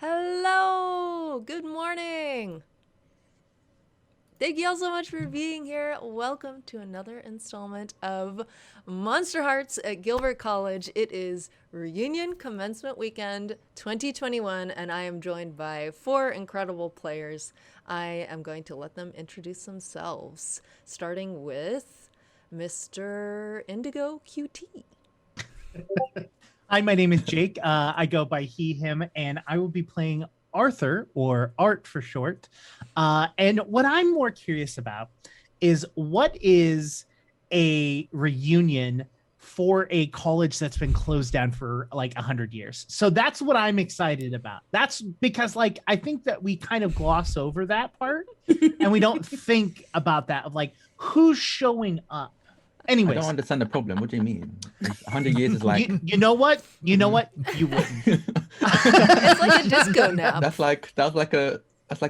Hello! Good morning! Thank you all so much for being here. Welcome to another installment of Monsterhearts at Gilbert College. It is Reunion Commencement Weekend 2021, and I am joined by four incredible players. I am going to let them introduce themselves, starting with Mr. Indigo QT. Hi, my name is Jake. I go by he, him, and I will be playing Arthur, or Art for short. And what I'm more curious about is what is a reunion for a college that's been closed down for like 100 years. So that's what I'm excited about. That's because like I think that we kind of gloss over that part and we don't think about that of like who's showing up. Anyways, I don't understand the problem. What do you mean? 100 years is like... you know what? You know what? You wouldn't. It's like a disco nap. That's like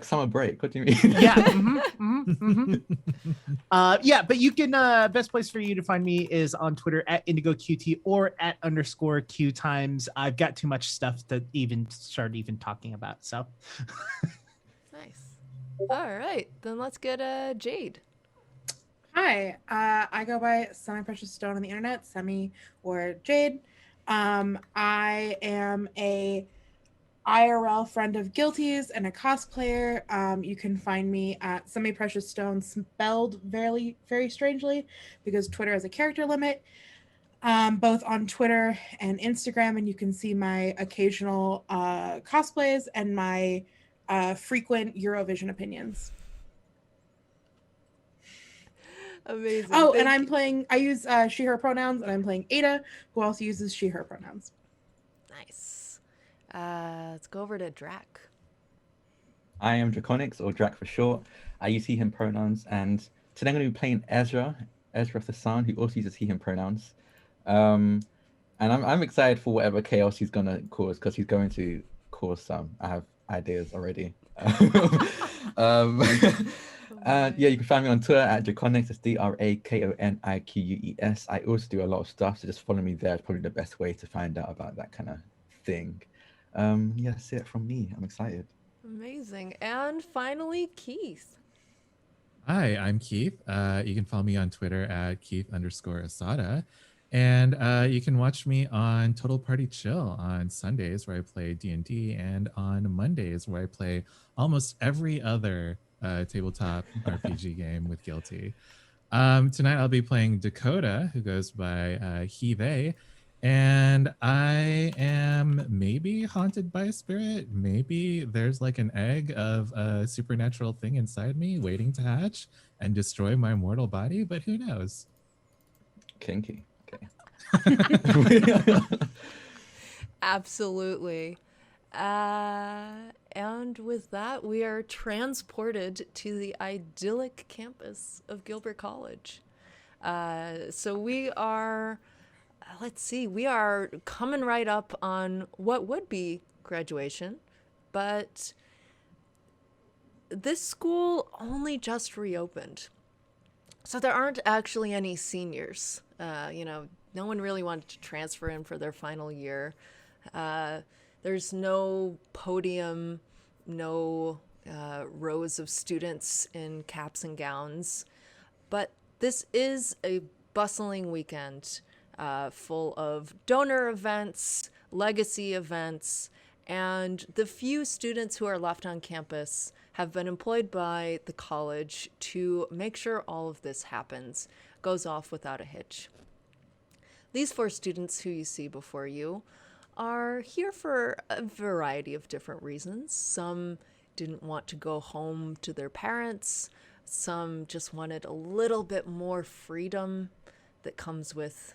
summer break. What do you mean? Yeah. Yeah, but you can best place for you to find me is on Twitter at IndigoQT or at _Q times. I've got too much stuff to even start talking about. So Nice. All right, then let's get Jade. Hi, I go by Semi-Precious Stone on the internet, Semi or Jade. I am a IRL friend of Guilty's and a cosplayer. You can find me at Semi-Precious Stone, spelled very, very strangely because Twitter has a character limit, both on Twitter and Instagram, and you can see my occasional cosplays and my frequent Eurovision opinions. Amazing. Oh, and I use she, her pronouns, and I'm playing Ada, who also uses she, her pronouns. Nice. Let's go over to Drac. I am Draconics, or Drac for short. I use he, him pronouns, and today I'm going to be playing Ezra the Son, who also uses he, him pronouns. And I'm excited for whatever chaos he's going to cause, because he's going to cause some. I have ideas already. Yeah, you can find me on Twitter at Draconics. It's DRAKONIQUES. I also do a lot of stuff, so just follow me there. It's probably the best way to find out about that kind of thing. Yeah, that's it from me. I'm excited. Amazing. And finally, Keith. Hi, I'm Keith. You can follow me on Twitter at Keith_Asada. And you can watch me on Total Party Chill on Sundays, where I play D&D, and on Mondays, where I play almost every other tabletop RPG game with Guilty. Tonight I'll be playing Dakota, who goes by he, they, and I am maybe haunted by a spirit. Maybe there's like an egg of a supernatural thing inside me waiting to hatch and destroy my mortal body, but who knows? Kinky. Okay. Absolutely. And with that, we are transported to the idyllic campus of Gilbert College. So we are, we are coming right up on what would be graduation, but this school only just reopened. So there aren't actually any seniors. No one really wanted to transfer in for their final year. There's no podium, no rows of students in caps and gowns. But this is a bustling weekend full of donor events, legacy events, and the few students who are left on campus have been employed by the college to make sure all of this happens, goes off without a hitch. These four students who you see before you are here for a variety of different reasons. Some didn't want to go home to their parents. Some just wanted a little bit more freedom that comes with,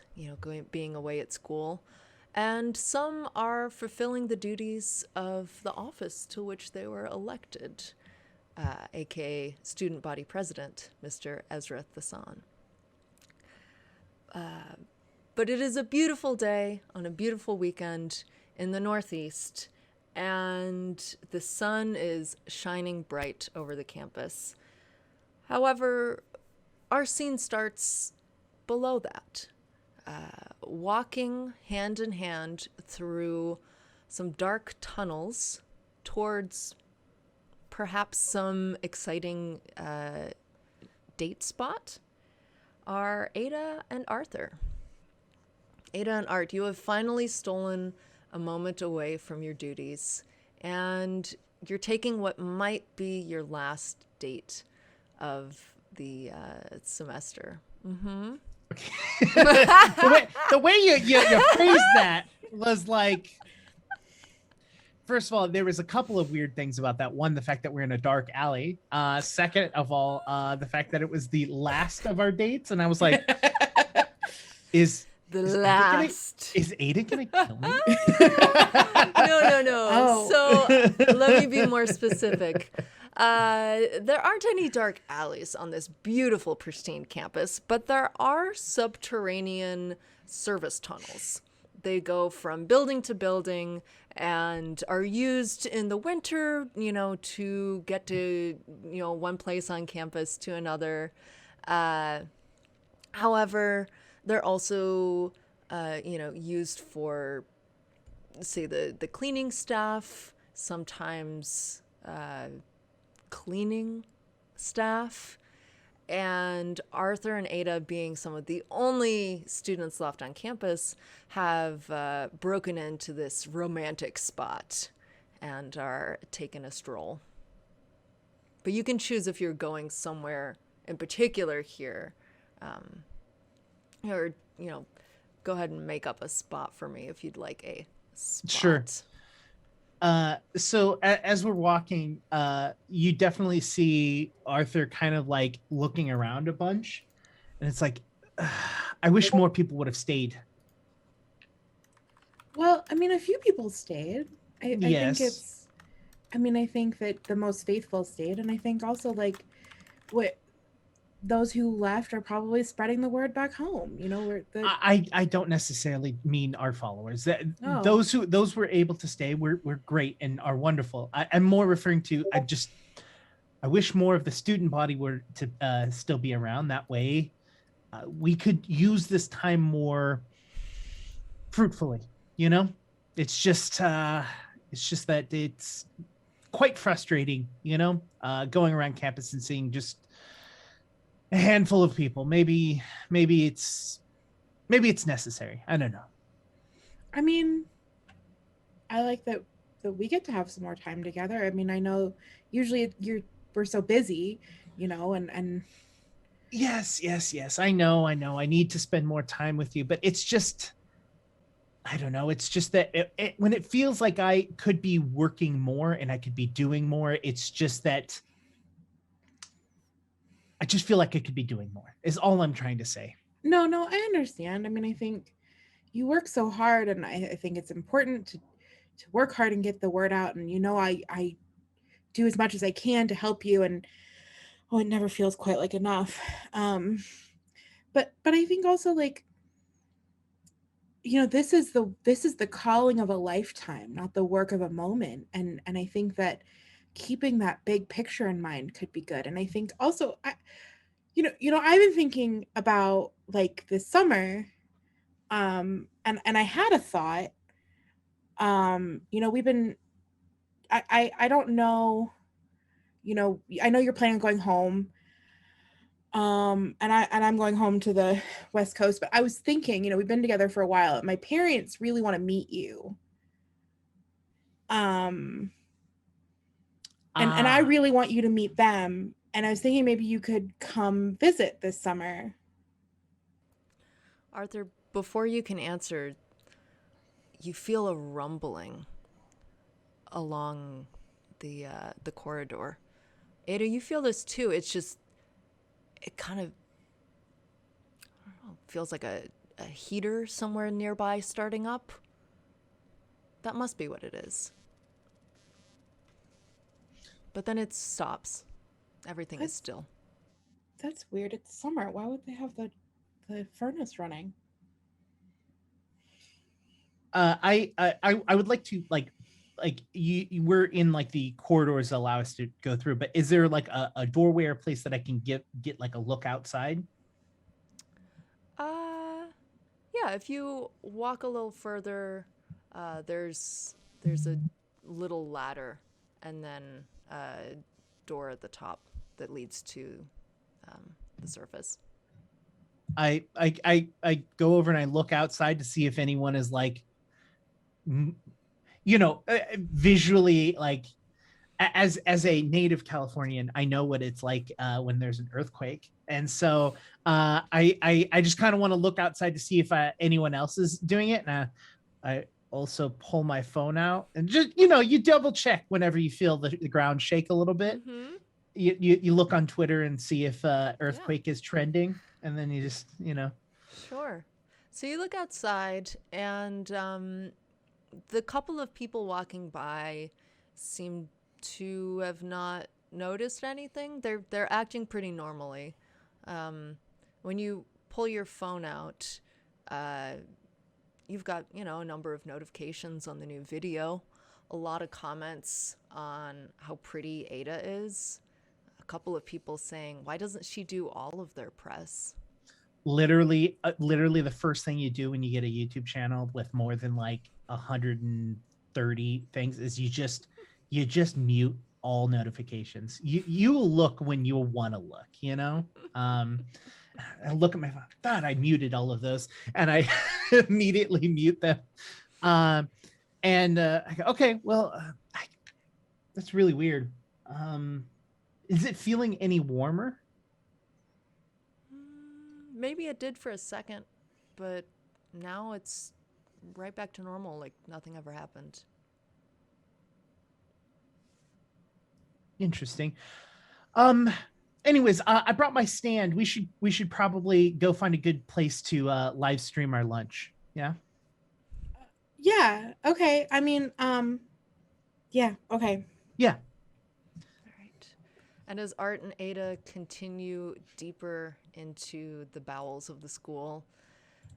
being away at school. And some are fulfilling the duties of the office to which they were elected, aka student body president, Mr. Ezra the Son. But it is a beautiful day on a beautiful weekend in the Northeast, and the sun is shining bright over the campus. However, our scene starts below that, walking hand in hand through some dark tunnels towards perhaps some exciting date spot are Ada and Arthur. Ada and Art, you have finally stolen a moment away from your duties, and you're taking what might be your last date of the semester. Mm-hmm. The way you phrased that was like, first of all, there was a couple of weird things about that. One, the fact that we're in a dark alley. Second of all, the fact that it was the last of our dates, and I was like, is Ada gonna kill me? No. Oh. So let me be more specific. There aren't any dark alleys on this beautiful, pristine campus, but there are subterranean service tunnels. They go from building to building and are used in the winter, to get to, one place on campus to another. However, they're also, used for, say, the cleaning staff, sometimes cleaning staff, and Arthur and Ada, being some of the only students left on campus, have broken into this romantic spot and are taking a stroll. But you can choose if you're going somewhere in particular here, or go ahead and make up a spot for me if you'd like a spot. Sure. So as we're walking, you definitely see Arthur kind of like looking around a bunch, and it's like, I wish more people would have stayed. Well, I mean, a few people stayed. I Yes. think it's. I mean, I think that the most faithful stayed, and I think also like, what those who left are probably spreading the word back home. Where the I don't necessarily mean our followers. Oh. Those were able to stay were great and are wonderful. I'm more referring to, I wish more of the student body were to still be around. That way, we could use this time more fruitfully. It's just that it's quite frustrating. Going around campus and seeing just a handful of people. Maybe it's necessary. I don't know. I mean, I like that we get to have some more time together. I mean, I know usually we're so busy, and Yes. I know. I need to spend more time with you, but it's just, I don't know. It's just that when it feels like I could be working more and I could be doing more, it's just that I just feel like I could be doing more is all I'm trying to say. No, I understand. I mean, I think you work so hard, and I think it's important to work hard and get the word out. And I do as much as I can to help you, and it never feels quite like enough. But I think also, like, this is the calling of a lifetime, not the work of a moment. And I think that keeping that big picture in mind could be good. And I think also, I've been thinking about like this summer, and I had a thought. We've been, I don't know, I know you're planning on going home, and I'm going home to the West Coast, but I was thinking, we've been together for a while. My parents really want to meet you. And I really want you to meet them. And I was thinking maybe you could come visit this summer. Arthur, before you can answer, you feel a rumbling along the corridor. Ada, you feel this too. It's just, it kind of, I don't know, feels like a heater somewhere nearby starting up. That must be what it is. But then it stops. Everything is still. That's weird. It's summer. Why would they have the furnace running? I would like to like you we're in like the corridors that allow us to go through, but is there like a doorway or place that I can get like a look outside? Yeah, if you walk a little further, there's a little ladder and then a door at the top that leads to the surface. I go over and I look outside to see if anyone is like, visually, like, as a native Californian, I know what it's like when there's an earthquake, and so I just kind of want to look outside to see if anyone else is doing it. And I also pull my phone out and just you double check whenever you feel the ground shake a little bit. Mm-hmm. You look on Twitter and see if earthquake is trending, and then you just Sure. So you look outside, and the couple of people walking by seem to have not noticed anything. They're acting pretty normally. When you pull your phone out, you've got a number of notifications on the new video, a lot of comments on how pretty Ada is, a couple of people saying, why doesn't she do all of their press? Literally the first thing you do when you get a YouTube channel with more than like 130 things is you just mute all notifications. You look when you want to look, I look at my phone. God, I muted all of those, and I immediately mute them. And I go, okay, well, that's really weird. Is it feeling any warmer? Maybe it did for a second, but now it's right back to normal, like nothing ever happened. Interesting. Anyways, I brought my stand. We should probably go find a good place to live stream our lunch. Yeah. Yeah. Okay. I mean, yeah. Okay. Yeah. All right. And as Art and Ada continue deeper into the bowels of the school,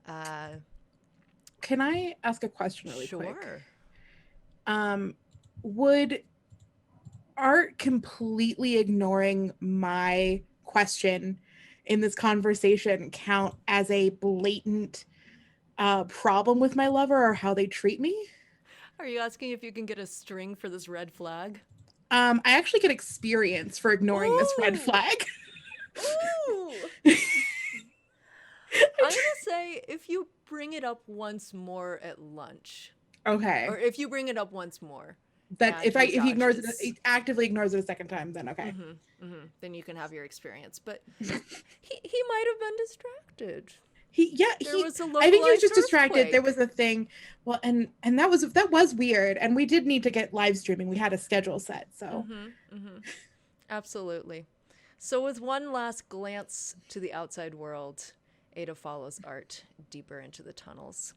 can I ask a question really quick? Sure. Would Art completely ignoring my question in this conversation count as a blatant problem with my lover or how they treat me? Are you asking if you can get a string for this red flag? I actually get experience for ignoring this red flag. Ooh. I'm gonna say if you bring it up once more at lunch. Okay. Or if you bring it up once more. That if he ignores it, he actively ignores it a second time, then okay. Then you can have your experience. But he might have been distracted. I think he was just distracted. There was a thing. Well, and that was weird. And we did need to get live streaming. We had a schedule set. So Absolutely. So with one last glance to the outside world, Ada follows Art deeper into the tunnels.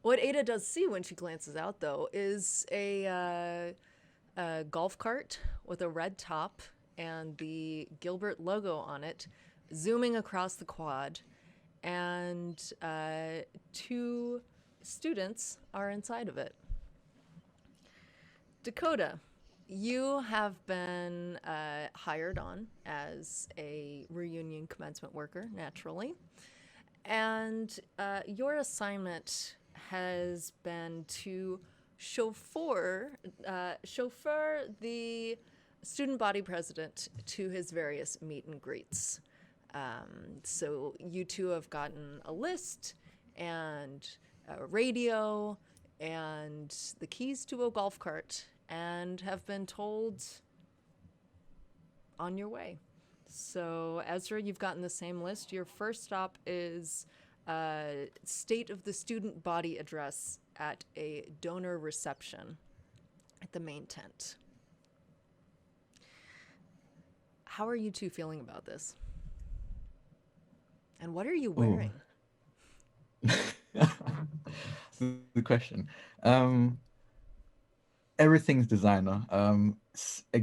What Ada does see when she glances out, though, is a golf cart with a red top and the Gilbert logo on it, zooming across the quad, and 2 students are inside of it. Dakota, you have been hired on as a Reunion Commencement worker, naturally, and your assignment has been to chauffeur the student body president to his various meet and greets. So you two have gotten a list and a radio and the keys to a golf cart and have been told on your way. So Ezra, you've gotten the same list. Your first stop is state of the student body address at a donor reception at the main tent. How are you two feeling about this? And what are you wearing? The question. Everything's designer.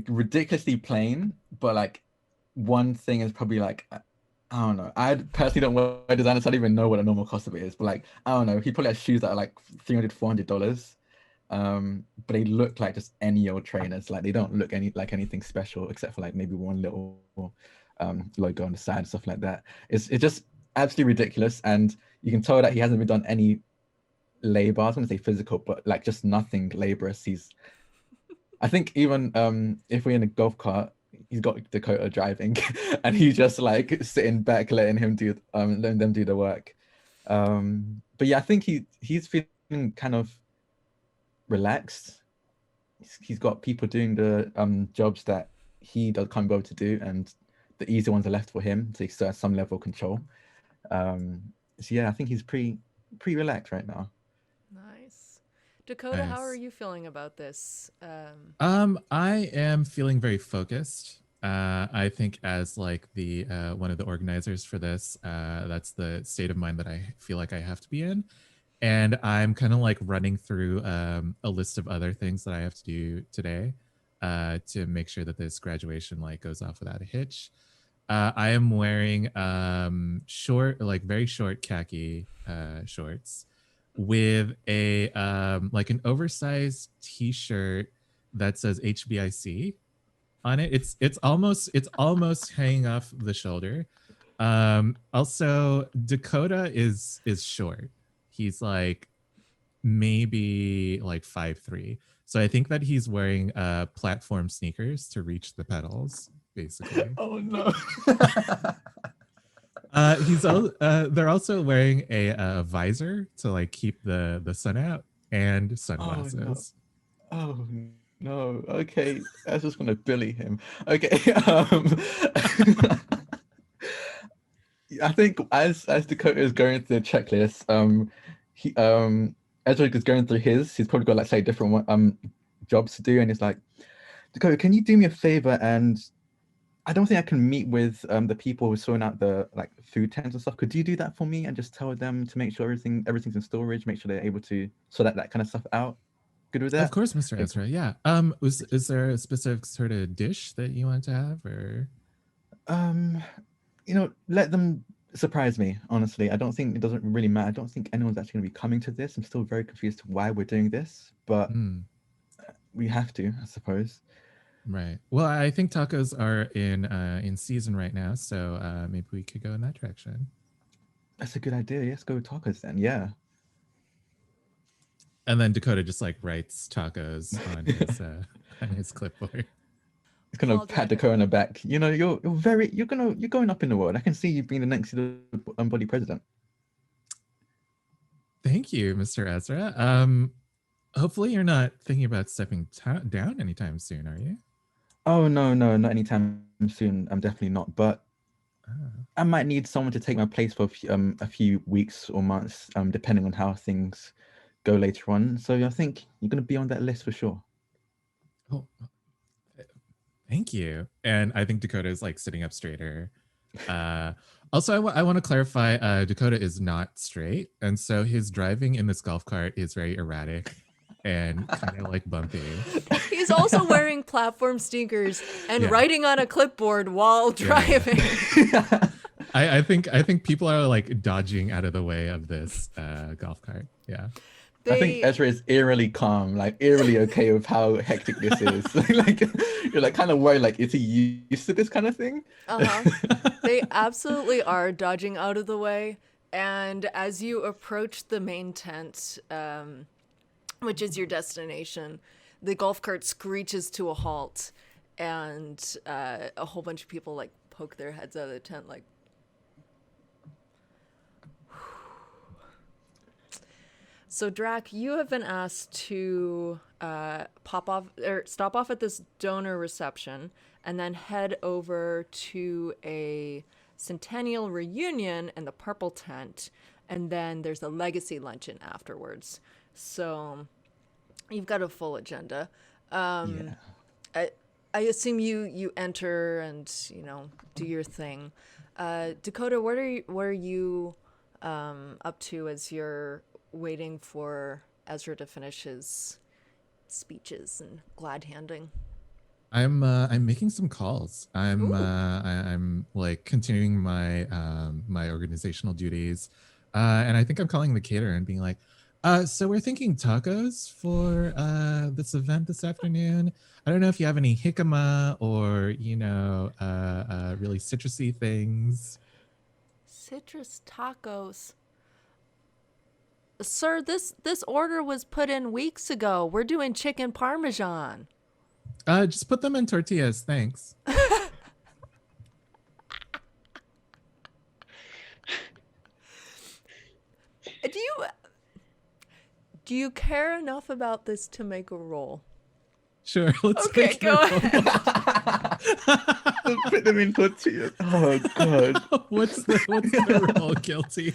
Ridiculously plain, but like one thing is probably like, I don't know. I personally don't wear designer, so I don't even know what the normal cost of it is. But like, I don't know. He probably has shoes that are like $300, $400. But they look like just any old trainers. Like they don't look like anything special except for like maybe one little logo on the side and stuff like that. It's just absolutely ridiculous, and you can tell that he hasn't been done any labor. I was going to say physical, but like just nothing laborious. I think even if we're in a golf cart, he's got Dakota driving, and he's just like sitting back, letting them do the work. But yeah, I think he's feeling kind of relaxed. He's got people doing the jobs that can't be able to do, and the easy ones are left for him, so he still has some level of control. So yeah, I think he's pretty relaxed right now. Nice. Dakota, how are Nice. you feeling about this? I am feeling very focused. I think as like the one of the organizers for this, that's the state of mind that I feel like I have to be in. And I'm kind of like running through a list of other things that I have to do today to make sure that this graduation like goes off without a hitch. I am wearing short, like very short khaki shorts with a like an oversized T-shirt that says HBIC on it. It's almost hanging off the shoulder. Also, Dakota is short. He's like maybe like 5'3". So I think that he's wearing platform sneakers to reach the pedals, basically. Oh no. They're also wearing a visor to like keep the sun out and sunglasses. Oh no. Okay, I was just gonna bully him. Okay. I think as Dakota is going through the checklist, he Ezra is going through he's probably got like say different jobs to do, and he's like, Dakota, can you do me a favor? And I don't think I can meet with the people who are sorting out the like food tents and stuff. Could you do that for me and just tell them to make sure everything's in storage, make sure they're able to sort that kind of stuff out? Good with that? Of course, Mr. Okay, Ezra. Yeah. Is there a specific sort of dish that you want to have, or? let them surprise me. Honestly, I don't think it doesn't really matter. I don't think anyone's actually going to be coming to this. I'm still very confused to why we're doing this, but we have to, I suppose. Right. Well, I think tacos are in season right now, so maybe we could go in that direction. That's a good idea. Let's go with tacos then. Yeah. And then Dakota just like writes tacos on his clipboard. It's gonna Well pat done. Dakota on the back. You're going up in the world. I can see you being the next body president. Thank you, Mr. Ezra. Hopefully you're not thinking about stepping down anytime soon, are you? Oh no, not anytime soon. I'm definitely not. But I might need someone to take my place for a few weeks or months, depending on how things go later on. So I think you're gonna be on that list for sure. Oh, thank you. And I think Dakota is like sitting up straighter. Also, I want to clarify, Dakota is not straight. And so his driving in this golf cart is very erratic and kind of like bumpy. He's also wearing platform sneakers and Yeah. writing on a clipboard while driving. I think people are like dodging out of the way of this golf cart. Yeah. I think Ezra is eerily calm, like eerily okay with how hectic this is. Like you're like kind of worried, like is he used to this kind of thing? They absolutely are dodging out of the way. And as you approach the main tent, which is your destination, the golf cart screeches to a halt, and a whole bunch of people like poke their heads out of the tent, like. So Drac, you have been asked to stop off at this donor reception, and then head over to a centennial reunion in the purple tent, and then there's a legacy luncheon afterwards. So you've got a full agenda. Yeah. I assume you enter and do your thing. Dakota, what are you up to as you're waiting for Ezra to finish his speeches and glad handing? I'm making some calls. I'm like continuing my my organizational duties, and I think I'm calling the caterer and being like, so we're thinking tacos for this event this afternoon. I don't know if you have any jicama or really citrusy things. Citrus tacos. Sir, this order was put in weeks ago. We're doing chicken parmesan. Just put them in tortillas, thanks. Do you care enough about this to make a roll? Sure, let's Okay, make go it a ahead. roll. Put them in tortillas. Oh god. What's the roll, Guilty?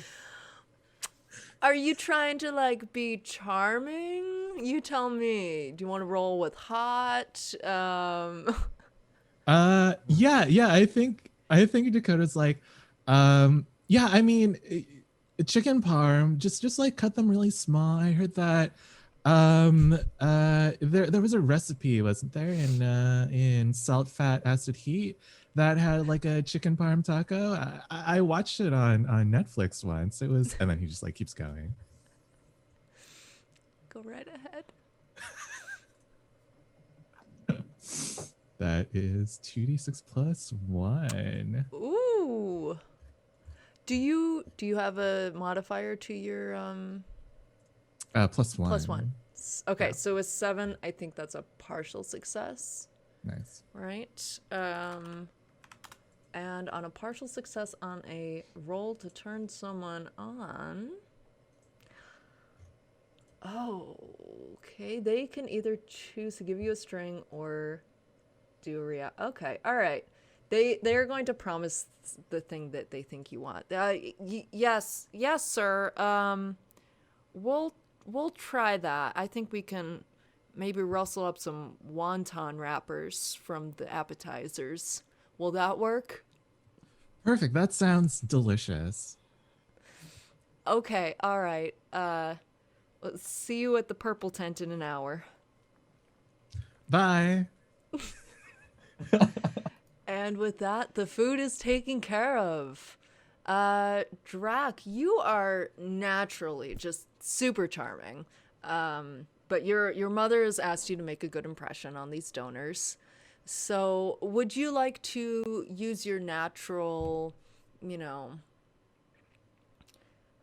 Are you trying to like be charming? You tell me. Do you want to roll with hot? Yeah, I think Dakota's like, yeah, I mean, chicken parm, just like cut them really small. I heard that there was a recipe, wasn't there, in salt, fat, acid, heat that had like a chicken parm taco. I watched it on Netflix once. It was, and then he just like keeps going. Go right ahead. That is 2d6 plus 1. Ooh. Do you have a modifier to your Plus 1. plus one? Okay, Yeah. so a 7, I think that's a partial success, Nice. right? And on a partial success on a roll to turn someone on. Oh, okay. They can either choose to give you a string or do a react. Okay, all right. They're going to promise the thing that they think you want. Yes, sir. We'll try that. I think we can maybe rustle up some wonton wrappers from the appetizers. Will that work? Perfect. That sounds delicious. Okay, all right. Let's see you at the purple tent in an hour. Bye. And with that, the food is taken care of. Drac, you are naturally just super charming. But your mother has asked you to make a good impression on these donors. So would you like to use your natural,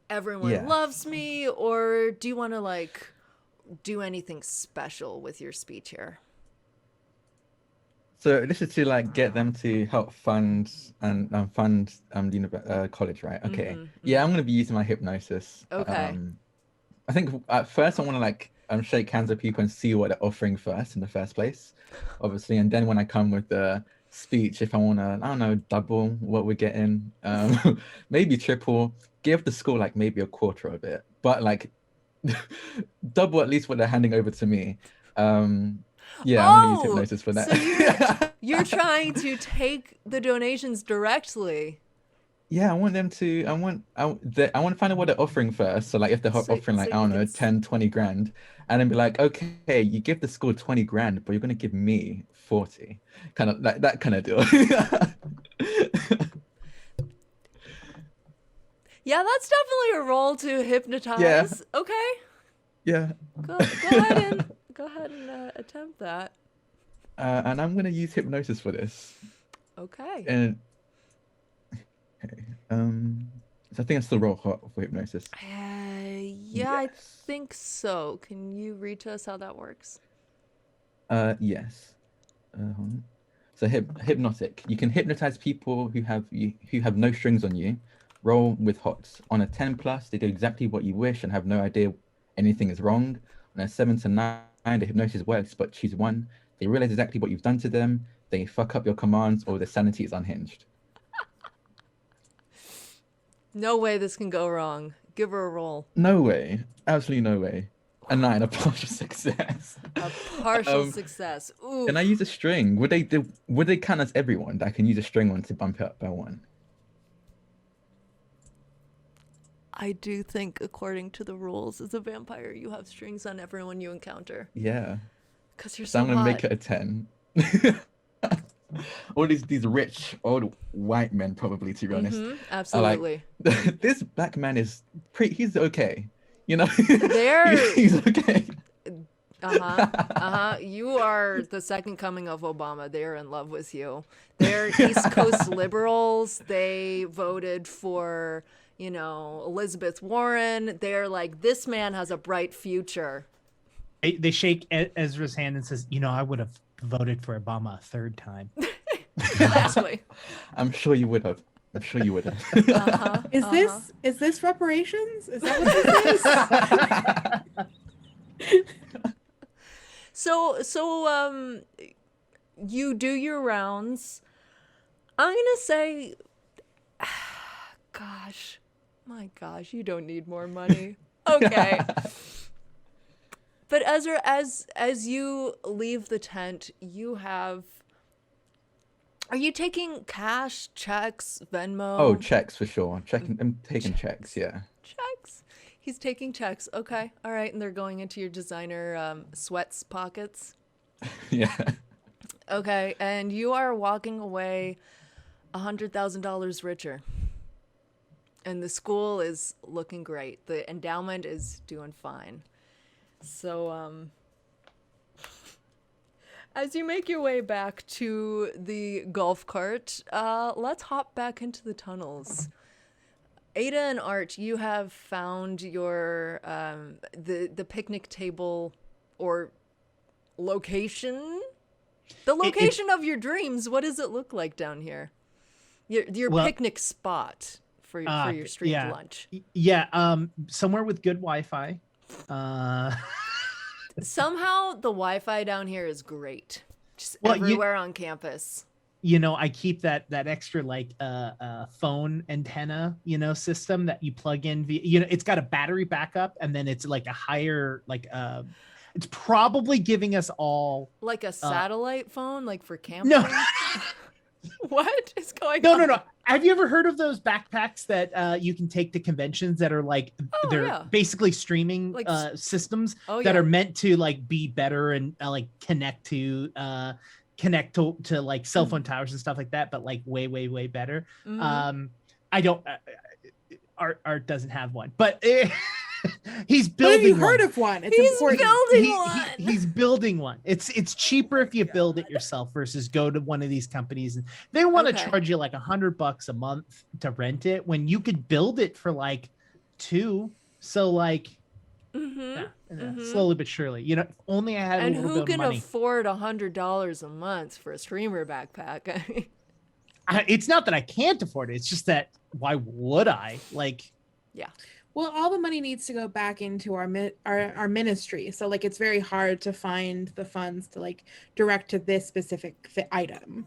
everyone Yeah. loves me, or do you want to like do anything special with your speech here? So this is to like get them to help fund and fund the college, right? Okay. Yeah, I'm gonna be using my hypnosis. Okay. I think at first I want to like shake hands with people and see what they're offering first in the first place, obviously, and then when I come with the speech, if I want to, I don't know, double what we're getting, maybe triple, give the school like maybe a quarter of it, but like double at least what they're handing over to me. Yeah, I'm gonna use hypnosis for that. So you're trying to take the donations directly. Yeah, I want them to. I want to find out what they're offering first. So like, if they're offering like, I don't know, 10, 20 grand, and then be like, okay, you give the school 20 grand, but you're gonna give me 40, kind of like that kind of deal. Yeah, that's definitely a role to hypnotize. Yeah. Okay. Yeah. Go ahead and attempt that. And I'm gonna use hypnosis for this. Okay. And okay, so I think I still roll hot for hypnosis. Yeah, I think so. Can you read to us how that works? Yes. Hold on. So hypnotic. You can hypnotize people who have no strings on you. Roll with hot. On a 10 plus, they do exactly what you wish and have no idea anything is wrong. On a 7 to 9, the hypnosis works, but choose one. They realize exactly what you've done to them. They fuck up your commands, or their sanity is unhinged. No way this can go wrong. Give her a roll. No way. Absolutely no way. A 9, a partial success. A partial success. Ooh. Can I use a string? Would they count as everyone that I can use a string on to bump it up by 1? I do think, according to the rules, as a vampire, you have strings on everyone you encounter. Yeah. Because you're So so I'm gonna hot. make it a 10. All these rich old white men, probably, to be honest, Absolutely. are like, this black man is he's okay, They're he's okay. You are the second coming of Obama. They're in love with you. They're East Coast liberals. They voted for, Elizabeth Warren. They're like, this man has a bright future. They shake Ezra's hand and says, I would have voted for Obama a third time. Exactly. I'm sure you would have. I'm sure you would have. Uh-huh. Is this reparations? Is that what this is? So you do your rounds. I'm gonna say, gosh, my gosh, you don't need more money. Okay. But Ezra, as you leave the tent, you have. Are you taking cash, checks, Venmo? Oh, checks for sure. I'm taking checks. Yeah. Checks. He's taking checks. Okay. All right. And they're going into your designer sweats pockets. Yeah. Okay. And you are walking away $100,000 richer. And the school is looking great. The endowment is doing fine. So, as you make your way back to the golf cart, let's hop back into the tunnels. Ada and Art, you have found your the picnic table or location. The location of your dreams. What does it look like down here? Your picnic spot for your street lunch. Yeah, somewhere with good Wi-Fi. Somehow the Wi-Fi down here is great. Just everywhere on campus. You know, I keep that extra like phone antenna, system that you plug in via, it's got a battery backup, and then it's like a higher it's probably giving us all like a satellite phone, like for camping. No. What is going on? No. Have you ever heard of those backpacks that you can take to conventions that are like basically streaming like, systems that are meant to like be better and like connect to like cell phone towers and stuff like that, but like way better. Mm-hmm. I don't. Art doesn't have one, but he's building. What have you heard of one? It's important. Building one. He's building one. It's cheaper if you build it yourself versus go to one of these companies and they want to charge you like $100 a month to rent it when you could build it for like $2. So like, slowly but surely, if only I had a little bit of money. And who can afford $100 a month for a streamer backpack? It's not that I can't afford it. It's just that why would I? Like, yeah. Well, all the money needs to go back into our ministry. So like it's very hard to find the funds to like direct to this specific item.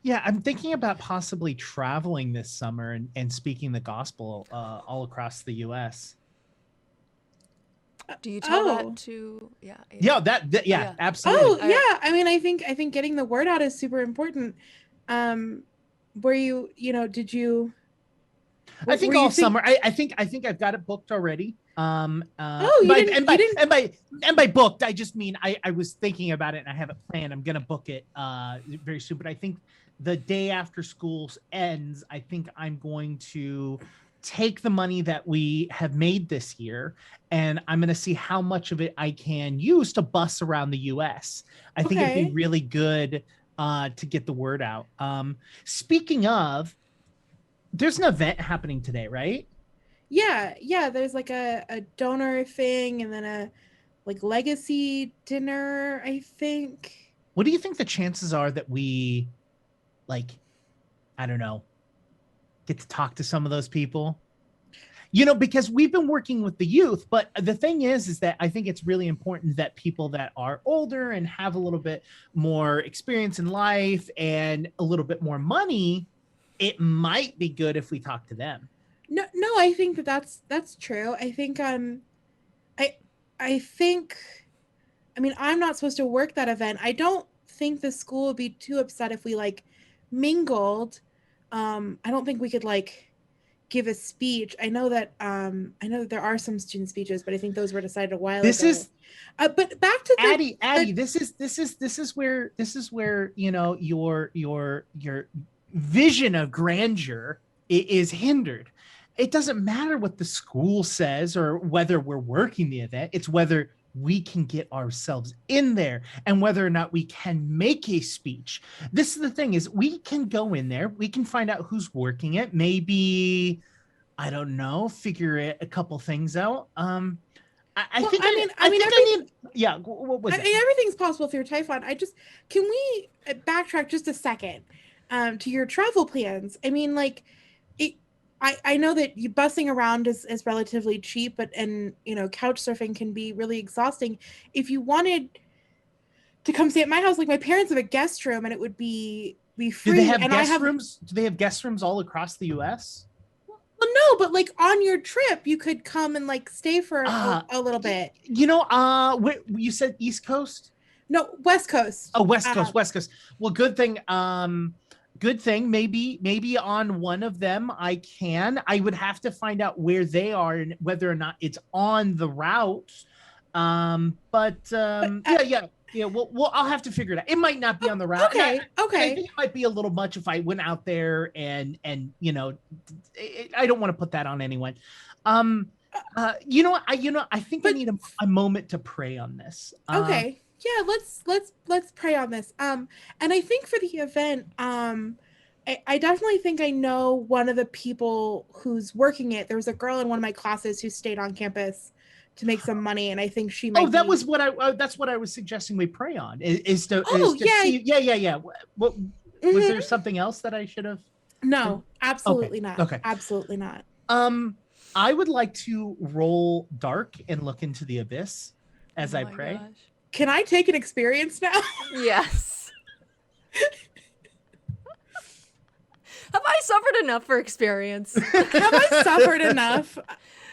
Yeah, I'm thinking about possibly traveling this summer and speaking the gospel all across the US. Do you tell that to Yeah, absolutely. Oh, yeah. I mean, I think getting the word out is super important. Were you, did you I think all summer. I think I've got it booked already. And by booked, I just mean I was thinking about it and I have it planned. I'm gonna book it very soon. But I think the day after school ends, I think I'm going to take the money that we have made this year and I'm gonna see how much of it I can use to bus around the US. I think it'd be really good to get the word out. Speaking of, there's an event happening today, right? Yeah. There's like a donor thing and then a like legacy dinner, I think. What do you think the chances are that we, like, I don't know, get to talk to some of those people? Because we've been working with the youth, but the thing is that I think it's really important that people that are older and have a little bit more experience in life and a little bit more money, it might be good if we talk to them. No, I think that's true. I think I mean, I'm not supposed to work that event. I don't think the school would be too upset if we like mingled. I don't think we could like give a speech. I know that there are some student speeches, but I think those were decided a while ago. But back to Addie, this is where your vision of grandeur is hindered. It doesn't matter what the school says or whether we're working the event. It's whether we can get ourselves in there and whether or not we can make a speech. This is the thing, is we can go in there, we can find out who's working it, maybe, I don't know, figure a couple things out. I think yeah. What was it? Everything's possible for your Typhon. Can we backtrack just a second to your travel plans? I mean, like, I know that you bussing around is relatively cheap, but couch surfing can be really exhausting. If you wanted to come stay at my house, like my parents have a guest room and it would be free. Do they have guest rooms? Do they have guest rooms all across the U.S.? Well, no, but like on your trip, you could come and like stay for a little bit. You said East Coast? No, West Coast. Oh, West Coast. Well, good thing. Maybe on one of them I can. I would have to find out where they are and whether or not it's on the route. Yeah. Well, I'll have to figure it out. It might not be on the route. Okay. I think it might be a little much if I went out there and I don't want to put that on anyone. I think I need a moment to pray on this. Okay. Yeah, let's pray on this. And I think for the event, I definitely think I know one of the people who's working it. There was a girl in one of my classes who stayed on campus to make some money, and I think she might. That's what I was suggesting we pray on. Yeah. What was there something else that I should have? No, absolutely not. Okay, absolutely not. I would like to roll dark and look into the abyss as I pray. Gosh. Can I take an experience now? Yes. Have I suffered enough for experience? Have I suffered enough?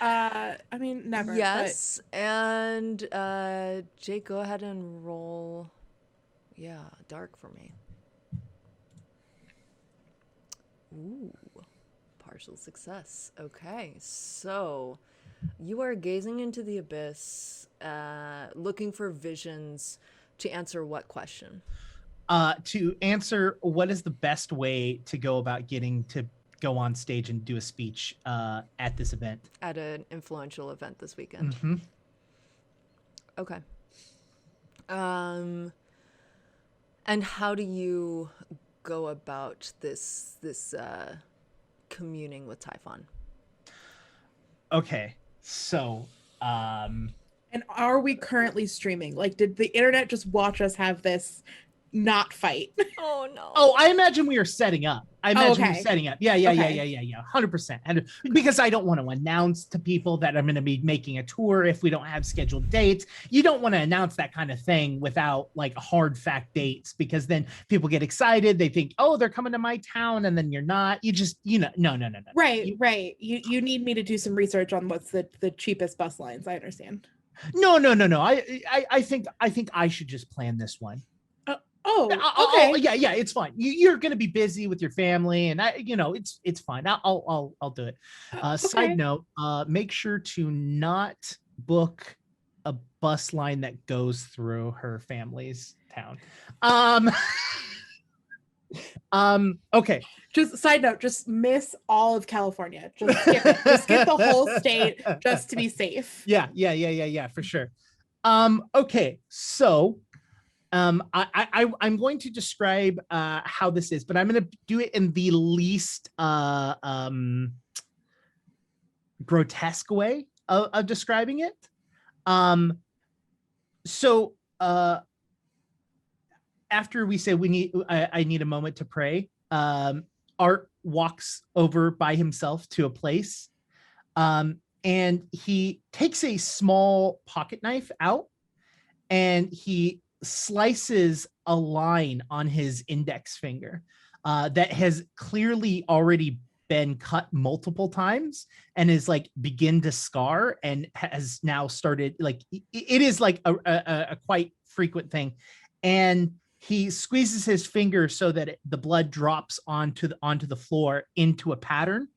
I mean, never. Yes. But... And Jake, go ahead and roll. Yeah, dark for me. Ooh, partial success. Okay, so you are gazing into the abyss, looking for visions to answer what question? To answer what is the best way to go about getting to go on stage and do a speech at this event. At an influential event this weekend. Mm-hmm. Okay. And how do you go about this communing with Typhon? Okay, so and are we currently streaming? Like, did the internet just watch us have this not fight? Oh no. Oh, I imagine we are setting up. Yeah, 100%. And because I don't want to announce to people that I'm going to be making a tour if we don't have scheduled dates. You don't want to announce that kind of thing without like hard fact dates, because then people get excited. They think, oh, they're coming to my town, and then you're not. You just, no. Right. You need me to do some research on what's the cheapest bus lines. I understand. No. I think I should just plan this one. Okay. Yeah, it's fine. You're going to be busy with your family, and it's fine. I'll do it. Okay. Side note, make sure to not book a bus line that goes through her family's town. Okay. Just side note, just miss all of California. Just skip it. Just skip the whole state just to be safe. Yeah, for sure. Okay, so I'm going to describe how this is, but I'm going to do it in the least grotesque way of describing it. So after we say I need a moment to pray, Art walks over by himself to a place, and he takes a small pocket knife out, and he slices a line on his index finger that has clearly already been cut multiple times and is like begin to scar and has now started like it is like a quite frequent thing. And he squeezes his finger so that the blood drops onto the floor into a pattern,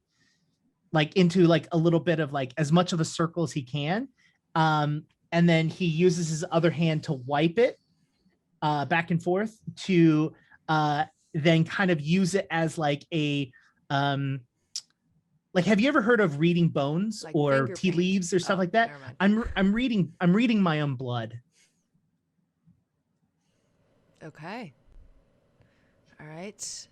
like into like a little bit of like as much of a circle as he can. And then he uses his other hand to wipe it back and forth to then kind of use it as like a like, have you ever heard of reading bones like or tea paint. Leaves or stuff like that? I'm reading my own blood. Okay. All right.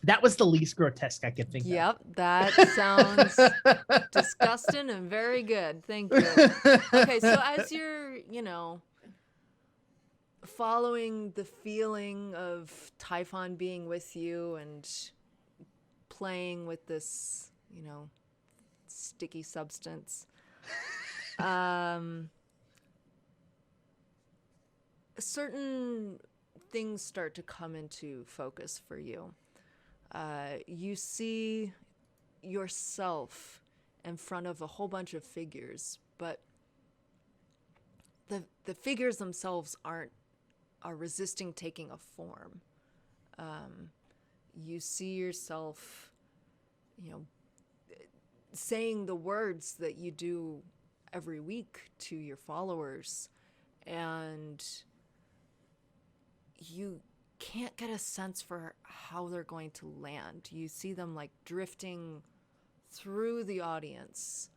That was the least grotesque I could think Yep, that sounds disgusting and very good. Thank you. of. Okay, so as you're, following the feeling of Typhon being with you and playing with this, sticky substance, certain things start to come into focus for you. You see yourself in front of a whole bunch of figures, but the figures themselves are resisting taking a form. You see yourself, saying the words that you do every week to your followers, and you can't get a sense for how they're going to land. You see them like drifting through the audience,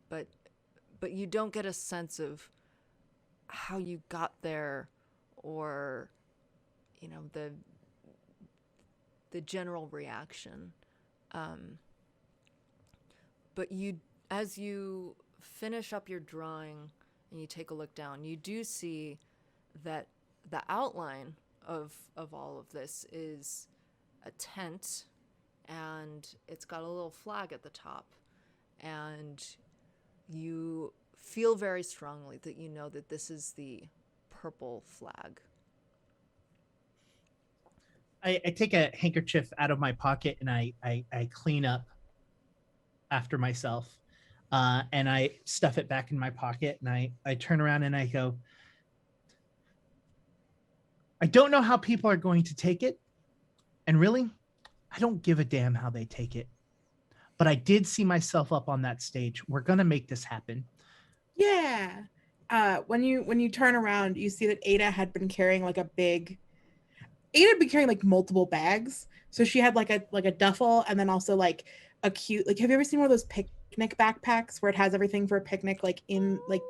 but you don't get a sense of how you got there, or the general reaction. But as you finish up your drawing and you take a look down, you do see that the outline of all of this is a tent, and it's got a little flag at the top, and you feel very strongly that you know that this is the purple flag. I take a handkerchief out of my pocket and I clean up after myself, and I stuff it back in my pocket, and I turn around and I go, I don't know how people are going to take it, and really, I don't give a damn how they take it. But I did see myself up on that stage. We're gonna make this happen. Yeah. When you turn around, you see that Ada had been carrying like multiple bags. So she had like a duffel, and then also like a cute, like, have you ever seen one of those picnic backpacks where it has everything for a picnic, like in like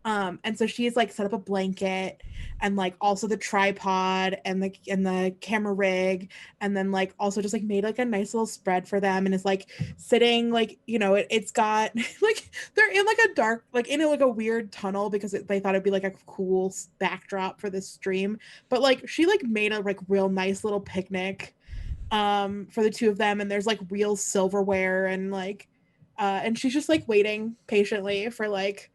and so she's like set up a blanket, and like also the tripod and the camera rig, and then like also just like made like a nice little spread for them, and is like sitting like, it's got like they're in like a dark, like in like a weird tunnel, because they thought it'd be like a cool backdrop for this stream, but like she like made a like real nice little picnic for the two of them, and there's like real silverware, and like and she's just like waiting patiently for like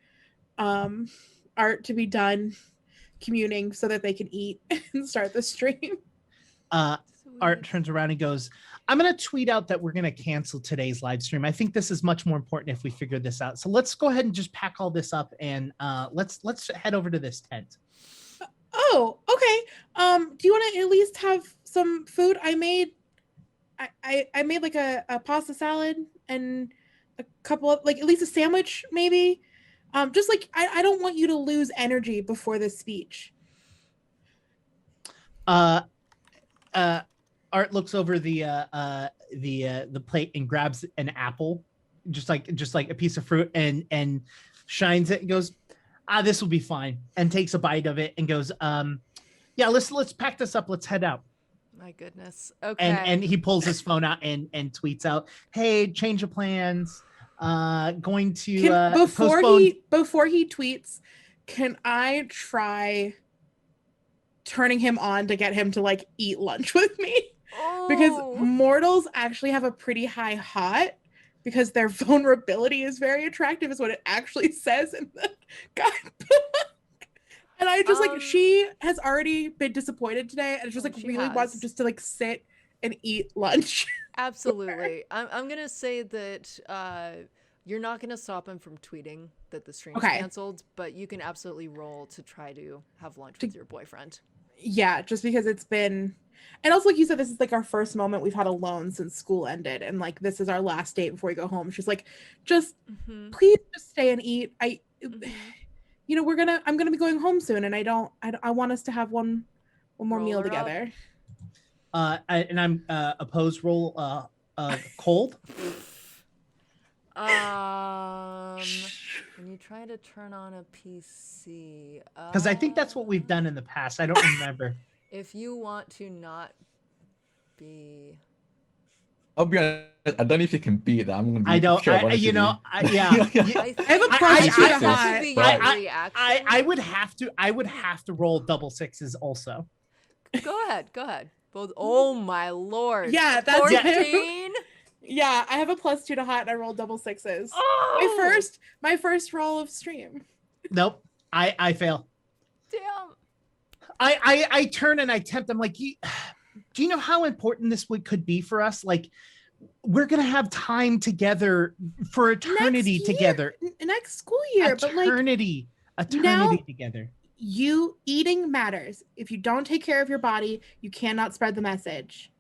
art to be done communing so that they can eat and start the stream. Art turns around and goes, I'm going to tweet out that we're going to cancel today's live stream. I think this is much more important if we figure this out. So let's go ahead and just pack all this up, and let's head over to this tent. Oh, okay. Do you want to at least have some food? I made like a pasta salad and a couple of, like, at least a sandwich maybe. Just like, I don't want you to lose energy before this speech. Art looks over the plate and grabs an apple, just like a piece of fruit, and shines it and goes, this will be fine, and takes a bite of it and goes, yeah, let's pack this up, let's head out. My goodness. Okay. And he pulls his phone out and tweets out, hey, change of plans. Going to before postpone. he tweets, can I try turning him on to get him to like eat lunch with me? Because mortals actually have a pretty high HOT, because their vulnerability is very attractive, is what it actually says in the guidebook. And I just like, she has already been disappointed today, and just like really wants him just to like sit and eat lunch. Absolutely. I'm gonna say that you're not gonna stop him from tweeting that the stream's canceled, but you can absolutely roll to try to have lunch with your boyfriend. Yeah, just because it's been, and also like you said, this is like our first moment we've had alone since school ended, and like this is our last date before we go home. She's like, just please just stay and eat. I'm gonna be going home soon, and I want us to have one more meal together. I'm opposed roll cold. When you try to turn on a PC, because I think that's what we've done in the past. I don't remember. If you want to not be? I'll be honest. I don't know if you can beat that. I'm gonna be I don't. straight up I, honest you with know. you. Yeah. I have a think plus I two think to this hot, would be but- your reaction. I would have to. I would have to roll double sixes also. Go ahead. Go ahead. Both. Oh my lord. Yeah, that's 14. Yeah, I have a +2 to hot and I rolled double sixes. Oh. My first roll of stream. Nope. I fail. Damn. I turn and I tempt. I'm like, do you know how important this could be for us? Like, we're gonna have time together for eternity Next year. together. Next school year, but like Eternity now- together. you eating matters. If you don't take care of your body, you cannot spread the message.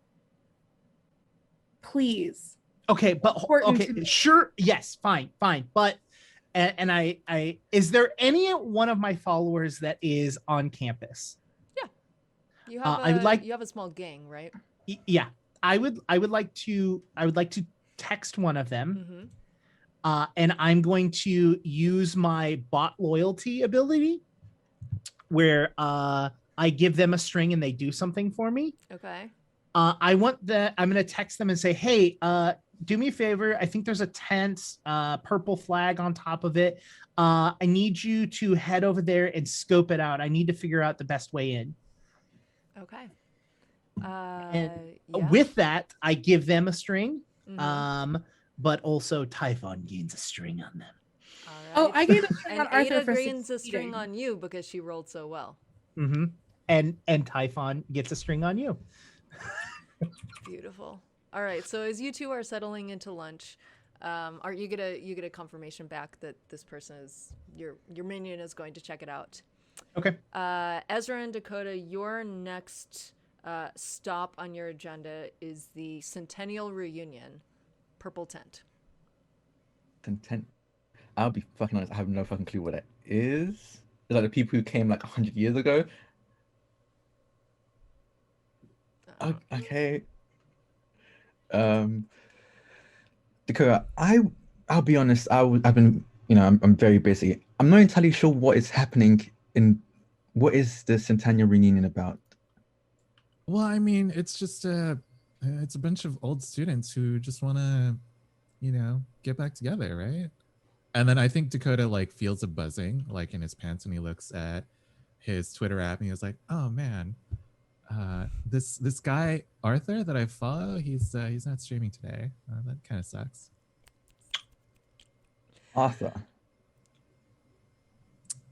Please. Okay, but Important to okay, me. sure, yes, fine, but and I is there any one of my followers that is on campus? You have I would like- you have a small gang, right? Yeah, I would like to text one of them, Mm-hmm. and I'm going to use my bot loyalty ability, where I give them a string and they do something for me. Okay. I'm going to text them and say, hey, do me a favor. I think there's a tent, purple flag on top of it. I need you to head over there and scope it out. I need to figure out the best way in. Okay. And Yeah. with that, I give them a string. Mhm. But also Typhon gains a string on them. All Oh, right. I gave a string And on Arthur Ada for gains a string succeeding. on you because she rolled so well. Mm-hmm. And Typhon gets a string on you. Beautiful. All right. So as you two are settling into lunch, are you get a confirmation back that this person is your minion is going to check it out. Okay. Ezra and Dakota, your next stop on your agenda is the Centennial Reunion, Purple Tent. Content. I'll be fucking honest. I have no fucking clue what it is. It's like the people who came like 100 years ago. Okay. Dakota, I'll be honest. I've been, I'm very busy. I'm not entirely sure what is happening what is the Centennial Reunion about. Well, I mean, it's just it's a bunch of old students who just want to, get back together, right? And then I think Dakota like feels a buzzing like in his pants when he looks at his Twitter app and he was like, "Oh man, this guy Arthur that I follow, he's not streaming today. That kind of sucks." Arthur.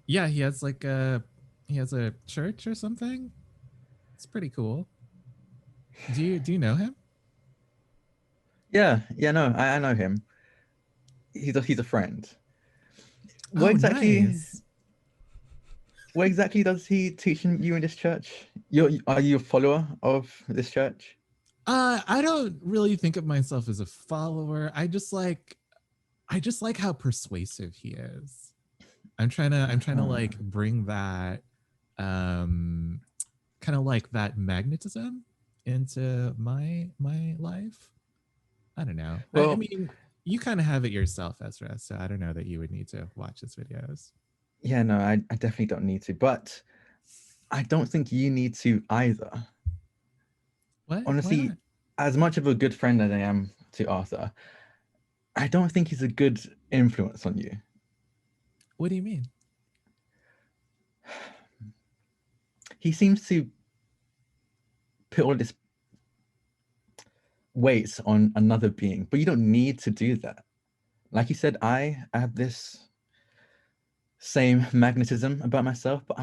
Yeah, he has a church or something. It's pretty cool. Do you know him? Yeah, no, I know him. He's a friend. What Oh, exactly? nice. What exactly does he teach you in this church? Are you a follower of this church? I don't really think of myself as a follower. I just like how persuasive he is. I'm trying to like bring that kind of like that magnetism into my life. I don't know. I Well- mean, you kind of have it yourself, Ezra, so I don't know that you would need to watch his videos. Yeah, no, I definitely don't need to, but I don't think you need to either. What? Honestly, Why not? as much of a good friend as I am to Arthur, I don't think he's a good influence on you. What do you mean? He seems to put all this weight on another being, but you don't need to do that. Like you said, I have this same magnetism about myself, but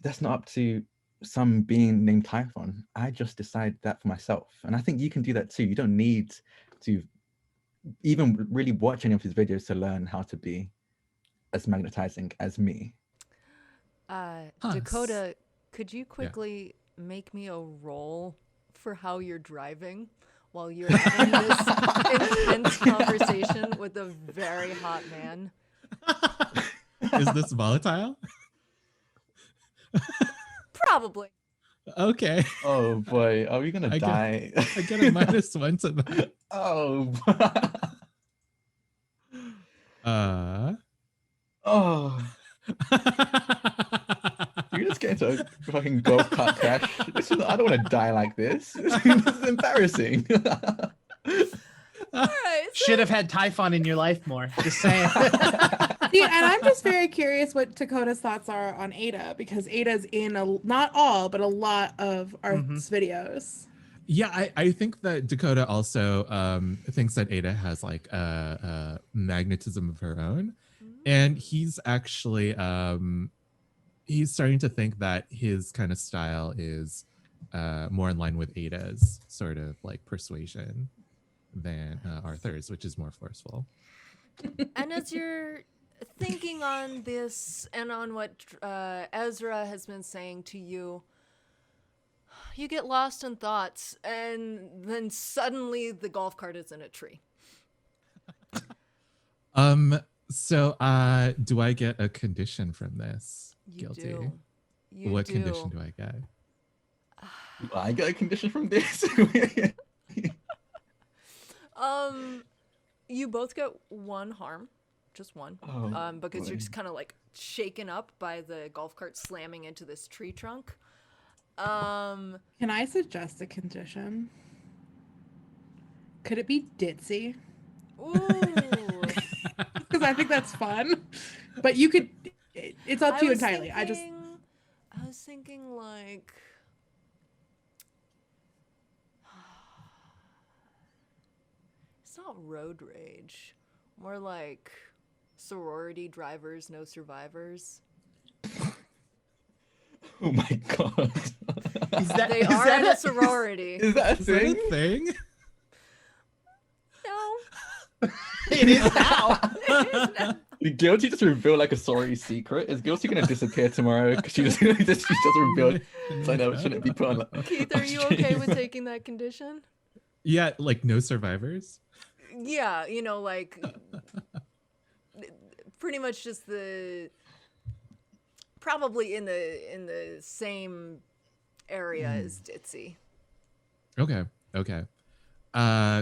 that's not up to some being named Typhon. I just decide that for myself. And I think you can do that too. You don't need to even really watch any of his videos to learn how to be as magnetizing as me. Dakota, could you quickly make me a roll for how you're driving while you're having this intense conversation with a very hot man? Is this volatile? Probably. Okay. Oh boy, are we gonna die? I get a -1 to that. Oh. Uh. Oh. You're just getting into a fucking golf cart crash. I don't want to die like this. This is embarrassing. All right. Should have had Typhon in your life more. Just saying. See, and I'm just very curious what Dakota's thoughts are on Ada, because Ada's in not all, but a lot of Art's videos. Yeah, I think that Dakota also thinks that Ada has like a magnetism of her own. And he's actually he's starting to think that his kind of style is more in line with Ada's sort of like persuasion than Arthur's, which is more forceful. And as you're thinking on this and on what Ezra has been saying to you, you get lost in thoughts, and then suddenly the golf cart is in a tree. So do I get a condition from this? You Guilty. do. You What do. condition do I get? I get a condition from this. You both get one harm, just one, because boy. you're just kind of like shaken up by the golf cart slamming into this tree trunk. Can I suggest a condition? Could it be ditzy? Ooh. Because I think that's fun. But you could, it's up to you entirely. I was thinking like, it's not road rage, more like sorority drivers, no survivors. Oh my god. They are in a sorority. Is that a Is that thing? a thing? No. It is now. Did Guilty just reveal like a sorry secret? Is Guilty gonna disappear tomorrow? Because she just revealed something that shouldn't be put on. Keith, are you okay with taking that condition? Yeah, like no survivors. Yeah, you know, like pretty much just probably in the same area as Ditzy. Okay.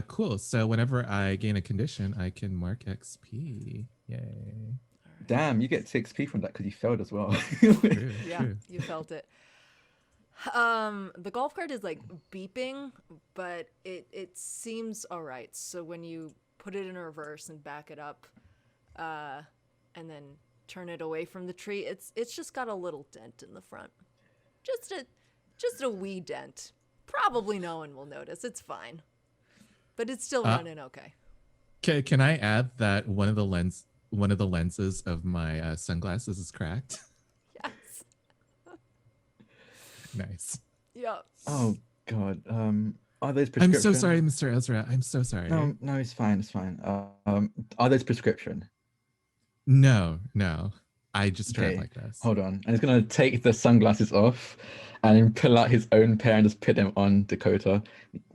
Cool. So whenever I gain a condition, I can mark XP. Yay. Damn, you get 6p from that because you failed as well. True, Yeah, true. you felt it. The golf cart is like beeping, but it seems all right. So when you put it in reverse and back it up, and then turn it away from the tree, it's just got a little dent in the front, just a wee dent. Probably no one will notice. It's fine, but it's still running okay. Can I add that one of the lenses of my sunglasses is cracked? Yes. Nice. Yeah. Oh god. Are those I'm prescription? so sorry, Mr. Ezra. I'm so sorry. No, it's fine. It's fine. Are those prescription? No. I just tried Okay, like this. hold on. And he's gonna take the sunglasses off and then pull out his own pair and just put them on Dakota.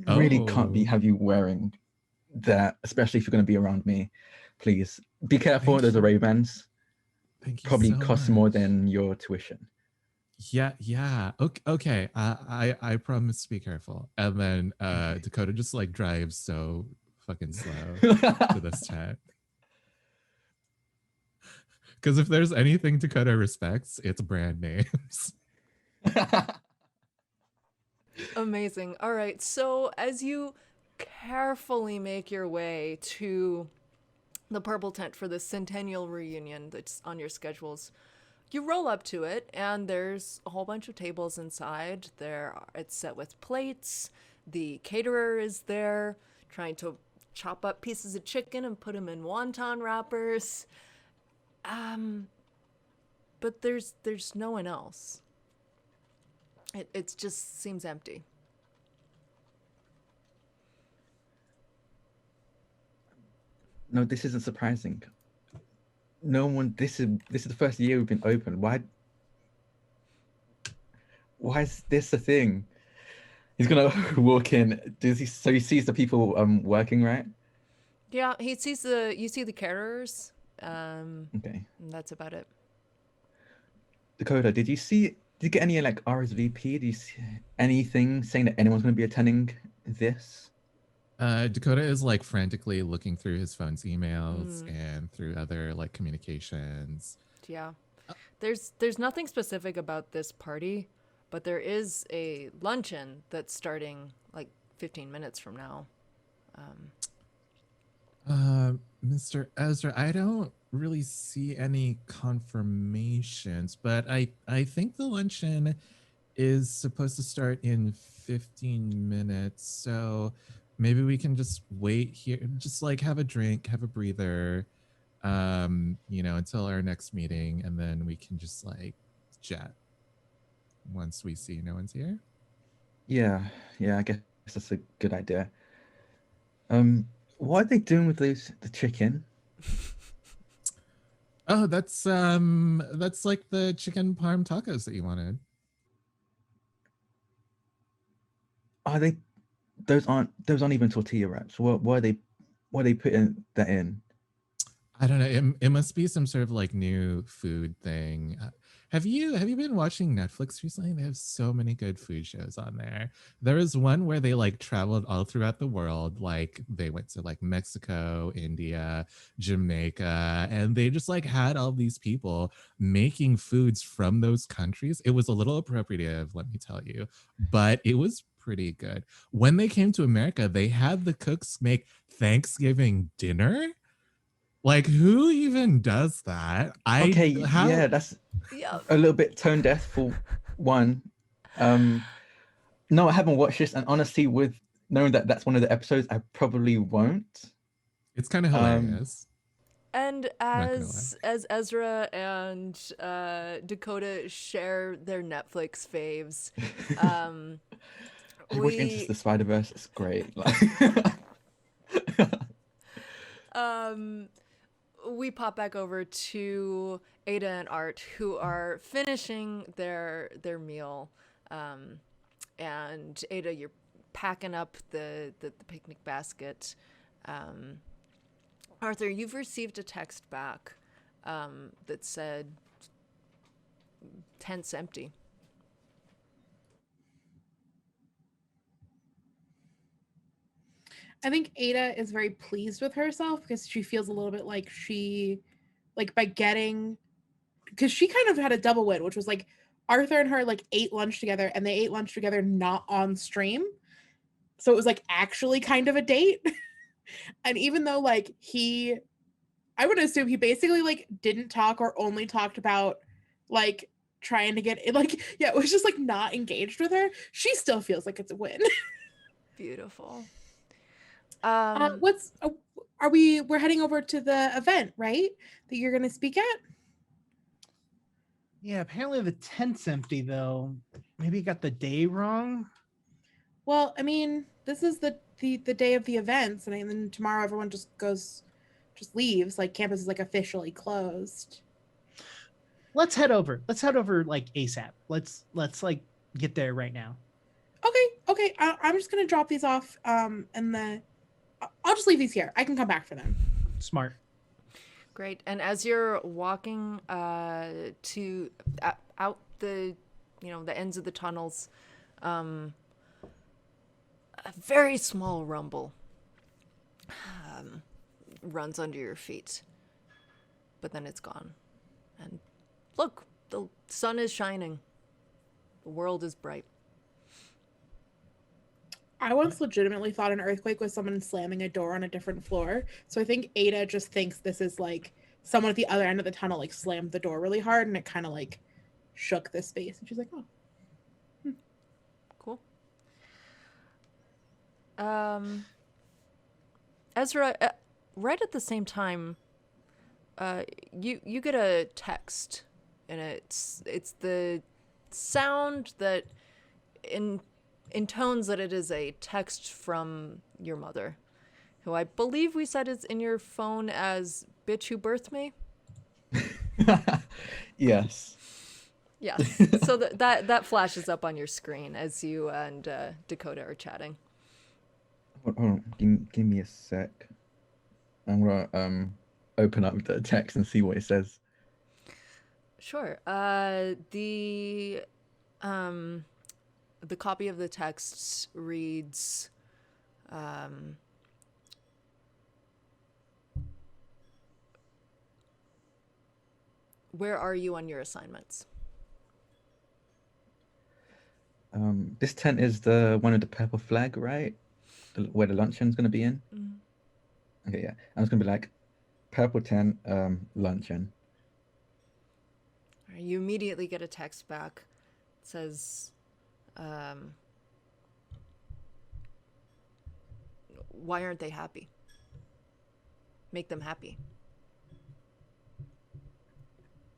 Really can't have you wearing that, especially if you're gonna be around me. Please be careful. Thank Those are you. Ray-Bans. Thank you. Probably so cost much. more than your tuition. Yeah. Okay. I promise to be careful. And then Dakota just like drives so fucking slow to this tent. Because if there's anything Dakota respects, it's brand names. Amazing. All right. So as you carefully make your way to the purple tent for the centennial reunion that's on your schedules, you roll up to it, and there's a whole bunch of tables inside. It's set with plates. The caterer is there trying to chop up pieces of chicken and put them in wonton wrappers. But there's no one else. It just seems empty. No, this isn't surprising. No one. This is the first year we've been open. Why is this a thing? He's gonna walk in. So he sees the people working, right? Yeah, you see the caterers. Okay. And that's about it. Dakota, did you get any like RSVP? Do you see anything saying that anyone's going to be attending this? Dakota is like frantically looking through his phone's emails and through other like communications. Yeah. There's nothing specific about this party, but there is a luncheon that's starting like 15 minutes from now. Mr. Ezra, I don't really see any confirmations, but I think the luncheon is supposed to start in 15 minutes. So maybe we can just wait here, just like have a drink, have a breather, until our next meeting, and then we can just like chat once we see no one's here. Yeah, yeah, I guess that's a good idea. What are they doing with the chicken? Oh, that's like the chicken parm tacos that you wanted. Are they those aren't even tortilla wraps? Why are they putting that in? I don't know. It must be some sort of like new food thing. Have you been watching Netflix recently? They have so many good food shows on there. There was one where they like traveled all throughout the world. Like they went to like Mexico, India, Jamaica, and they just like had all these people making foods from those countries. It was a little appropriative, let me tell you, but it was pretty good. When they came to America, they had the cooks make Thanksgiving dinner. Like, who even does that? Okay, How yeah, that's Yeah. a little bit tone deaf for one. No, I haven't watched this, and honestly, with knowing that that's one of the episodes, I probably won't. it's kind of Um, hilarious. And Not gonna lie. as Ezra and Dakota share their Netflix faves, um, I watched Into the we Spider-Verse. It's great. Like, um, we pop back over to Ada and Art, who are finishing their meal. And Ada, you're packing up the picnic basket. Arthur, you've received a text back that said tent's empty. I think Ada is very pleased with herself because she feels a little bit like by getting, because she kind of had a double win, which was like Arthur and her like ate lunch together, and they ate lunch together not on stream. So it was like actually kind of a date. And even though like I would assume he basically like didn't talk or only talked about like trying to get it, like, yeah, it was just like not engaged with her. She still feels like it's a win. Beautiful. What's we're heading over to the event, right? That you're going to speak at? Yeah, apparently the tent's empty though. Maybe you got the day wrong. Well, I mean, this is the day of the events, and then tomorrow everyone just leaves. Like campus is like officially closed. Let's head over. Let's head over like ASAP. Let's like get there right now. Okay. I'm just gonna drop these off. And I'll just leave these here. I can come back for them. Smart. Great. And as you're walking to out the the ends of the tunnels, a very small rumble runs under your feet, but then it's gone. And look, the sun is shining. The world is bright. I once legitimately thought an earthquake was someone slamming a door on a different floor. So I think Ada just thinks this is like someone at the other end of the tunnel like slammed the door really hard, and it kind of like shook the space. And she's like, oh. Cool. Ezra, right at the same time, you get a text, and it's the sound that intones that it is a text from your mother, who I believe we said is in your phone as "bitch who birthed me." yes. Yes. So that flashes up on your screen as you and Dakota are chatting. Hold on. Give me a sec. I'm gonna open up the text and see what it says. Sure. The copy of the text reads, Where are you on your assignments? This tent is the one with the purple flag, right? Where the luncheon's gonna be in. Okay, yeah. I was gonna be like, purple tent, luncheon. You immediately get a text back. It says, why aren't they happy? Make them happy.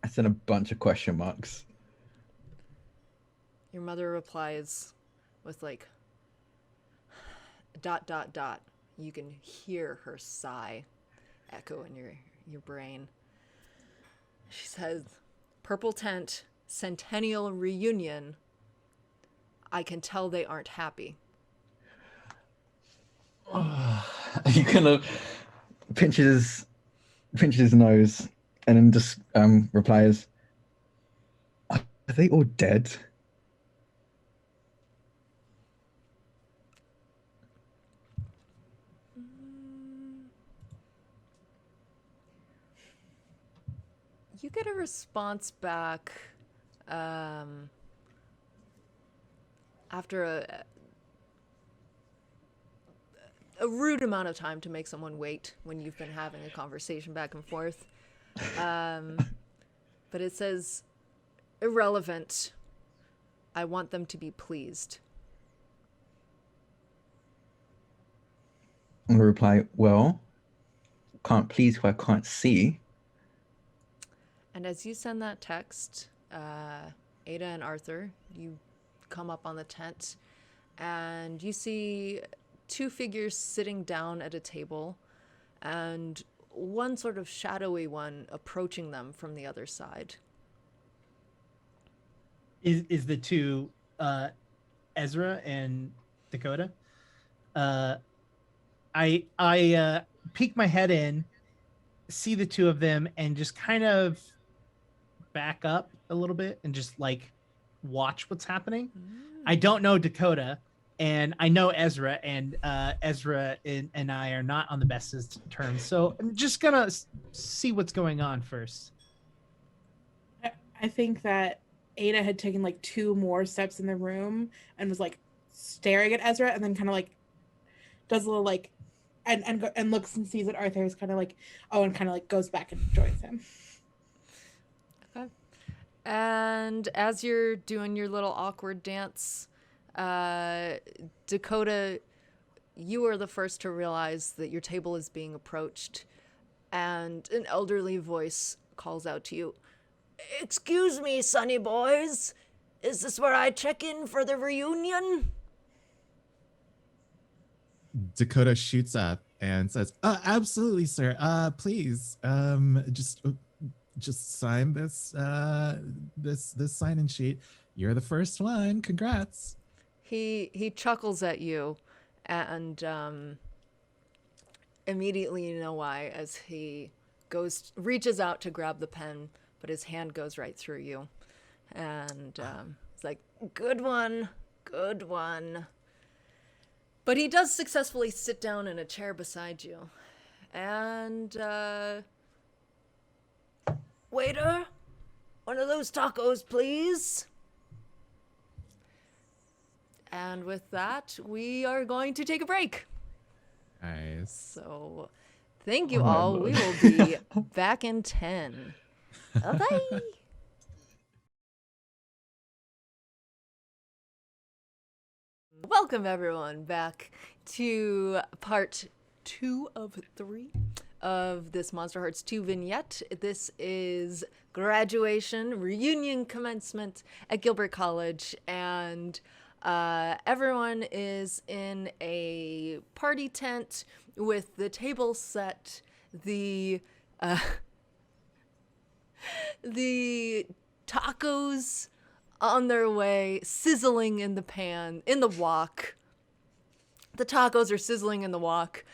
I sent a bunch of question marks. Your mother replies with like, ... You can hear her sigh echo in your brain. She says, purple tent, centennial reunion. I can tell they aren't happy. He kind of pinches his nose and then just replies, "Are they all dead?" You get a response back after a rude amount of time to make someone wait when you've been having a conversation back and forth. But it says, irrelevant. I want them to be pleased. I'm gonna reply, well, can't please who I can't see. And as you send that text, Ada and Arthur, you come up on the tent and you see two figures sitting down at a table and one sort of shadowy one approaching them from the other side. Is the two Ezra and Dakota? I peek my head in, see the two of them, and just kind of back up a little bit and just like watch what's happening. I don't know Dakota, and I know Ezra, and Ezra and I are not on the best of terms. So I'm just gonna see what's going on first. I think that Ada had taken like 2 more steps in the room and was like staring at Ezra, and then kind of like does a little like and looks and sees that Arthur is kind of like, oh, and kind of like goes back and joins him. Okay. And as you're doing your little awkward dance, Dakota, you are the first to realize that your table is being approached, and an elderly voice calls out to you, "Excuse me, sonny boys. Is this where I check in for the reunion?" Dakota shoots up and says, absolutely, sir. Please, just sign this this sign-in sheet. You're the first one. Congrats. He chuckles at you, and immediately you know why, as he reaches out to grab the pen, but his hand goes right through you, and it's like, good one. But he does successfully sit down in a chair beside you. And, waiter, one of those tacos, please. And with that, we are going to take a break. Nice. So, thank you Oh my all. Lord. We will be back in 10. Bye. Welcome everyone back to part 2 of 3 of this Monsterhearts 2 vignette. This is graduation, reunion commencement at Gilbert College, and everyone is in a party tent with the table set, the tacos on their way, sizzling in the pan, in the wok. The tacos are sizzling in the wok.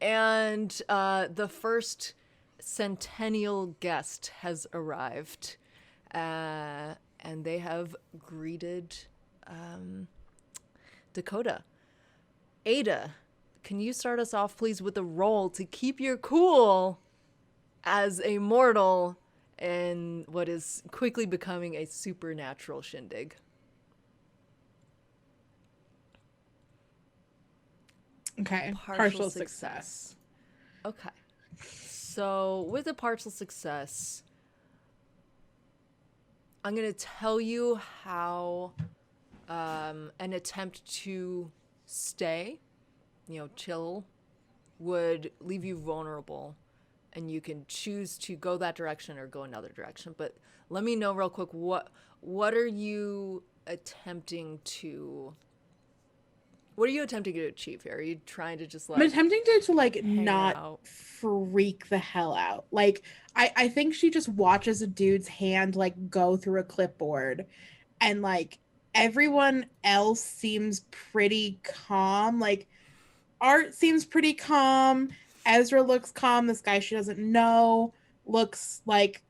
And the first centennial guest has arrived. And they have greeted Dakota. Ada, can you start us off, please, with a roll to keep your cool as a mortal in what is quickly becoming a supernatural shindig. Okay. Partial success. Okay. So with a partial success, I'm going to tell you how an attempt to stay, chill, would leave you vulnerable, and you can choose to go that direction or go another direction. But let me know real quick, what are you attempting to achieve here? Are you trying to just I'm attempting to like hang not out? freak the hell out. Like I think she just watches a dude's hand like go through a clipboard, and like everyone else seems pretty calm. Like Art seems pretty calm. Ezra looks calm. This guy she doesn't know looks like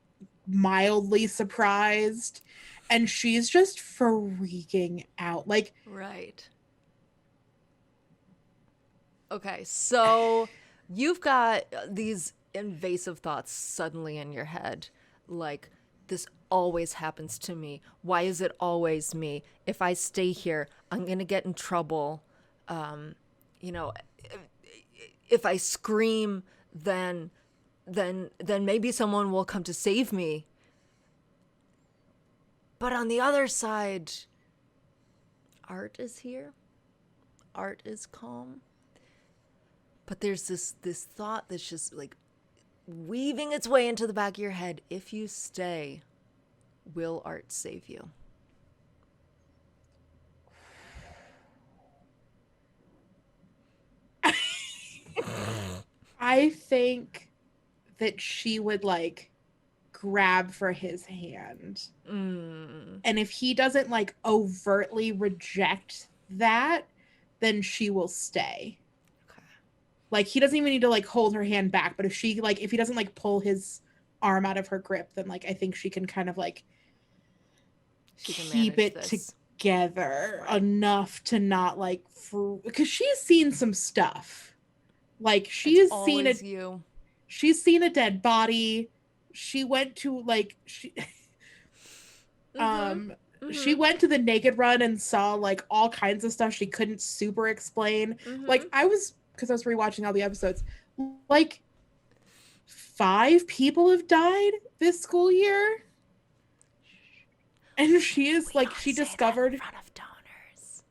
mildly surprised, and she's just freaking out. Like, Right. Okay, so you've got these invasive thoughts suddenly in your head, like, this always happens to me. Why is it always me? If I stay here, I'm gonna get in trouble. You know, if I scream, then maybe someone will come to save me. But on the other side, Art is here. Art is calm. But there's this thought that's just like weaving its way into the back of your head. If you stay, will Art save you? I think that she would like grab for his hand. And if he doesn't like overtly reject that, then she will stay. Okay. Like he doesn't even need to like hold her hand back, but if he doesn't like pull his arm out of her grip, then like I think she can kind of like keep it together enough to not like because she's seen some stuff. Like she's seen a dead body. She went to like she went to the Naked Run and saw like all kinds of stuff she couldn't super explain. Like because I was rewatching all the episodes, like 5 people have died this school year. And she is like she discovered in front of donors.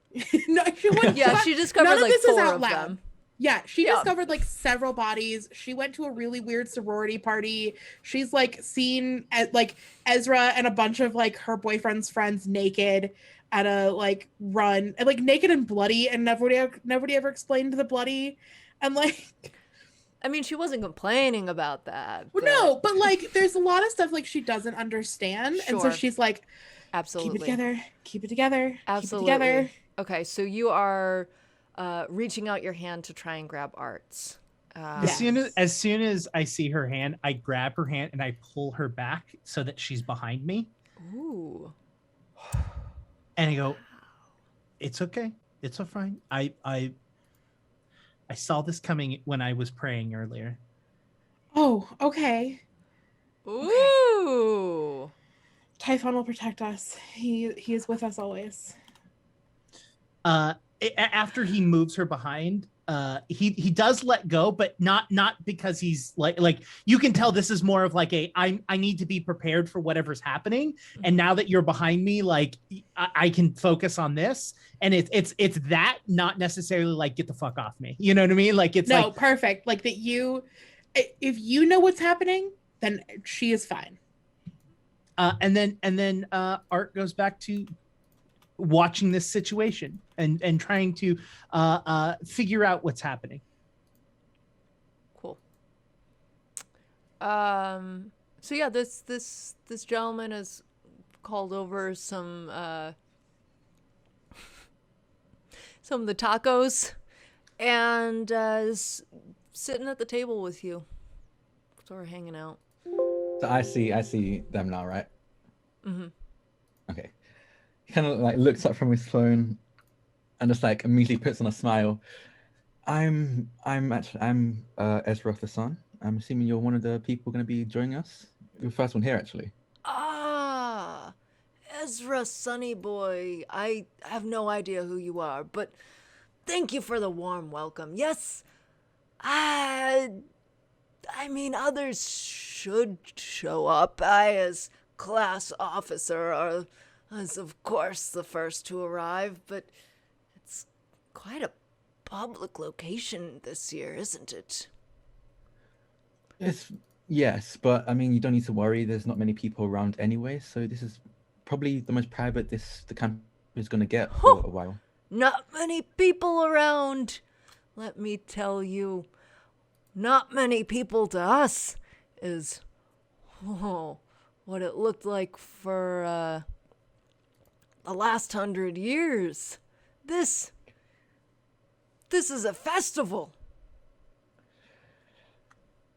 no, she discovered like 4 of them. Yeah, she discovered like several bodies. She went to a really weird sorority party. She's like seen at like Ezra and a bunch of like her boyfriend's friends naked at a like run, and like naked and bloody, and nobody ever explained the bloody. And like, I mean, she wasn't complaining about that. Well, no, but like there's a lot of stuff like she doesn't understand, and so she's like, absolutely, keep it together, absolutely. Keep it together. Okay, so you are reaching out your hand to try and grab Art's. As soon as I see her hand, I grab her hand and I pull her back so that she's behind me. Ooh. And I go, it's okay. It's all fine. I saw this coming when I was praying earlier. Oh, okay. Ooh. Typhon will protect us. He is with us always. After he moves her behind, he does let go, but not because he's like you can tell this is more of like I need to be prepared for whatever's happening, and now that you're behind me, like I can focus on this, and it's that, not necessarily like get the fuck off me, you know what I mean? Like it's no, like perfect, like that if you know what's happening, then she is fine. And then Art goes back to watching this situation and trying to figure out what's happening. Cool. So yeah, this gentleman has called over some of the tacos and is sitting at the table with you. So we're hanging out. So I see them now, right? Mm-hmm. Okay. He kind of like looks up from his phone and just like immediately puts on a smile. I'm Ezra the Sun. I'm assuming you're one of the people going to be joining us your first one here, actually. Ah, Ezra, Sonny boy. I have no idea who you are, but thank you for the warm welcome. Yes, I mean, others should show up. I, as class officer, is of course the first to arrive, but it's quite a public location this year, isn't it? It's yes, but I mean, you don't need to worry. There's not many people around anyway, so this is probably the most private the camp is gonna get for a while. Not many people around. Let me tell you, not many people to us is what it looked like for the last 100 years. This is a festival.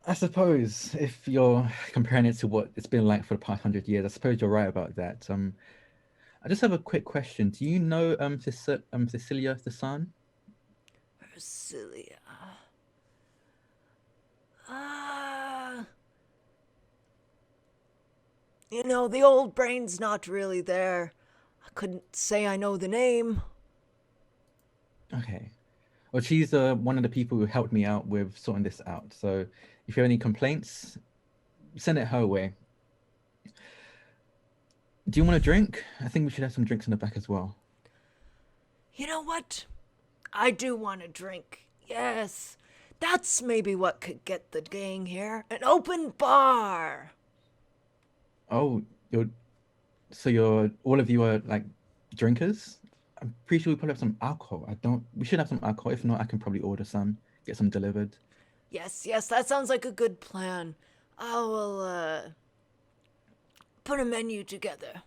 I suppose if you're comparing it to what it's been like for the past 100 years, I suppose you're right about that. I just have a quick question. Do you know Cecilia the Sun? Ursilia. Ah. You know, the old brain's not really there. I couldn't say I know the name. Okay. Well, she's one of the people who helped me out with sorting this out. So if you have any complaints, send it her way. Do you want a drink? I think we should have some drinks in the back as well. You know what? I do want a drink. Yes. That's maybe what could get the gang here. An open bar. Oh, you're all of you are like drinkers? I'm pretty sure we probably have some alcohol. We should have some alcohol. If not, I can probably order some, get some delivered. Yes, that sounds like a good plan. I will, put a menu together.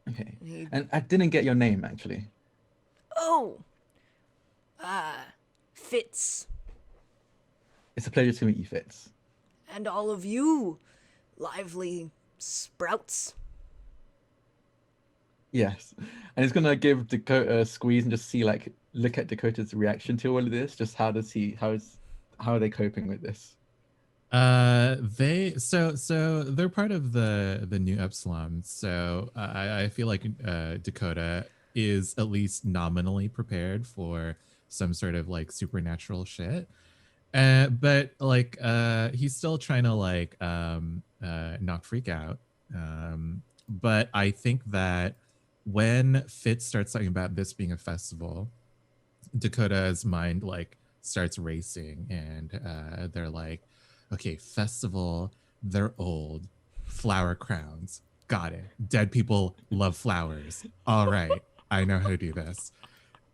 Okay. And I didn't get your name actually. Oh, Fitz. It's a pleasure to meet you, Fitz. And all of you, lively sprouts. Yes. And it's gonna give Dakota a squeeze and just look at Dakota's reaction to all of this. Just how are they coping with this? So they're part of the new Epsilon. So I feel like Dakota is at least nominally prepared for some sort of like supernatural shit. But like he's still trying to like not freak out. But I think that when Fitz starts talking about this being a festival, Dakota's mind like starts racing, and they're like, okay, festival, they're old, flower crowns, got it. Dead people love flowers. All right, I know how to do this.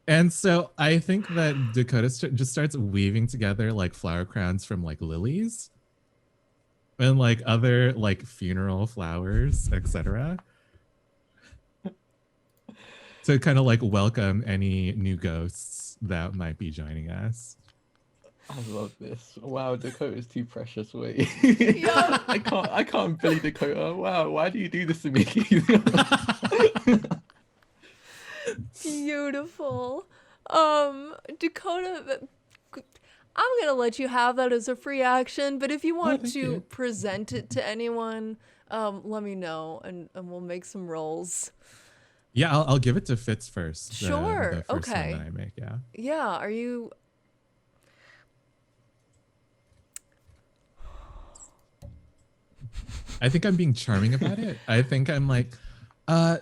And so I think that Dakota just starts weaving together like flower crowns from like lilies and like other like funeral flowers, etc., to kind of like welcome any new ghosts that might be joining us. I love this. Wow, Dakota is too precious. Wait. Yeah. I can't believe Dakota. Wow, why do you do this to me? Beautiful. Dakota, I'm gonna let you have that as a free action, but if you want thank to you. present it to anyone, let me know and we'll make some rolls. Yeah, I'll give it to Fitz first. Sure, The first okay. one that I make, yeah. Yeah, are you... I think I'm being charming about it. I think I'm like,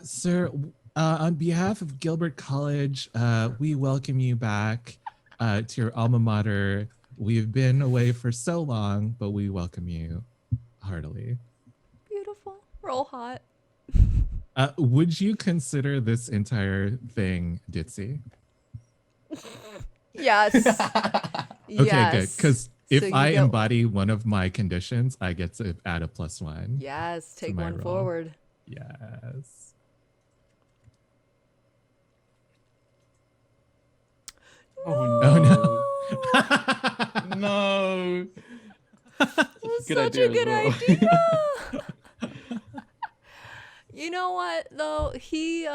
sir, on behalf of Gilbert College, we welcome you back to your alma mater. We've been away for so long, but we welcome you heartily. Beautiful. Roll hot. Would you consider this entire thing ditzy? Yes. Okay, good. Because if So I you get- embody one of my conditions, I get to add a +1. Yes, take my one roll. forward. Yes. Oh no. no. That's Good such idea a as good well. idea. You know what though? He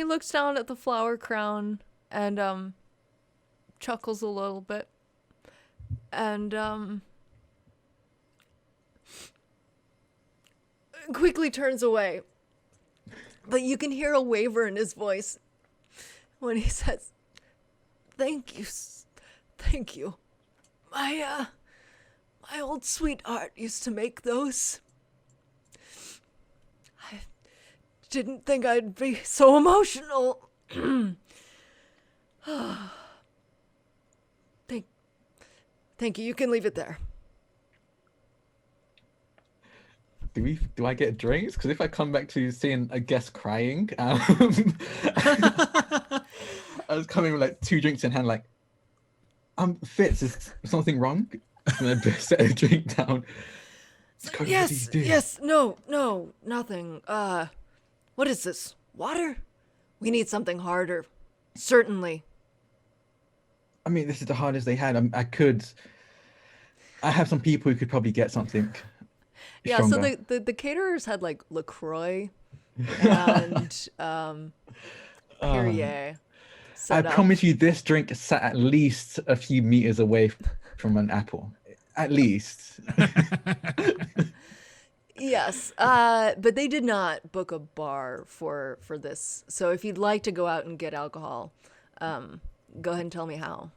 looks down at the flower crown and chuckles a little bit. And quickly turns away. But you can hear a waver in his voice when he says, "Thank you, thank you. My old sweetheart used to make those. I didn't think I'd be so emotional." Thank you. You can leave it there. Do I get drinks? Because if I come back to seeing a guest crying, I was coming with like 2 drinks in hand, like, Fitz, is something wrong? And I set a drink down. Dakota, what do you do? Yes, no, nothing. What is this? Water? We need something harder. Certainly. I mean, this is the hardest they had. I have some people who could probably get something Yeah, stronger. so the caterers had like LaCroix and Perrier I set up. promise you, this drink sat at least a few meters away from an apple. At least. Yes, but they did not book a bar for this. So if you'd like to go out and get alcohol, go ahead and tell me how.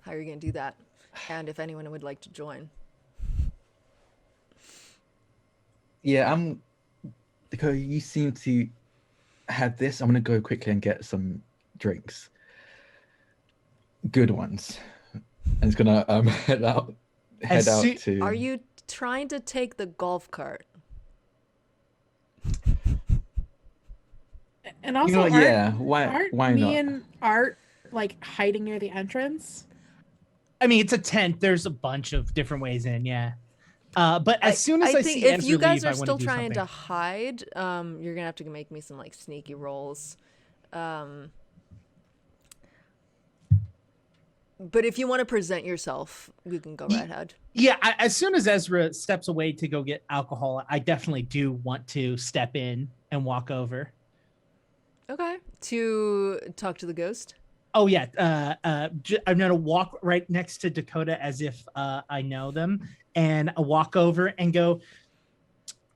How you're going to do that, and if anyone would like to join. Yeah, Dakota, you seem to have this. I'm gonna go quickly and get some drinks. Good ones. And it's gonna head out to. Are you trying to take the golf cart? And also, You know what, aren't, yeah, why me not? and Art like hiding near the entrance? I mean, it's a tent. There's a bunch of different ways in. Yeah. But as soon as I think see if Ezra you guys leave, are I wanna still do trying to something. hide, you're gonna have to make me some like sneaky rolls. But if you want to present yourself, you can go right ahead. Yeah, as soon as Ezra steps away to go get alcohol, I definitely do want to step in and walk over. Okay. To talk to the ghost. Oh yeah, I'm gonna walk right next to Dakota as if I know them, and I walk over and go.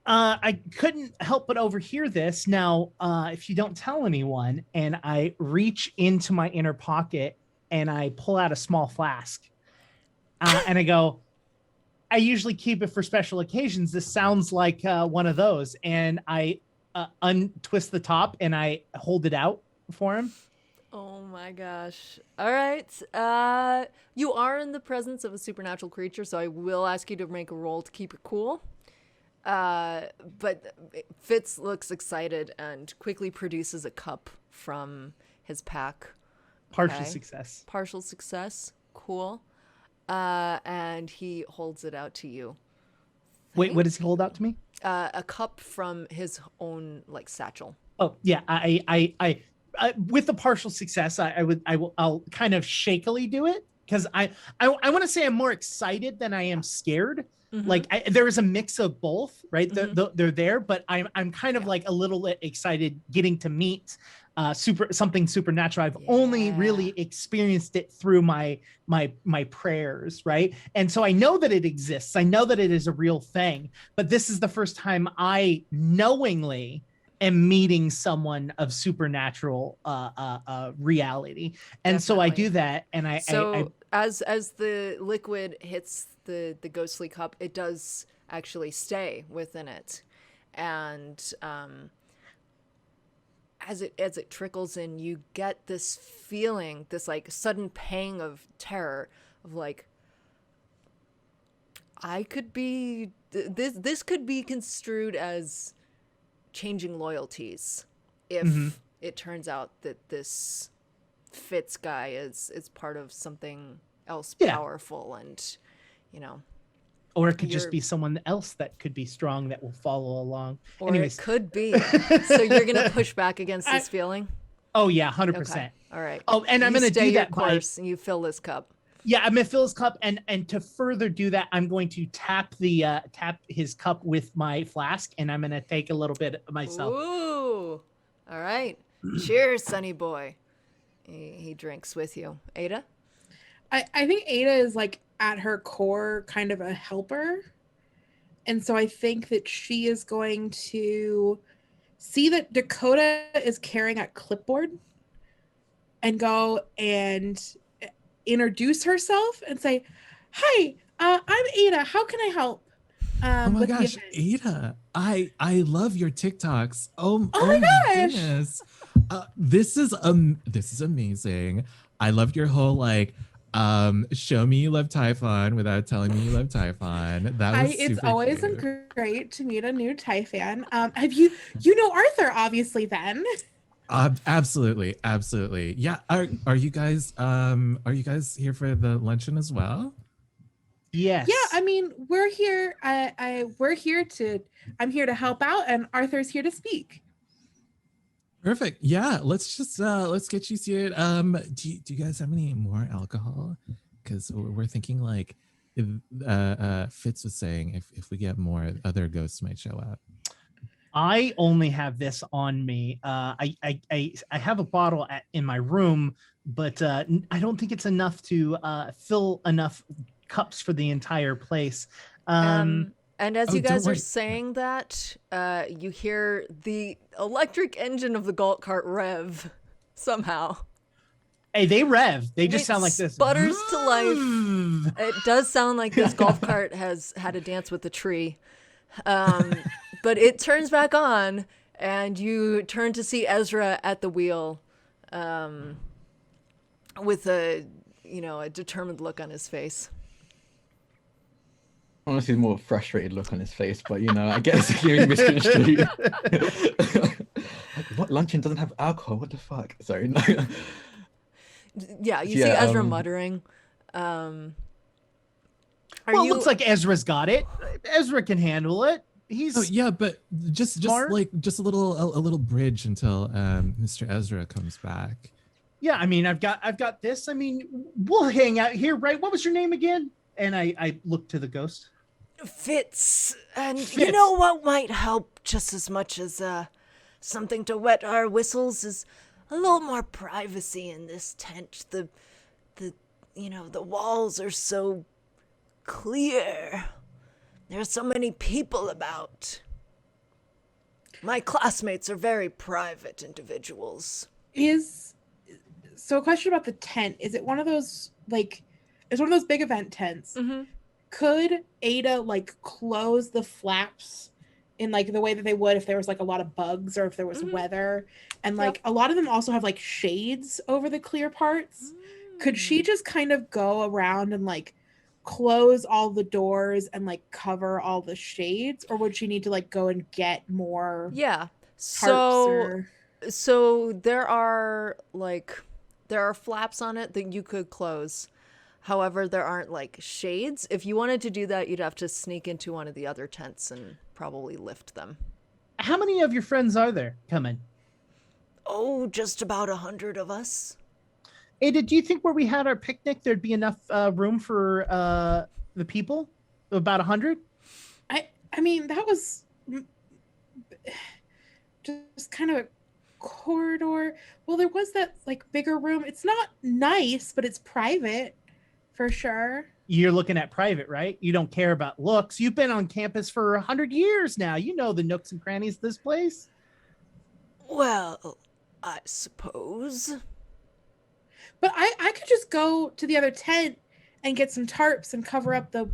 I couldn't help but overhear this. Now, if you don't tell anyone, and I reach into my inner pocket and I pull out a small flask, and I go, I usually keep it for special occasions. This sounds like one of those, and I untwist the top and I hold it out for him. Oh my gosh. All right. You are in the presence of a supernatural creature, so I will ask you to make a roll to keep it cool. But Fitz looks excited and quickly produces a cup from his pack. Partial success. Partial success. Cool. And he holds it out to you. Wait, what does he hold out to me? A cup from his own like satchel. Oh yeah, I with the partial success, I'll kind of shakily do it because I want to say I'm more excited than I am scared. Mm-hmm. Like there is a mix of both, right? Mm-hmm. They're there, but I'm kind of like a little excited getting to meet something supernatural. I've only really experienced it through my prayers, right? And so I know that it exists. I know that it is a real thing, but this is the first time I knowingly am meeting someone of supernatural reality. And Definitely. So I do that, and as the liquid hits the ghostly cup, it does actually stay within it, and as it trickles in, you get this feeling, this like sudden pang of terror of like, I could be this could be construed as changing loyalties if it turns out that this Fitz guy is part of something else powerful, and or it could just be someone else that could be strong that will follow along. Or Anyways. It could be. So you're gonna push back against this feeling? Oh yeah, 100%. Okay. All right. Oh, and I'm gonna do that course, and you fill this cup. Yeah, I'm gonna fill his cup, and to further do that, I'm going to tap his cup with my flask, and I'm gonna take a little bit myself. Ooh, all right. Cheers, Sonny boy. He drinks with you. Ada? I think Ada is like at her core kind of a helper. And so I think that she is going to see that Dakota is carrying a clipboard and go and introduce herself and say, "Hi, I'm Ada. How can I help?" Oh my with the gosh, event?" Ada, I love your TikToks. Oh Oh my my gosh. goodness. This is amazing. I loved your whole like show me you love Typhon without telling me you love Typhon. That was It's super always cute. great to meet a new Ty fan. Have you know Arthur obviously then? Absolutely, absolutely. Yeah, are you guys here for the luncheon as well? Yes. Yeah, I mean, we're here. I'm here to help out, and Arthur's here to speak. Perfect. Yeah, let's get you seated. Do you guys have any more alcohol? Because we're thinking like if Fitz was saying if we get more, other ghosts might show up. I only have this on me. I have a bottle in my room, but I don't think it's enough to fill enough cups for the entire place. And as Oh, you don't guys are worry. saying that, you hear the electric engine of the golf cart rev somehow. Hey, they rev. They just It sound like this. sputters to life. It does sound like this golf cart has had a dance with the tree. But it turns back on, and you turn to see Ezra at the wheel, with a determined look on his face. Honestly, more frustrated look on his face, but I guess hearing misconstrued. What luncheon doesn't have alcohol? What the fuck? Sorry, no. Yeah, you see Ezra muttering. Well, it looks like Ezra's got it. Ezra can handle it. He's yeah, but just smart. like just a little bridge until Mr. Ezra comes back. Yeah, I mean, I've got this. I mean, we'll hang out here, right? What was your name again? And I looked to the ghost. Fitz, and Fitz. You know what might help just as much as something to wet our whistles is a little more privacy in this tent. The walls are so clear. There's so many people about. My classmates are very private individuals. So a question about the tent. Is it one of those it's one of those big event tents? Mm-hmm. Could Ada close the flaps in the way that they would if there was a lot of bugs or if there was weather? And a lot of them also have shades over the clear parts. Could she just kind of go around and close all the doors and cover all the shades, or would she need to go and get more? Yeah. So there are flaps on it that you could close. However, there aren't shades. If you wanted to do that, you'd have to sneak into one of the other tents and probably lift them. How many of your friends are there coming? Oh, just about 100 of us. Ada, do you think where we had our picnic, there'd be enough room for the people? About 100? I mean, that was just kind of a corridor. Well, there was that bigger room. It's not nice, but it's private for sure. You're looking at private, right? You don't care about looks. You've been on campus for 100 years now. You know the nooks and crannies of this place. Well, I suppose. But I could just go to the other tent and get some tarps and cover up the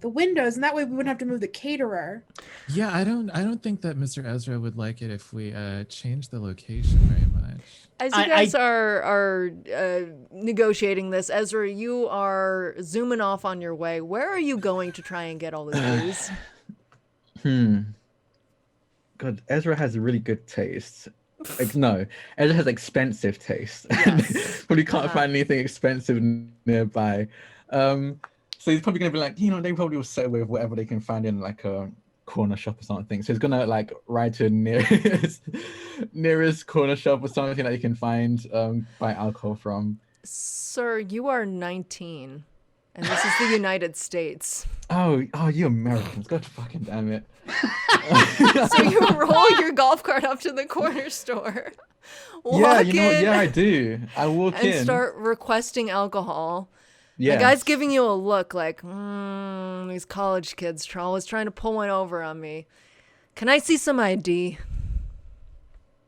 windows, and that way we wouldn't have to move the caterer. Yeah, I don't think that Mr. Ezra would like it if we change the location very much. As you guys are negotiating this, Ezra, you are zooming off on your way. Where are you going to try and get all the booze? God, Ezra has really good taste. No, Ezra has expensive taste. Yes. Probably can't find anything expensive nearby. So he's probably gonna be they probably will settle with whatever they can find in a corner shop or something. So he's gonna ride to nearest corner shop or something that you can find buy alcohol from. Sir, you are 19, and this is the United States. Oh, you Americans! God fucking damn it! So you roll your golf cart up to the corner store. Yeah, you know what? Yeah, I do. I walk in and start requesting alcohol. Yeah. The guy's giving you a look like, these college kids are always trying to pull one over on me. Can I see some ID?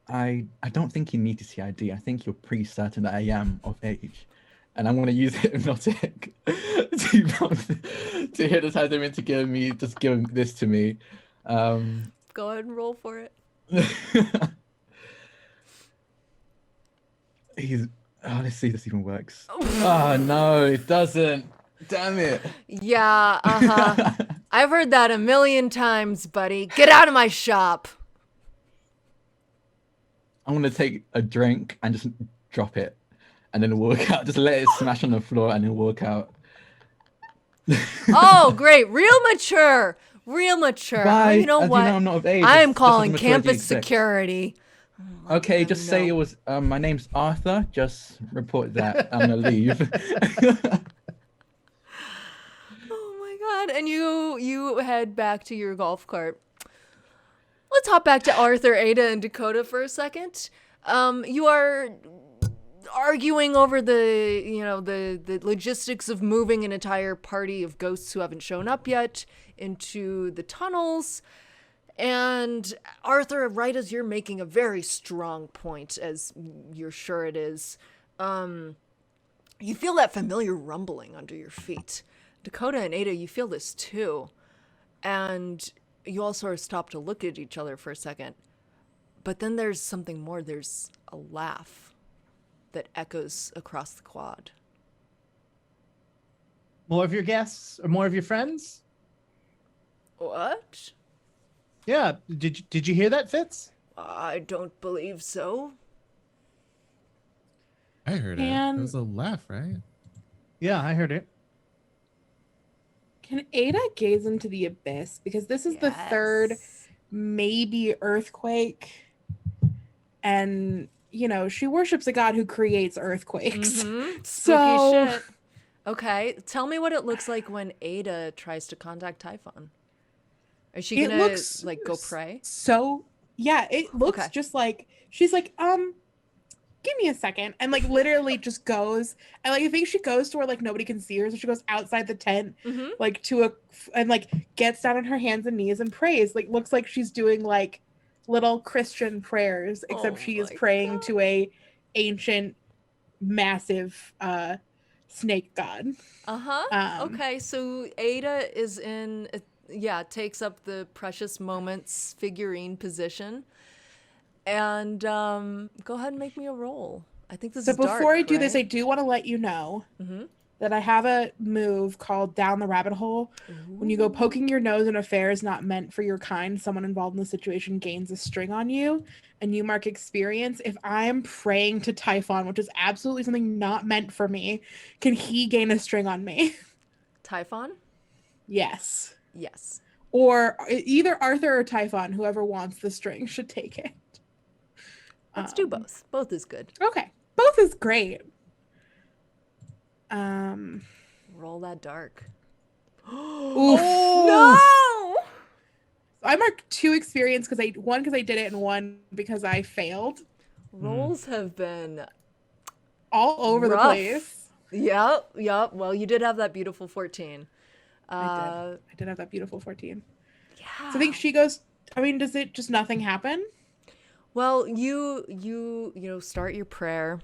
I don't think you need to see ID. I think you're pretty certain that I am of age. And I'm going to use hypnotic to hypnotize him into giving this to me. Go ahead and roll for it. Let's see if this even works. Oh, no, it doesn't. Damn it. Yeah, I've heard that a million times, buddy. Get out of my shop. I'm going to take a drink and just drop it. And then walk out. Just let it smash on the floor and then walk out. Oh, great. Real mature. Real mature. Bye. You know As what? you know, I'm not of age. I am It's just as calling mature as you campus expect. security. Okay, just say no. it was. My name's Arthur. Just report that. I'm gonna leave. Oh my god. And you head back to your golf cart. Let's hop back to Arthur, Ada, and Dakota for a second. You are arguing over the logistics of moving an entire party of ghosts who haven't shown up yet into the tunnels. And Arthur, right as you're making a very strong point, as you're sure it is, you feel that familiar rumbling under your feet. Dakota and Ada, you feel this too. And you all sort of stop to look at each other for a second. But then there's something more. There's a laugh that echoes across the quad. More of your guests or more of your friends? What? Yeah. Did you hear that, Fitz? I don't believe so. I heard it. It was a laugh, right? Yeah, I heard it. Can Ada gaze into the abyss? Because this is the third, maybe, earthquake. And, you know, she worships a god who creates earthquakes. Mm-hmm. So, Spooky shit. Okay, tell me what it looks like when Ada tries to contact Typhon. Is she gonna go pray? So yeah, it looks Okay. just like she's like, give me a second, and like literally just goes, and like I think she goes to where like nobody can see her, so she goes outside the tent, like and like gets down on her hands and knees and prays. Like looks like she's doing like little Christian prayers, except she is praying to a ancient, massive snake god. Okay, so Ada is in. Takes up the precious moments figurine position. And go ahead and make me a roll. I think this is dark, before I do this, I right? do want to let you know that I have a move called Down the Rabbit Hole. When you go poking your nose in affairs not meant for your kind, someone involved in the situation gains a string on you, and you mark experience. If I am praying to Typhon, which is absolutely something not meant for me, can he gain a string on me? Typhon? Yes. Yes. Or either Arthur or Typhon, whoever wants the string, should take it. Let's do both. Both is good. Okay. Both is great. Roll that dark. Oof. No! I marked 2 experience because I did it and 1 because I failed. Rolls have been all over the place. Yep. Well, you did have that beautiful 14. I did have that beautiful 14. Yeah. So I think she goes, I mean, does it just nothing happen? Well, you start your prayer,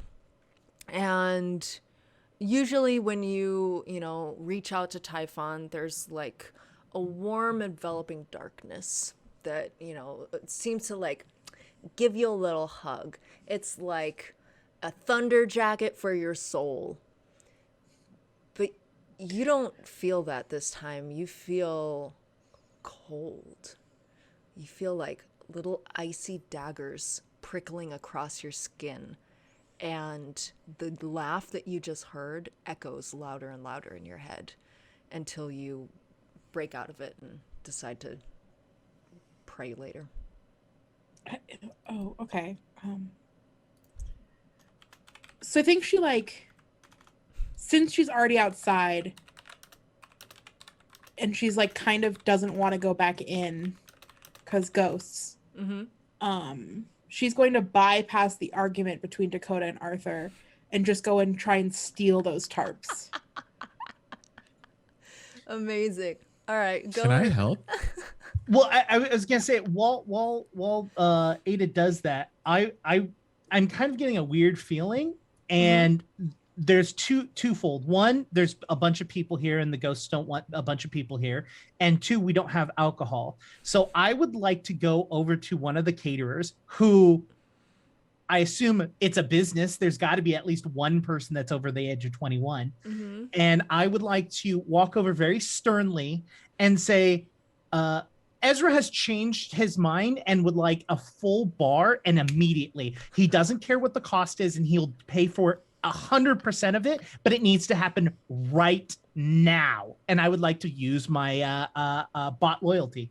and usually when you reach out to Typhon, there's like a warm enveloping darkness that, it seems to like give you a little hug. It's like a thunder jacket for your soul. But you don't feel that this time. You feel cold. You feel like little icy daggers prickling across your skin. And the laugh that you just heard echoes louder and louder in your head until you break out of it and decide to pray later. Oh, okay. So I think she since she's already outside and she's like kind of doesn't want to go back in because ghosts. She's going to bypass the argument between Dakota and Arthur and just go and try and steal those tarps. Amazing. All right, go. Can I help? Well, I was gonna say while Ada does that, I'm kind of getting a weird feeling, and there's twofold. One, there's a bunch of people here, and the ghosts don't want a bunch of people here, and two, we don't have alcohol. So I would like to go over to one of the caterers who. I assume it's a business. There's got to be at least one person that's over the age of 21. Mm-hmm. And I would like to walk over very sternly and say, Ezra has changed his mind and would like a full bar, and immediately. He doesn't care what the cost is, and he'll pay for 100% of it, but it needs to happen right now. And I would like to use my bot loyalty.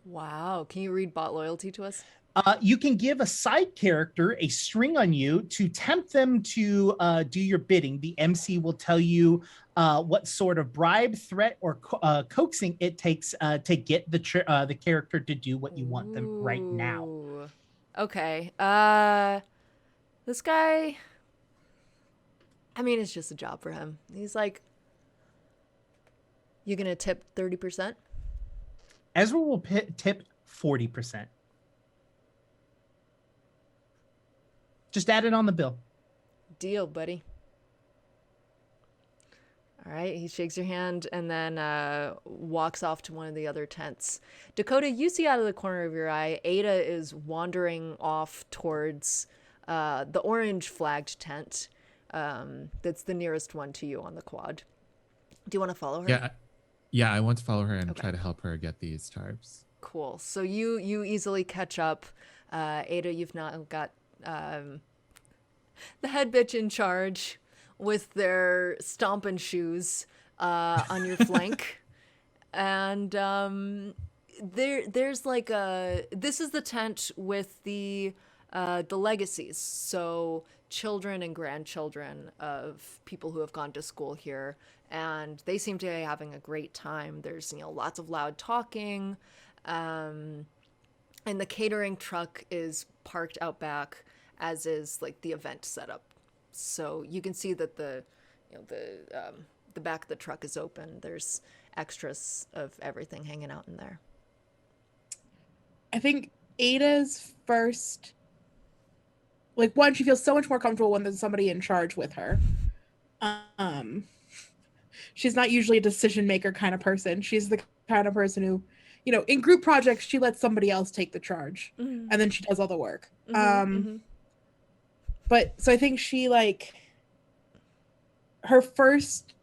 Wow. Can you read bot loyalty to us? You can give a side character a string on you to tempt them to do your bidding. The MC will tell you what sort of bribe, threat, or coaxing it takes to get the character to do what you want them right now. Ooh. Okay. This guy, I mean, it's just a job for him. He's like, you gonna tip 30%? Ezra will tip 40%. Just add it on the bill. Deal, buddy. All right, he shakes your hand and then walks off to one of the other tents. Dakota, you see out of the corner of your eye, Ada is wandering off towards the orange flagged tent that's the nearest one to you on the quad. Do you want to follow her? Yeah, I want to follow her and Okay. try to help her get these tarps. Cool. So you easily catch up. Ada, you've not got the head bitch in charge with their stomping shoes on your flank. And there's like this is the tent with the legacies. So children and grandchildren of people who have gone to school here, and they seem to be having a great time. There's, lots of loud talking, and the catering truck is parked out back, as is like the event setup. So you can see that the back of the truck is open. There's extras of everything hanging out in there. I think Ada's first, like, one, she feels so much more comfortable when there's somebody in charge with her. She's not usually a decision maker kind of person. She's the kind of person who, in group projects, she lets somebody else take the charge, and then she does all the work. But so I think she, like, her first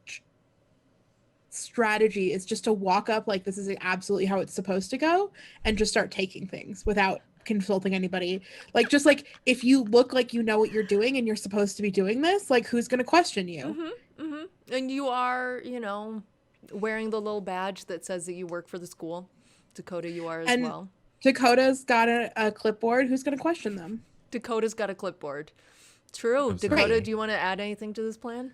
strategy is just to walk up like this is absolutely how it's supposed to go, and just start taking things without consulting anybody. Like, just like, if you look like you know what you're doing and you're supposed to be doing this, like, who's going to question you? And you are, wearing the little badge that says that you work for the school. Dakota, you are as well. Dakota's got a clipboard. Who's going to question them? Dakota's got a clipboard. True. Absolutely. Dakota, do you want to add anything to this plan?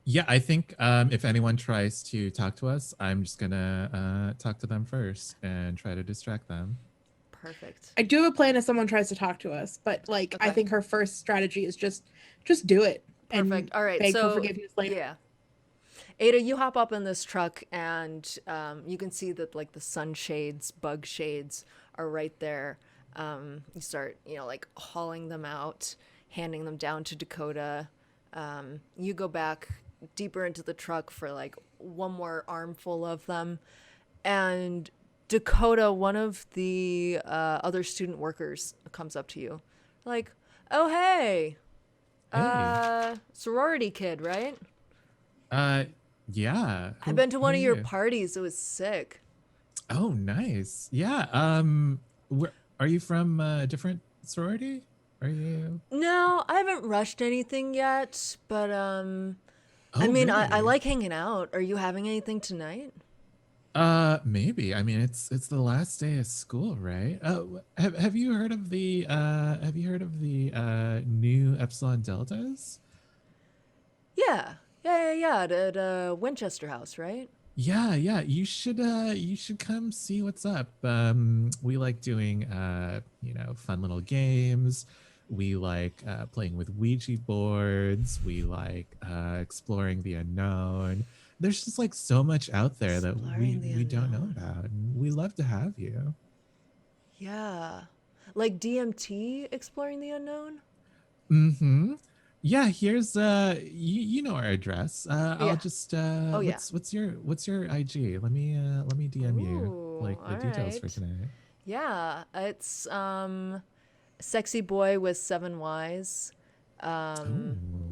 Yeah, I think if anyone tries to talk to us, I'm just gonna talk to them first and try to distract them. Perfect. I do have a plan if someone tries to talk to us, but like, I Okay. think her first strategy is just do it. Perfect. And All right. beg So for forgiveness later. yeah. Ada, you hop up in this truck, and you can see that like the sunshades, bug shades are right there. You start, like hauling them out, handing them down to Dakota. You go back deeper into the truck for like one more armful of them, and Dakota, one of the other student workers, comes up to you, like, "Oh hey, sorority kid, right? Yeah. I've been to one of your you? parties. It was sick." Oh, nice. Yeah. Where are you from? A different sorority? Are you? No, I haven't rushed anything yet, but I Oh, mean, I really? like hanging out. Are you having anything tonight? Maybe. I mean, it's the last day of school, right? Have you heard of the new Epsilon Deltas? Yeah. At Winchester House, right? Yeah, you should come see what's up. We like doing fun little games. We like playing with Ouija boards. We like exploring the unknown. there's just like so much out there that Exploring the we don't know unknown. about, and we love to have you. Yeah. Like DMT, Exploring the Unknown? Mm-hmm. Yeah, here's you know our address. I'll Yeah. just Oh, yeah. what's your IG? Let me DM you Ooh, like the all details for right. tonight. Yeah, it's Sexy Boy with 7 Ys, Oh.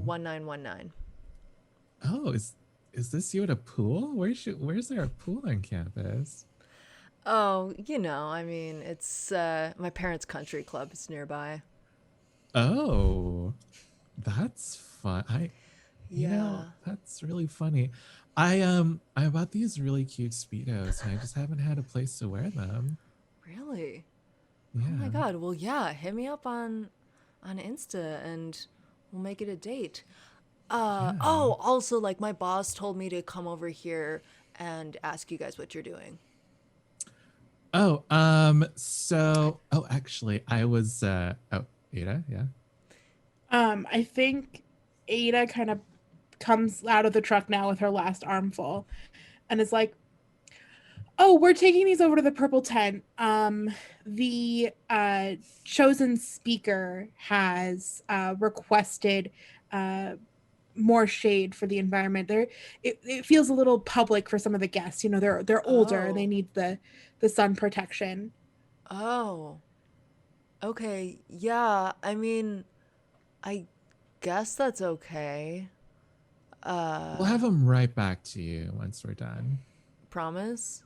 1919. Oh, is this you at a pool? Where's there a pool on campus? Oh, I mean, it's my parents' country club. It's nearby. Oh, that's fun. Yeah. That's really funny. I bought these really cute Speedos and I just haven't had a place to wear them. Really? Oh my Yeah. God. Well, yeah, hit me up on Insta and we'll make it a date. Yeah. Oh, also, like, my boss told me to come over here and ask you guys what you're doing. Oh, actually I was Ada, yeah. I think Ada kind of comes out of the truck now with her last armful and is like, "Oh, we're taking these over to the purple tent. The chosen speaker has requested more shade for the environment. It feels a little public for some of the guests. You know, they're older and they Oh. need the sun protection." Oh. Okay. Yeah, I mean, I guess that's okay. We'll have them right back to you once we're done. Promise?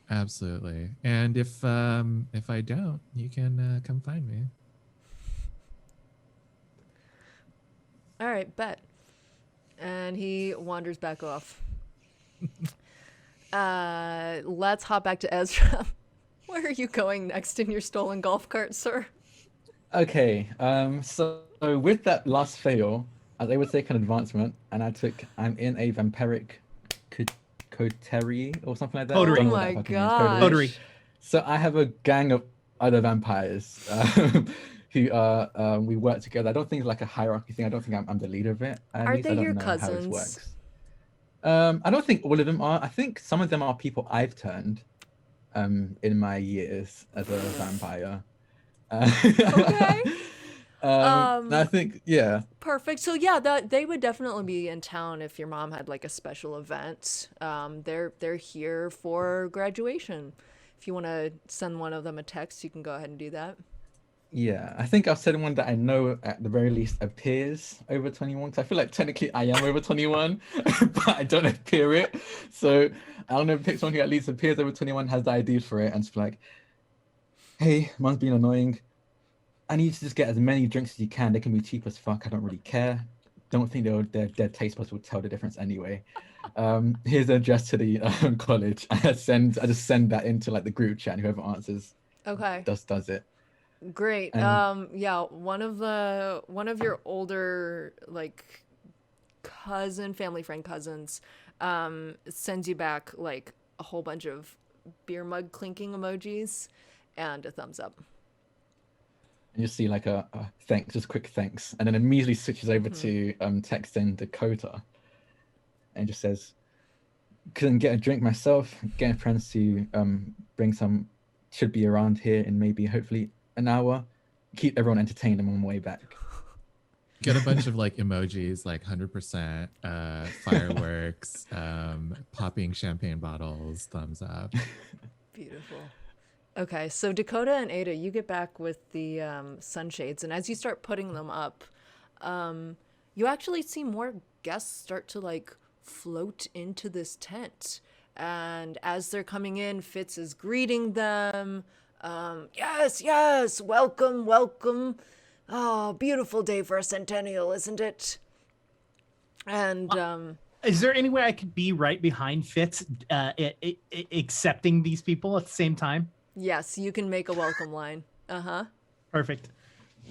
Absolutely. And if I don't, you can come find me. All right, bet. And he wanders back off. Let's hop back to Ezra. Where are you going next in your stolen golf cart, sir? Okay, so with that last fail, I was able to take an advancement, and I'm in a vampiric coterie or something like that. Coterie. I don't Oh know what my that fucking means. gosh. Coterie. So I have a gang of other vampires who we work together. I don't think it's like a hierarchy thing. I don't think I'm the leader of it. At Are least they I don't your know how it cousins? works. I don't think all of them are. I think some of them are people I've turned in my years as a vampire. Okay. I think, yeah. Perfect. So yeah, that they would definitely be in town if your mom had like a special event. They're here for graduation. If you want to send one of them a text, you can go ahead and do that. Yeah, I think I've said one that I know at the very least appears over 21, because I feel like technically I am over 21, but I don't appear it. So I don't know, pick someone who at least appears over 21, has the ID for it, and just be like, hey, mom's being annoying. I need you to just get as many drinks as you can. They can be cheap as fuck. I don't really care. Don't think their taste buds will tell the difference anyway. Here's the address to the college. I just send that into like the group chat, and whoever answers Okay. does it. Great. And Yeah, one of your older like family friend cousins sends you back like a whole bunch of beer mug clinking emojis and a thumbs up. and you see like a thanks, just quick thanks, and then immediately switches over to texting Dakota, and just says, couldn't get a drink myself, getting friends to bring some, should be around here in maybe hopefully an hour, keep everyone entertained on my way back. Get a bunch of like emojis, like 100%, fireworks, popping champagne bottles, thumbs up. Beautiful. Okay, so Dakota and Ada, you get back with the sunshades, and as you start putting them up, you actually see more guests start to like float into this tent. And as they're coming in, Fitz is greeting them. Yes, welcome, welcome. Oh, beautiful day for a centennial, isn't it? And Is there any way I could be right behind Fitz, accepting these people at the same time? yes, you can make a welcome line. Uh-huh. Perfect.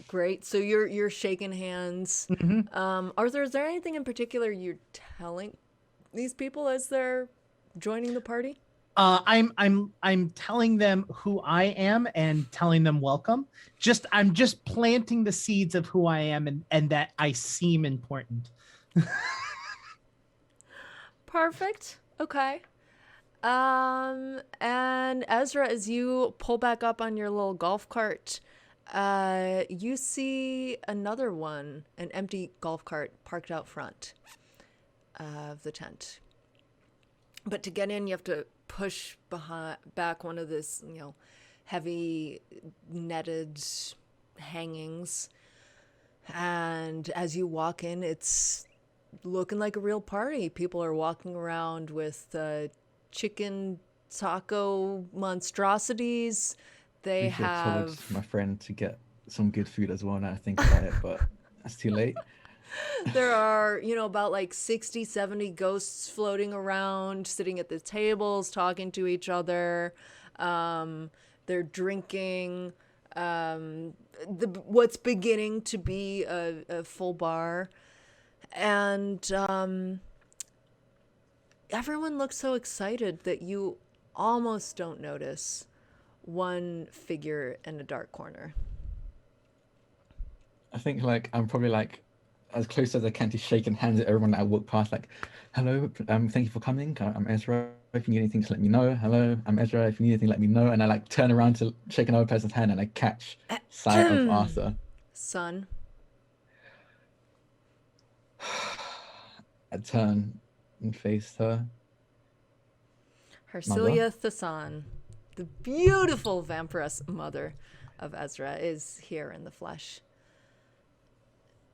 Great. So you're shaking hands. Arthur, is there anything in particular you're telling these people as they're joining the party? I'm telling them who I am and telling them welcome. I'm just planting the seeds of who I am and that I seem important. Perfect. Okay. And Ezra, as you pull back up on your little golf cart, you see another one, an empty golf cart parked out front of the tent. But to get in, you have to push back one of this, heavy netted hangings. And as you walk in, it's looking like a real party. People are walking around with chicken taco monstrosities. They Maybe I told have my friend to get some good food as well now I think about it, but that's too late. there are, about like 60, 70 ghosts floating around, sitting at the tables, talking to each other. They're drinking what's beginning to be a full bar. And everyone looks so excited that you almost don't notice one figure in a dark corner. I think like I'm probably like as close as I can to shaking hands at everyone that I walk past, like, hello, thank you for coming. I'm Ezra. If you need anything, just let me know. Hello, I'm Ezra. If you need anything, let me know. And I like turn around to shake another person's hand and I catch sight of Arthur. Son. I turn and face her. Hercilia Thasan, the beautiful vampiress mother of Ezra, is here in the flesh.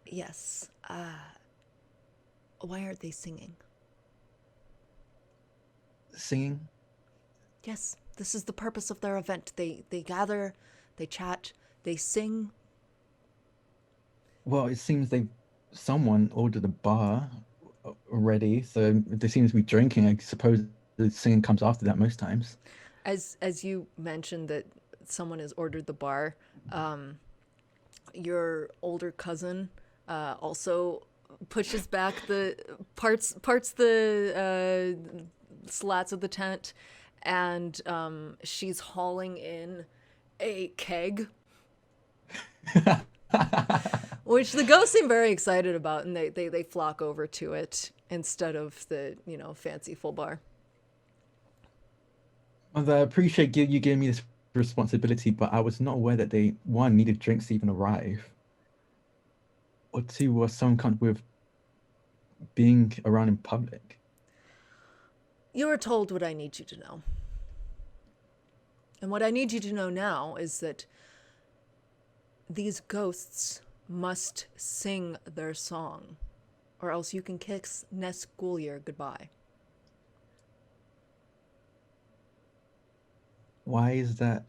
Yes. Why aren't they singing? Singing? Yes, this is the purpose of their event. They gather, they chat, they sing. Well, it seems someone ordered a bar already, so they seem to be drinking. I suppose the singing comes after that most times. As you mentioned that someone has ordered the bar, your older cousin also pushes back the parts the slats of the tent, and she's hauling in a keg. Which the ghosts seem very excited about, and they flock over to it instead of the fancy full bar. Well, I appreciate you giving me this responsibility, but I was not aware that they, one, needed drinks to even arrive, or two, was some kind with being around in public. You are told what I need you to know. And what I need you to know now is that these ghosts must sing their song, or else you can kiss Nesgullir goodbye. Why is that?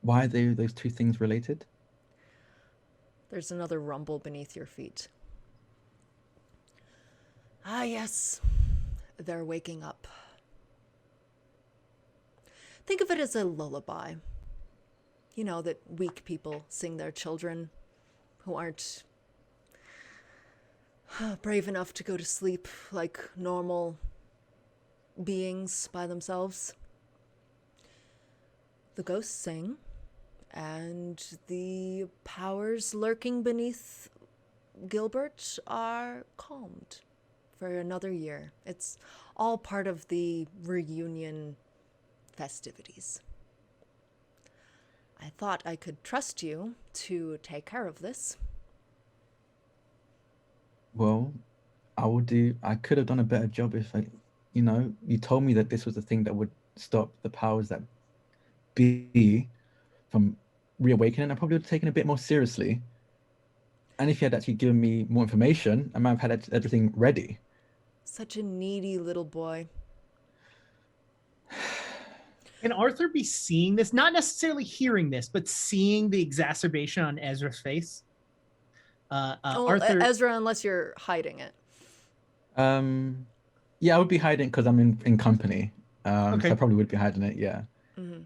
Why are those two things related? There's another rumble beneath your feet. Ah, yes. They're waking up. Think of it as a lullaby. You know, that weak people sing their children who aren't brave enough to go to sleep like normal beings by themselves. The ghosts sing, and the powers lurking beneath Gilbert are calmed for another year. It's all part of the reunion festivities. I thought I could trust you to take care of this. Well, I could have done a better job if you told me that this was the thing that would stop the powers that be from reawakening. I probably would have taken it a bit more seriously. And if you had actually given me more information, I might have had everything ready. Such a needy little boy. Can Arthur be seeing this? Not necessarily hearing this, but seeing the exacerbation on Ezra's face? Arthur... Ezra, unless you're hiding it. Yeah, I would be hiding because I'm in company. Okay. So I probably would be hiding it, yeah. Mm-hmm.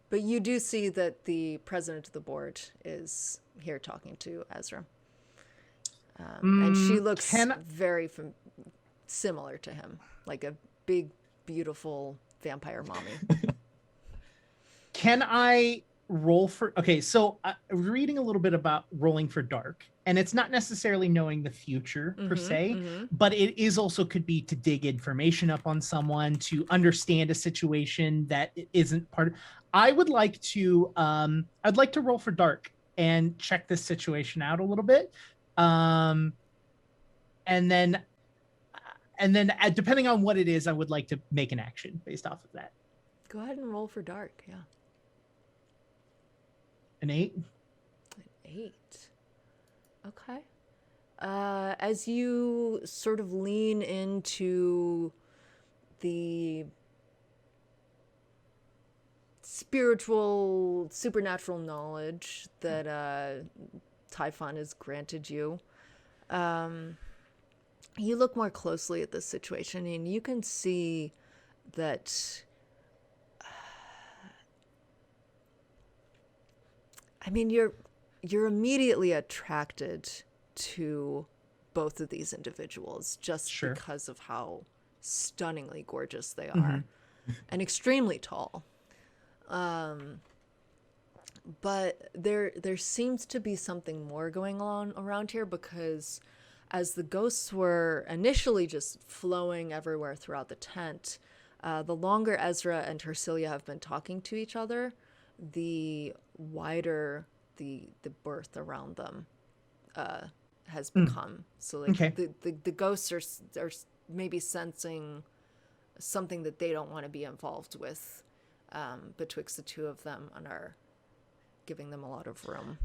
But you do see that the president of the board is here talking to Ezra. And she looks very similar to him, like a big, beautiful vampire mommy. Can I roll for... Okay, so reading a little bit about rolling for dark, And it's not necessarily knowing the future per se, but it is also could be to dig information up on someone, to understand a situation that isn't part of. I'd like to roll for dark and check this situation out a little bit. And then depending on what it is, I would like to make an action based off of that. Go ahead and roll for dark. Yeah. An 8. An 8. Okay. As you sort of lean into the spiritual, supernatural knowledge that Typhon has granted you, you look more closely at this situation and you can see that I mean you're immediately attracted to both of these individuals just because of how stunningly gorgeous they are and extremely tall. But there seems to be something more going on around here, because as the ghosts were initially just flowing everywhere throughout the tent, the longer Ezra and Hercilia have been talking to each other, the wider the berth around them has become. So like the ghosts are maybe sensing something that they don't want to be involved with betwixt the two of them, and are giving them a lot of room.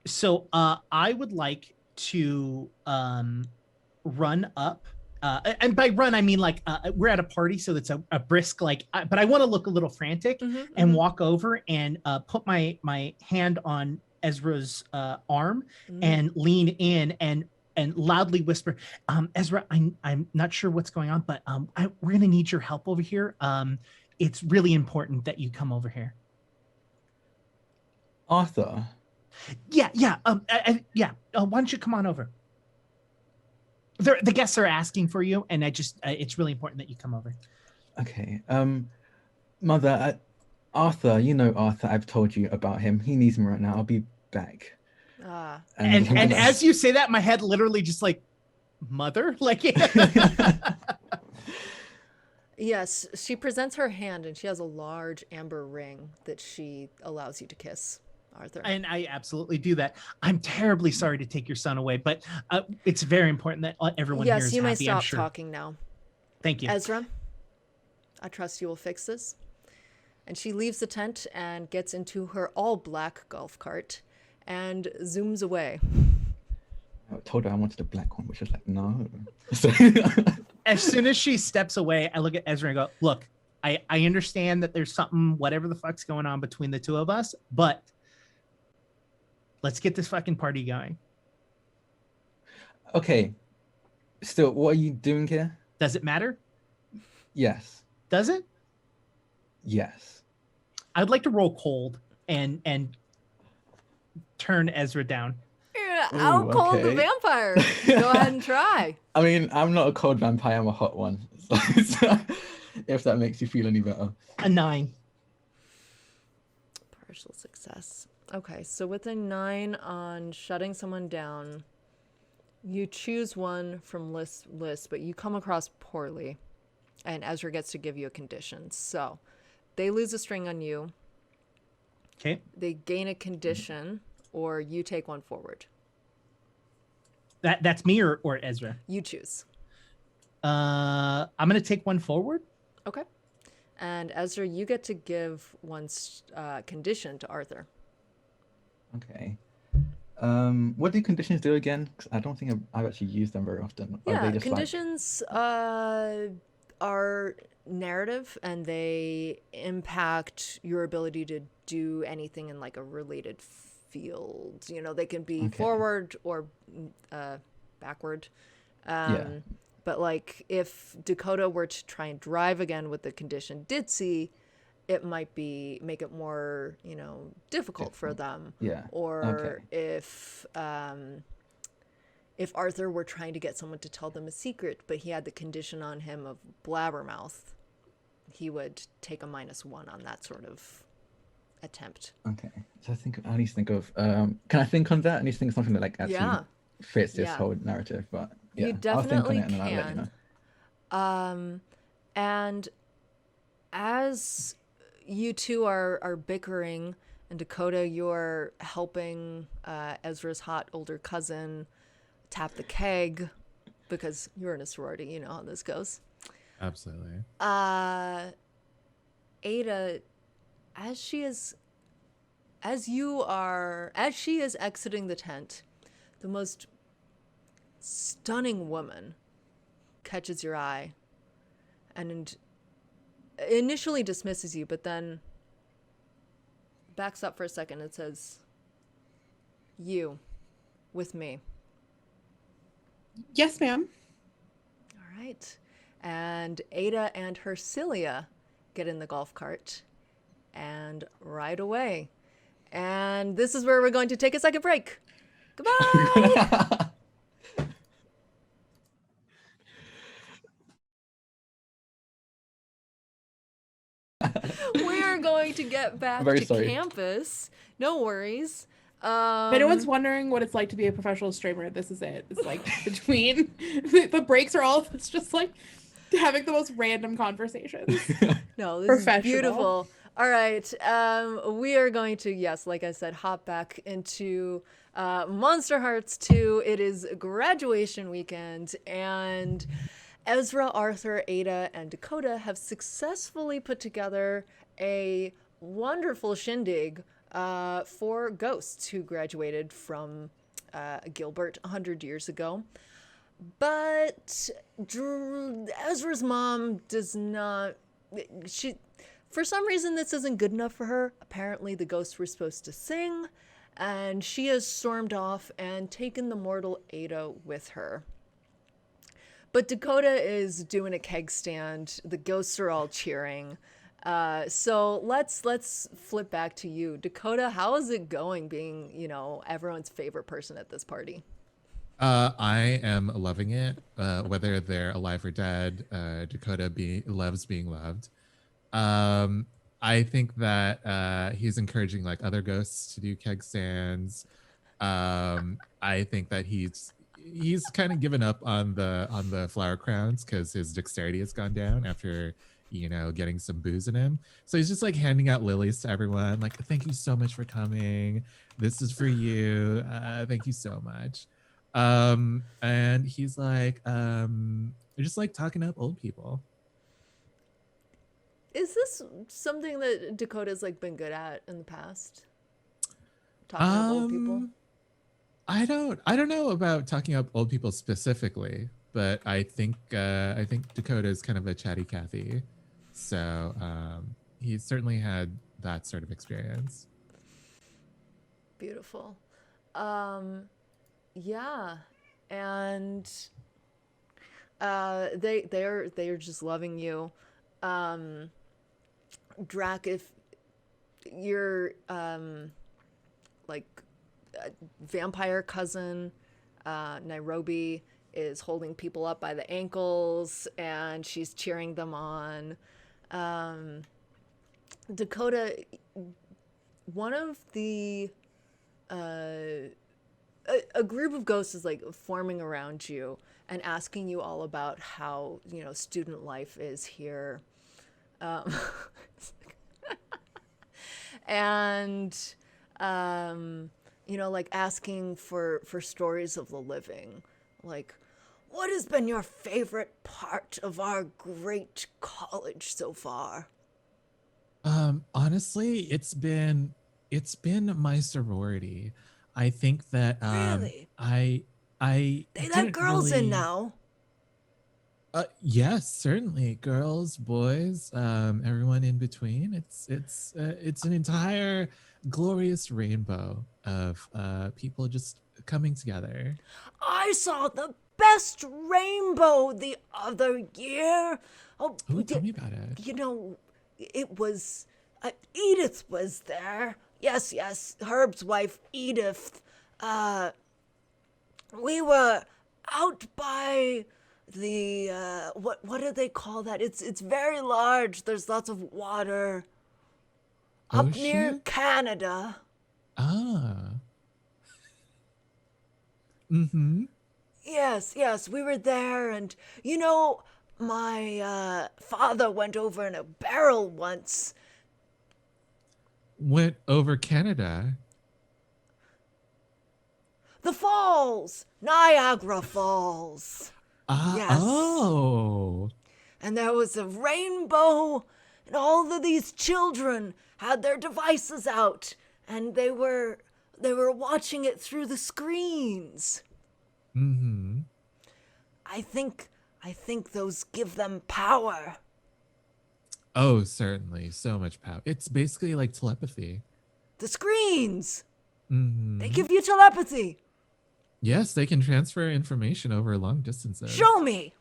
So I would like to run up, and by run I mean like we're at a party, so it's a brisk like, but I want to look a little frantic and walk over and put my hand on Ezra's arm and lean in and loudly whisper, Ezra, I'm not sure what's going on, but we're gonna need your help over here. It's really important that you come over here. Arthur. Yeah. Why don't you come on over? The guests are asking for you, and it's really important that you come over. Okay. Mother, Arthur, you know Arthur. I've told you about him. He needs me right now. I'll be back. And as you say that, my head literally just like, mother, like. Yes, she presents her hand, and she has a large amber ring that she allows you to kiss, Arthur. And I absolutely do that. I'm terribly sorry to take your son away, but it's very important that everyone here is happy. Yes, you may stop talking now. Thank you. Ezra, I trust you will fix this. And she leaves the tent and gets into her all-black golf cart and zooms away. I told her I wanted a black one, which is like, no. As soon as she steps away, I look at Ezra and go, look, I understand that there's something, whatever the fuck's going on between the two of us, but let's get this fucking party going. Okay. Still, what are you doing here? Does it matter? Yes. Does it? Yes. I'd like to roll cold and turn Ezra down. Out cold the vampire. Go ahead and try. I mean, I'm not a cold vampire, I'm a hot one. So, if that makes you feel any better. A 9. Partial success. Okay, so with a 9 on shutting someone down, you choose one from list, but you come across poorly, and Ezra gets to give you a condition. So they lose a string on you. Okay. They gain a condition, or you take one forward. That's me or Ezra? You choose. I'm gonna take one forward. Okay. And Ezra, you get to give one condition to Arthur. Okay. What do conditions do again? 'Cause I don't think I've actually used them very often. Yeah, are they just conditions are narrative, and they impact your ability to do anything in like a related field. You know, they can be forward or backward. But like if Dakota were to try and drive again with the condition Ditzy, it might make it more, difficult for them. Yeah. Or if Arthur were trying to get someone to tell them a secret, but he had the condition on him of blabbermouth, he would take a -1 on that sort of attempt. Okay. So I need to think of can I think on that? I need to think of something that like actually fits this Yeah. whole narrative. But You yeah, I'll think on definitely it and then I'll let you can. know. And as you two are bickering, and Dakota, you're helping Ezra's hot older cousin tap the keg because you're in a sorority. You know how this goes. Absolutely. Ada, as she is exiting the tent, the most stunning woman catches your eye and initially dismisses you, but then backs up for a second and says, "You, with me." Yes, ma'am. All right. And Ada and her Cilia get in the golf cart and ride away. And this is where we're going to take a second break. Goodbye. We are going to get back Very to sorry. campus. No worries. If anyone's wondering what it's like to be a professional streamer, this is it. It's like between the breaks are all of us just like having the most random conversations. No, this is Professional. beautiful. All right. We are going to, yes, like I said, hop back into Monsterhearts 2. It is graduation weekend, and Ezra, Arthur, Ada, and Dakota have successfully put together a wonderful shindig for ghosts who graduated from Gilbert 100 years ago. But Ezra's mom does not. For some reason, this isn't good enough for her. Apparently, the ghosts were supposed to sing, and she has stormed off and taken the mortal Ada with her. But Dakota is doing a keg stand. The ghosts are all cheering. So let's flip back to you, Dakota. How is it going, being everyone's favorite person at this party? I am loving it. Whether they're alive or dead, Dakota loves being loved. I think that he's encouraging like other ghosts to do keg stands. I think that he's kind of given up on the flower crowns because his dexterity has gone down after getting some booze in him. So he's just like handing out lilies to everyone, like, thank you so much for coming. This is for you. Thank you so much. And he's like, just like talking up old people. Is this something that Dakota's like been good at in the past? Talking up old people? I don't know about talking up old people specifically, but I think Dakota is kind of a chatty Cathy. So he's certainly had that sort of experience. Beautiful. Yeah. And they're just loving you. Drac, if your vampire cousin Nairobi is holding people up by the ankles and she's cheering them on. Dakota, one of the a group of ghosts is like forming around you and asking you all about how student life is here, and like asking for stories of the living, like, what has been your favorite part of our great college so far? Honestly, it's been my sorority. I think that Really? I They let didn't girls really... in now. Yes, certainly, girls, boys, everyone in between. It's an entire glorious rainbow of people just coming together. I saw the best rainbow the other year. Oh, Ooh, tell me about it. It was Edith was there. Yes, Herb's wife, Edith. We were out by the what do they call that? It's very large. There's lots of water. Up near Ocean? Canada. Ah. Mm-hmm. Yes, we were there, and my father went over in a barrel once. Went over Canada. The falls! Niagara Falls! Yes. Oh. And there was a rainbow, and all of these children had their devices out, and they were watching it through the screens. Mm-hmm. I think those give them power. Oh, certainly. So much power. It's basically like telepathy. The screens! Mm-hmm. They give you telepathy. Yes, they can transfer information over long distances. Show me.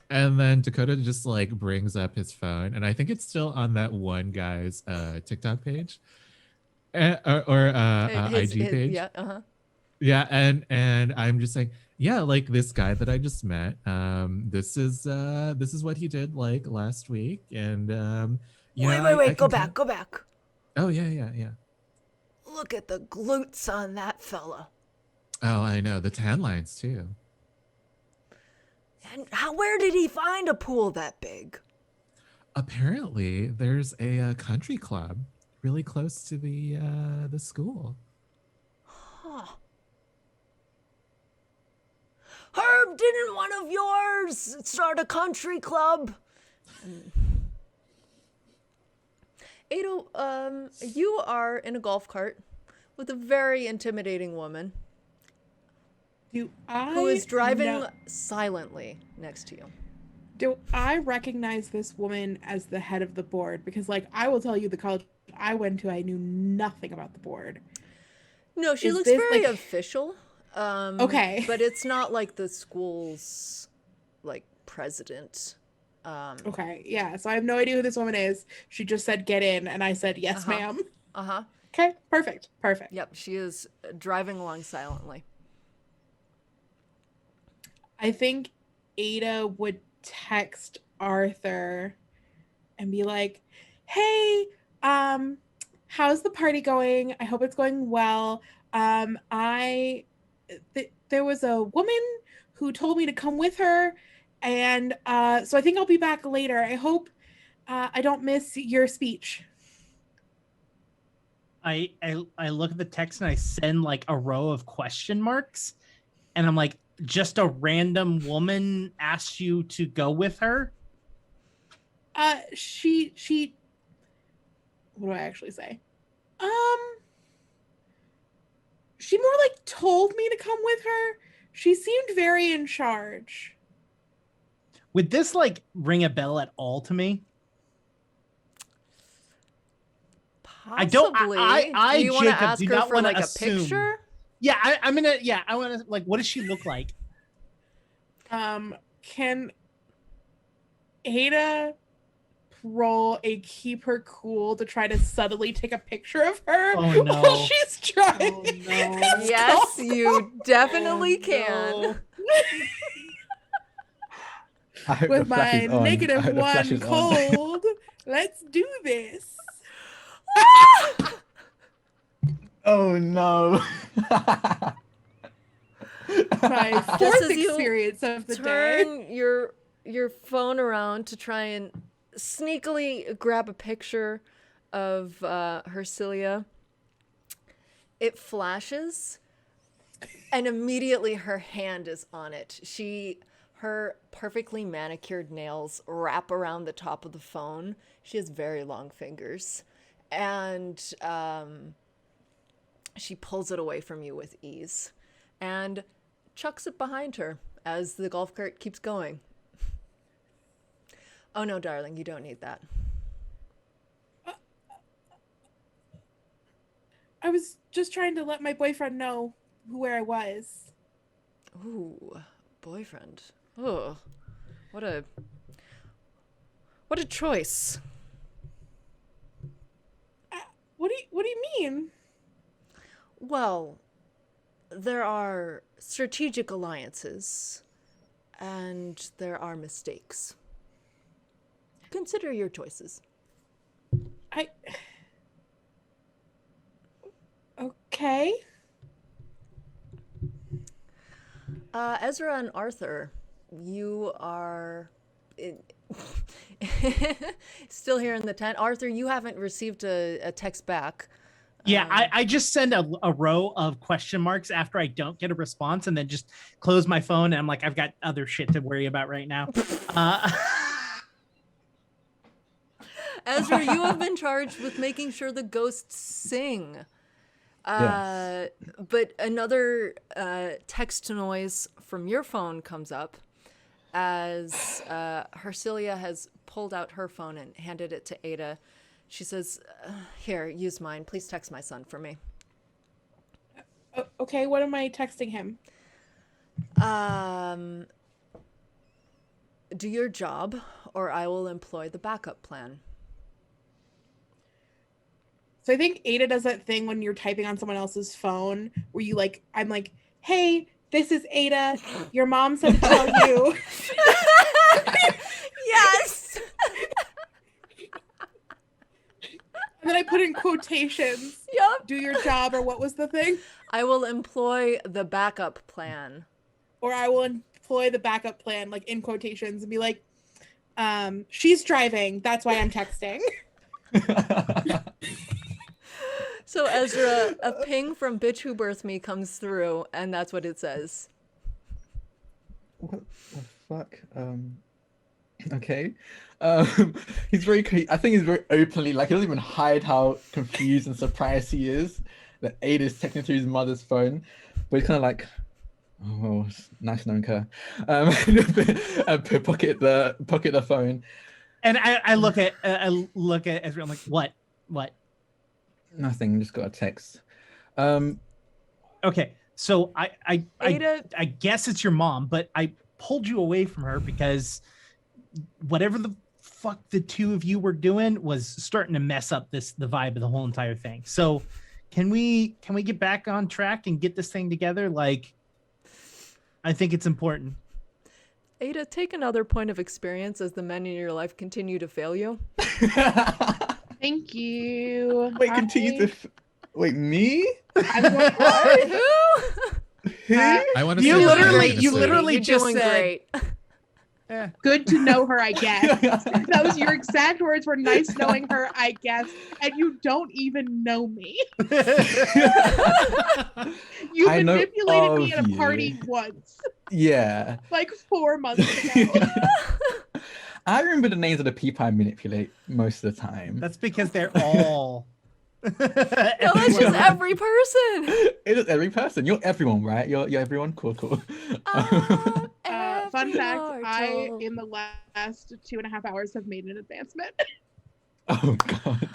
And then Dakota just like brings up his phone, and I think it's still on that one guy's TikTok page, or IG page. Yeah, uh-huh. Yeah, and I'm just saying, yeah, like this guy that I just met. This is what he did like last week, and Wait, go back. Oh yeah. Look at the glutes on that fella. Oh, I know, the tan lines too. And where did he find a pool that big? Apparently, there's a country club really close to the school. Huh. Herb, didn't one of yours start a country club? Ado, you are in a golf cart with a very intimidating woman who is driving silently next to you. Do I recognize this woman as the head of the board? Because, like, I will tell you, the college I went to, I knew nothing about the board. No, she Is looks this, very like- official. Okay. But it's not like the school's, like, president. Okay, yeah. So I have no idea who this woman is. She just said, get in, and I said, yes, ma'am. Uh-huh. Okay, perfect. Yep, she is driving along silently. I think Ada would text Arthur and be like, hey, how's the party going? I hope it's going well. There was a woman who told me to come with her, and so I think I'll be back later. I hope I don't miss your speech. I look at the text and I send like a row of question marks, and I'm like, just a random woman asked you to go with her? She what do I actually say? She more like told me to come with her. She seemed very in charge. Would this like ring a bell at all to me? Possibly. I don't. I do you want to Jacob, ask do her not for wanna like assume. a picture? Yeah, I'm gonna. Yeah, I want to. Like, what does she look like? Can Ada roll a keep her cool to try to subtly take a picture of her Oh, no. while she's trying? Oh, no. Yes, you definitely Oh, can. no. I hope With the flash my is on. I negative hope the flash one is on. cold, let's do this. Oh no. My Just fourth as you experience of the day. Turn your phone around to try and sneakily grab a picture of Hercilia. It flashes, and immediately her hand is on it. Her perfectly manicured nails wrap around the top of the phone. She has very long fingers, and she pulls it away from you with ease and chucks it behind her as the golf cart keeps going. Oh no, darling, you don't need that. I was just trying to let my boyfriend know where I was. Ooh, boyfriend. Oh, what a choice. What do you mean? Well, there are strategic alliances, and there are mistakes. Consider your choices. Okay. Ezra and Arthur, you are still here in the tent. Arthur, you haven't received a text back. Yeah, I just send a row of question marks after I don't get a response, and then just close my phone. And I'm like, I've got other shit to worry about right now. Ezra, you have been charged with making sure the ghosts sing. Yes. But another text noise from your phone comes up as Hercilia has pulled out her phone and handed it to Ada. She says, here, use mine. Please text my son for me. Okay, what am I texting him? Do your job, or I will employ the backup plan. So I think Ada does that thing when you're typing on someone else's phone where you like, I'm like, hey, this is Ada. Your mom said to tell you. Yes! And then I put in quotations. Yep. Do your job, or what was the thing? I will employ the backup plan. Or I will employ the backup plan, like in quotations, and be like, she's driving. That's why I'm texting. So Ezra, a ping from Bitch Who Birthed Me comes through, and that's what it says. What the fuck? Okay. He's very. I think he's very openly, like, he doesn't even hide how confused and surprised he is that Ada is texting through his mother's phone, but he's kind of like, oh, it's nice knowing her. And pocket the phone. And I look at Ezra. I'm like, what? Nothing. Just got a text. Okay, so Ada, I guess it's your mom, but I pulled you away from her because whatever the fuck the two of you were doing was starting to mess up the vibe of the whole entire thing. So can we get back on track and get this thing together? Like, I think it's important. Ada, take another point of experience as the men in your life continue to fail you. Thank you. Wait, continue to. Wait, me? I'm going to Who? Who? I want to You say literally- that you the- literally You're just doing said- great. Good to know her, I guess. That was your exact words, were nice knowing her, I guess. And you don't even know me. You I know manipulated me of at a you. party once, Yeah. like 4 months ago. I remember the names of the people I manipulate most of the time. That's because they're all. No, that's just every person. It is every person. You're everyone, right? You're everyone. Cool. Fun fact, I, Every in the last 2.5 hours, have made an advancement. Oh god.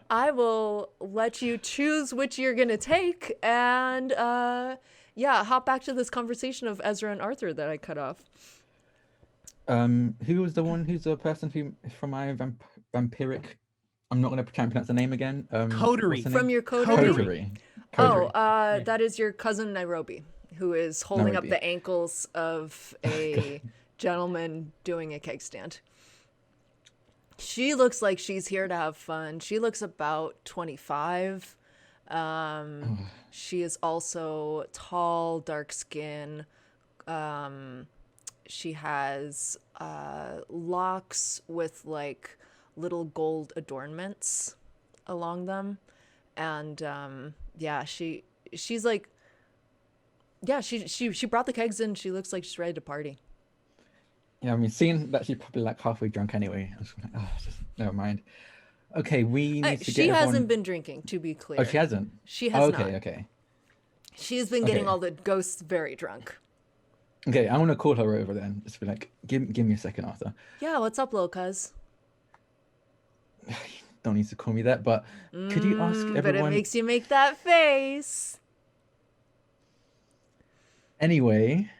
I will let you choose which you're gonna take, and hop back to this conversation of Ezra and Arthur that I cut off. Who was the one? Who's the person who from my vampiric? I'm not going to try and pronounce the name again. Coterie. what's the From name? your coterie? Coterie. Oh, Coterie. that is your cousin Nairobi, who is holding up Nairobi. the ankles of a gentleman doing a keg stand. She looks like she's here to have fun. She looks about 25. She is also tall, dark skin. She has locks with like little gold adornments along them, and she's like, she brought the kegs in. She looks like she's ready to party. Yeah, I mean, seeing that she's probably like halfway drunk anyway, I was like, oh, just never mind. Okay, we need to get She hasn't everyone... been drinking, to be clear. Oh, she hasn't? She has okay, not. Okay. She's been getting Okay. all the ghosts very drunk. Okay, I'm gonna call her over then. Just be like, give me a second, Arthur. Yeah, what's up, little cuz? Don't need to call me that, but could you ask everyone? But it makes you make that face. Anyway,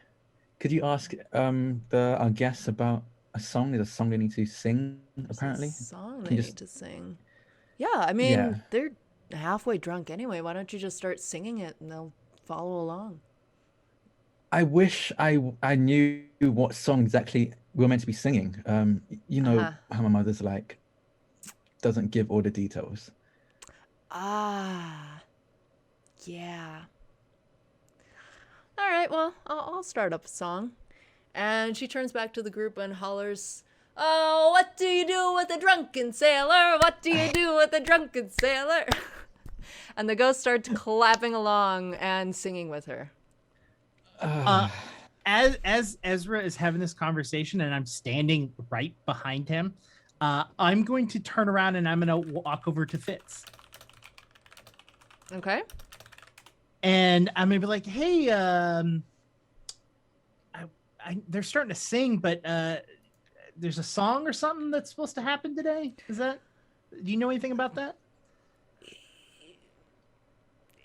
could you ask our guests about a song? There's a song they need to sing, apparently. There's a song Can they you need just- to sing. Yeah, I mean, Yeah. they're halfway drunk anyway. Why don't you just start singing it and they'll follow along? I wish I knew what song exactly we were meant to be singing. You know Uh-huh. how my mother's like, doesn't give all the details. Ah, yeah. All right. right, well, I'll start up a song. And she turns back to the group and hollers, "Oh, what do you do with a drunken sailor? What do you do with a drunken sailor?" And the ghost starts clapping along and singing with her. As Ezra is having this conversation and I'm standing right behind him, I'm going to turn around and I'm going to walk over to Fitz. Okay. And I'm going to be like, "Hey, they're starting to sing, but there's a song or something that's supposed to happen today. Do you know anything about that?"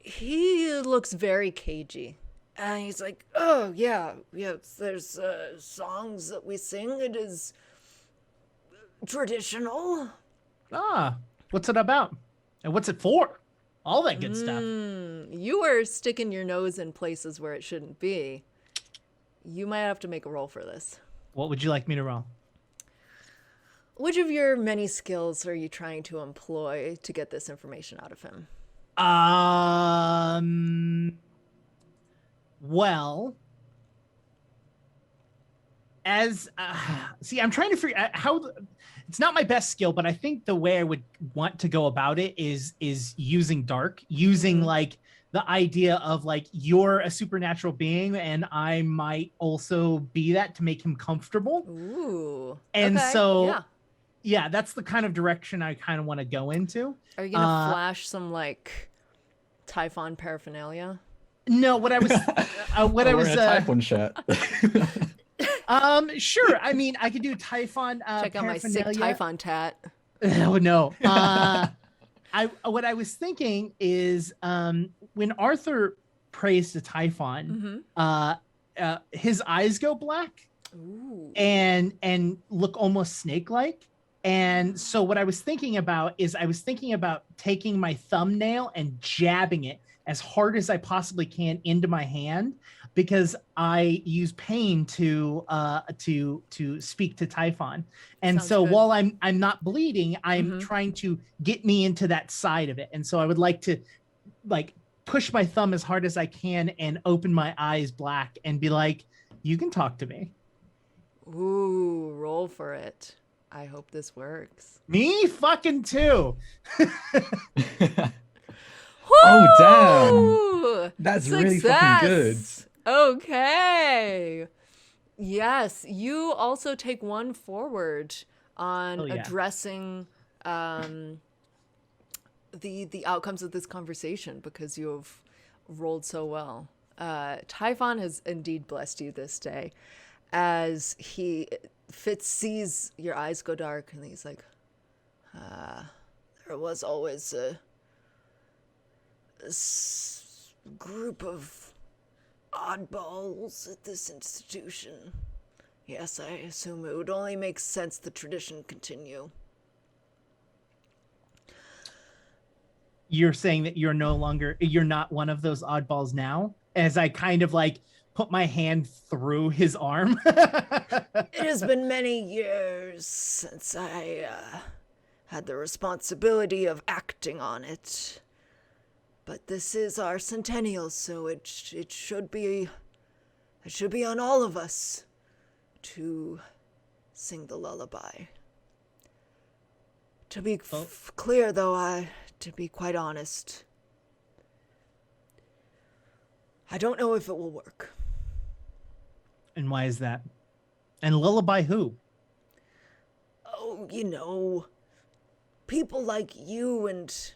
He looks very cagey. And he's like, "Oh, yeah, there's songs that we sing. It is traditional." What's it about? And what's it for? All that good stuff. You are sticking your nose in places where it shouldn't be. You might have to make a roll for this. What would you like me to roll? Which of your many skills are you trying to employ to get this information out of him? Well, I'm trying to figure out how. It's not my best skill, but I think the way I would want to go about it is using dark, using like the idea of like you're a supernatural being and I might also be that to make him comfortable. Ooh. And okay. so yeah, that's the kind of direction I kind of want to go into. Are you gonna flash some like Typhon paraphernalia? No, what I was Wearing a Typhon shirt. Sure. I mean, I could do Typhon. Check out my sick Typhon tat. Oh no. What I was thinking is when Arthur prays to Typhon, his eyes go black. Ooh. and look almost snake-like. And so what I was thinking about is taking my thumbnail and jabbing it as hard as I possibly can into my hand, because I use pain to speak to Typhon. And Sounds so good. while I'm not bleeding, I'm trying to get me into that side of it. And so I would like to like push my thumb as hard as I can and open my eyes black and be like, "You can talk to me." Ooh, roll for it. I hope this works. Me fucking too. Oh, damn. That's really fucking good. Okay. Yes, you also take one forward on yeah. addressing the outcomes of this conversation because you have rolled so well. Typhon has indeed blessed you this day, as Fitz sees your eyes go dark and he's like, there was always a group of oddballs at this institution. Yes, I assume it would only make sense the tradition continue. You're saying that you're not one of those oddballs now? As I kind of like put my hand through his arm. It has been many years since I had the responsibility of acting on it. But this is our centennial, so it should be on all of us to sing the lullaby. To be clear, though, to be quite honest, I don't know if it will work. And why is that? And lullaby who? Oh, people like you and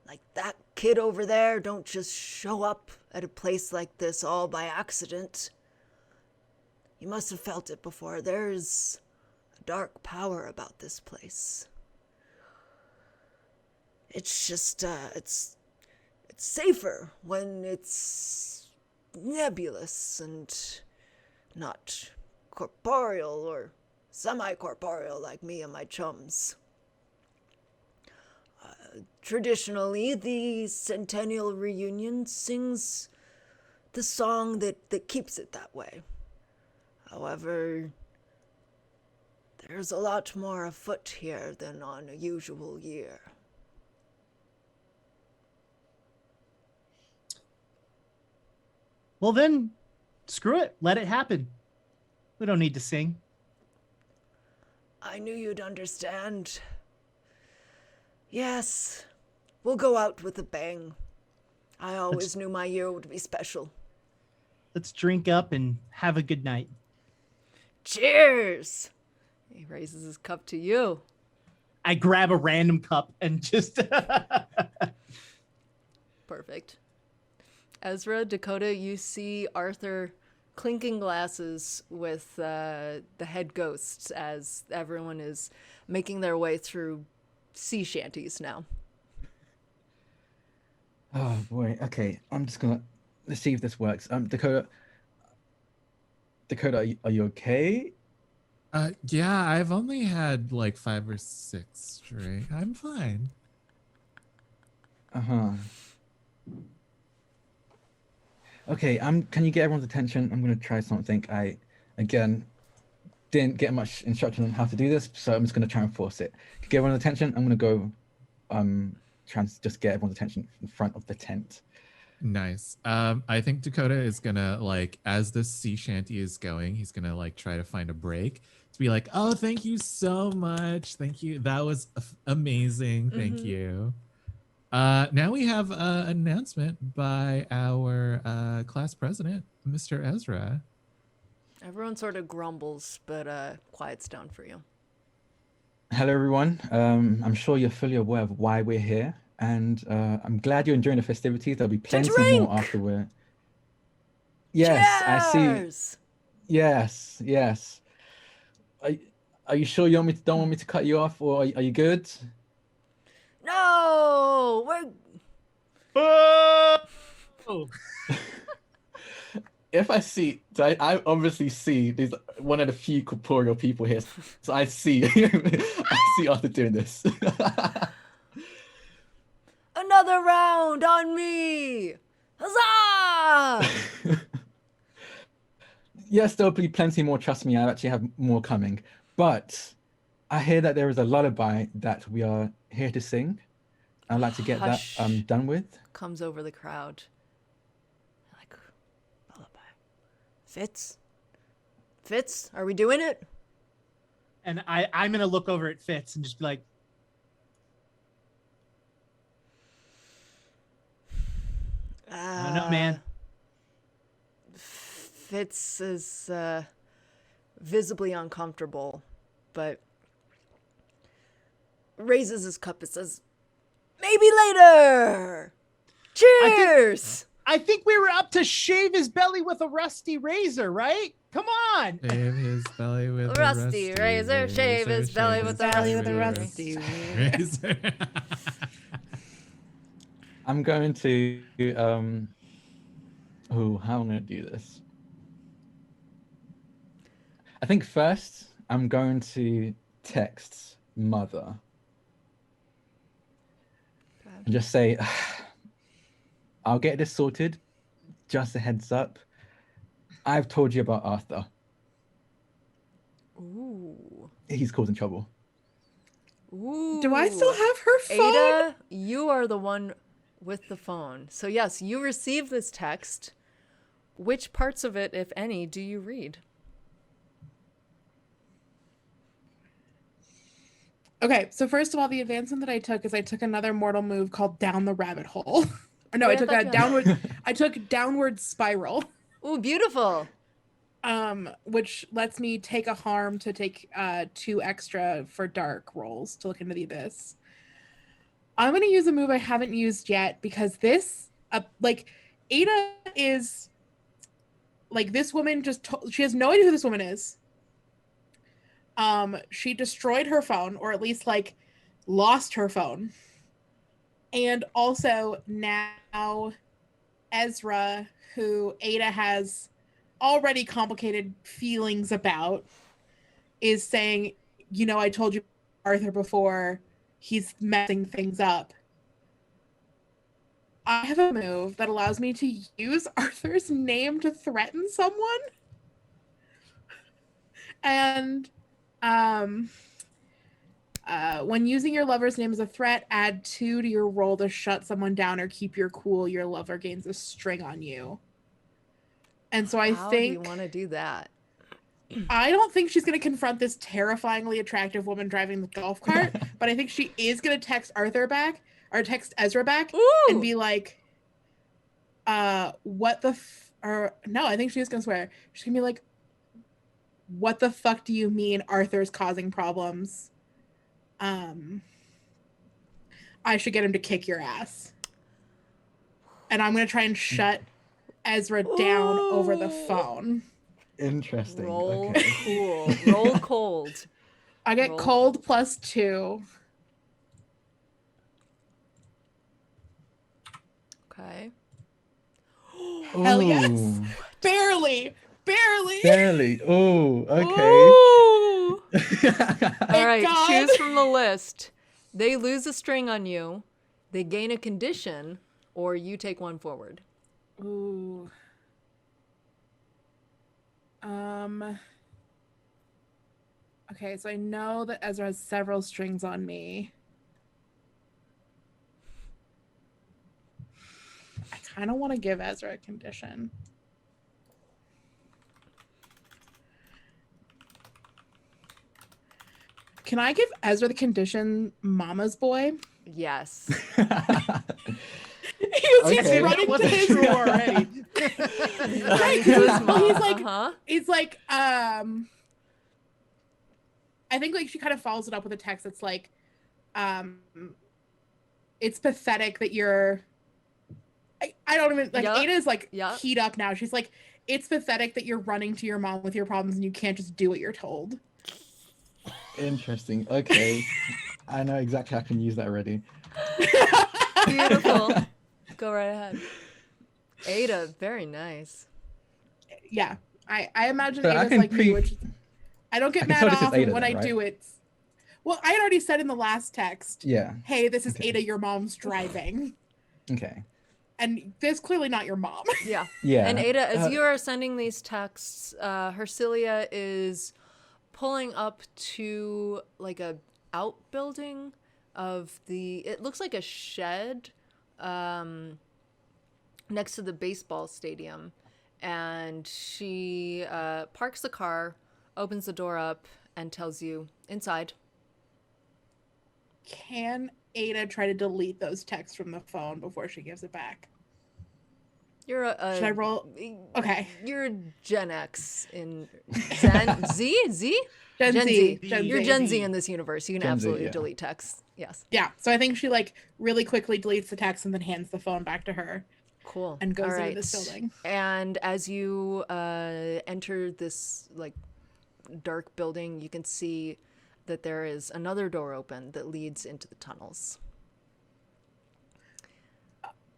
like that kid over there don't just show up at a place like this all by accident. You must have felt it before. There's a dark power about this place. It's just, it's safer when it's nebulous and not corporeal or semi-corporeal like me and my chums. Traditionally, the Centennial Reunion sings the song that keeps it that way. However, there's a lot more afoot here than on a usual year. Well then, screw it. Let it happen. We don't need to sing. I knew you'd understand. Yes, we'll go out with a bang. I always knew my year would be special. Let's drink up and have a good night. Cheers! He raises his cup to you. I grab a random cup and just... Perfect. Ezra, Dakota, you see Arthur clinking glasses with the head ghosts as everyone is making their way through sea shanties now. Oh boy. Okay, I'm just gonna let's see if this works. Dakota, are you okay? Yeah, I've only had like 5 or 6 straight. I'm fine. Uh-huh. Okay, can you get everyone's attention? I'm gonna try something. I again didn't get much instruction on how to do this, so I'm just gonna try and force it. To get everyone's attention, I'm gonna go try and just get everyone's attention in front of the tent. Nice. I think Dakota is gonna like, as the sea shanty is going, he's gonna like try to find a break to be like, oh, thank you so much. Thank you. That was amazing. Thank you. Now we have an announcement by our class president, Mr. Ezra. Everyone sort of grumbles, but quiets down for you. Hello, everyone. I'm sure you're fully aware of why we're here, and I'm glad you're enjoying the festivities. There'll be plenty more after we're. Yes, I see. Cheers! Yes. Are you sure you don't want me to cut you off, or are you good? No! We're... Oh! If I see, so I obviously see there's one of the few corporeal people here, so I see, I see Arthur doing this. Another round on me! Huzzah! Yes, there'll be plenty more. Trust me, I actually have more coming. But I hear that there is a lullaby that we are here to sing. I'd like to get Hush. that done with. Comes over the crowd. Like, lullaby. Fitz, are we doing it? And I'm going to look over at Fitz and just be like, I don't know, man. Fitz is visibly uncomfortable, but raises his cup and says, maybe later! Cheers! I think we were up to shave his belly with a rusty razor, right? Come on! Shave his belly with a Rusty razor, shave his belly with a rusty razor. I'm going to how am I going to do this? I think first I'm going to text Mother and just say, I'll get this sorted. Just a heads up. I've told you about Arthur. Ooh. He's causing trouble. Ooh. Do I still have her phone? Ada, you are the one with the phone. So yes, you receive this text. Which parts of it, if any, do you read? Okay, so first of all, the advancement that I took is I took another mortal move called Down the Rabbit Hole. Or no, Wait, I took a downward. I took Downward Spiral. Ooh, beautiful. Which lets me take a harm to take 2 extra for dark rolls to look into the abyss. I'm gonna use a move I haven't used yet because this, like, Ada is like, this woman she has no idea who this woman is. She destroyed her phone, or at least like lost her phone. And also now Ezra, who Ada has already complicated feelings about, is saying, you know, I told you Arthur before, he's messing things up. I have a move that allows me to use Arthur's name to threaten someone. And when using your lover's name as a threat, add 2 to your roll to shut someone down or keep your cool. Your lover gains a string on you. And so I How do you think want to do that? I don't think she's going to confront this terrifyingly attractive woman driving the golf cart, but I think she is going to text Arthur back or text Ezra back and Ooh! be like, what the or no, I think she's going to swear. She's going to be like, what the fuck do you mean Arthur's causing problems? I should get him to kick your ass. And I'm going to try and shut Ezra down over the Ooh. phone. Interesting. Roll Okay. cool. Roll cold. I get Roll cold +2. Okay. Hell yes. Ooh, Barely. barely. Oh, okay. Ooh! All right, God. choose from the list. They lose a string on you, they gain a condition, or you take one forward. Ooh. Okay, so I know that Ezra has several strings on me. I kind of want to give Ezra a condition. Can I give Ezra the condition Mama's boy? Yes. He's Okay. running to Wasn't his true already. Right, To his well, he's mom. like, Uh-huh. it's like, I think like she kind of follows it up with a text that's like, it's pathetic that you're, I don't even, like, Yup. Ada is like Yup. keyed up now. She's like, it's pathetic that you're running to your mom with your problems and you can't just do what you're told. Interesting. Okay. I know exactly how I can use that already. Beautiful. Go right ahead. Ada, very nice. Yeah, I imagine So I Ada's can like me, which I don't get I can mad tell this is off, and Ada when then, I right? do it, well, I had already said in the last text, Yeah. hey, this is Okay. Ada, your mom's driving. Okay. And this clearly not your mom. Yeah. Yeah. And Ada, as you are sending these texts, Hercilia is pulling up to like a outbuilding of it looks like a shed next to the baseball stadium. And she parks the car, opens the door up, and tells you, inside. Can Ada try to delete those texts from the phone before she gives it back? You're a Should I roll? Okay. You're Gen X in Gen Z? Gen Z. You're Gen Z in this universe. You can Gen Z, absolutely yeah. delete texts. Yes. Yeah. So I think she like really quickly deletes the text and then hands the phone back to her Cool. and goes All into right. this building. And as you enter this like dark building, you can see that there is another door open that leads into the tunnels.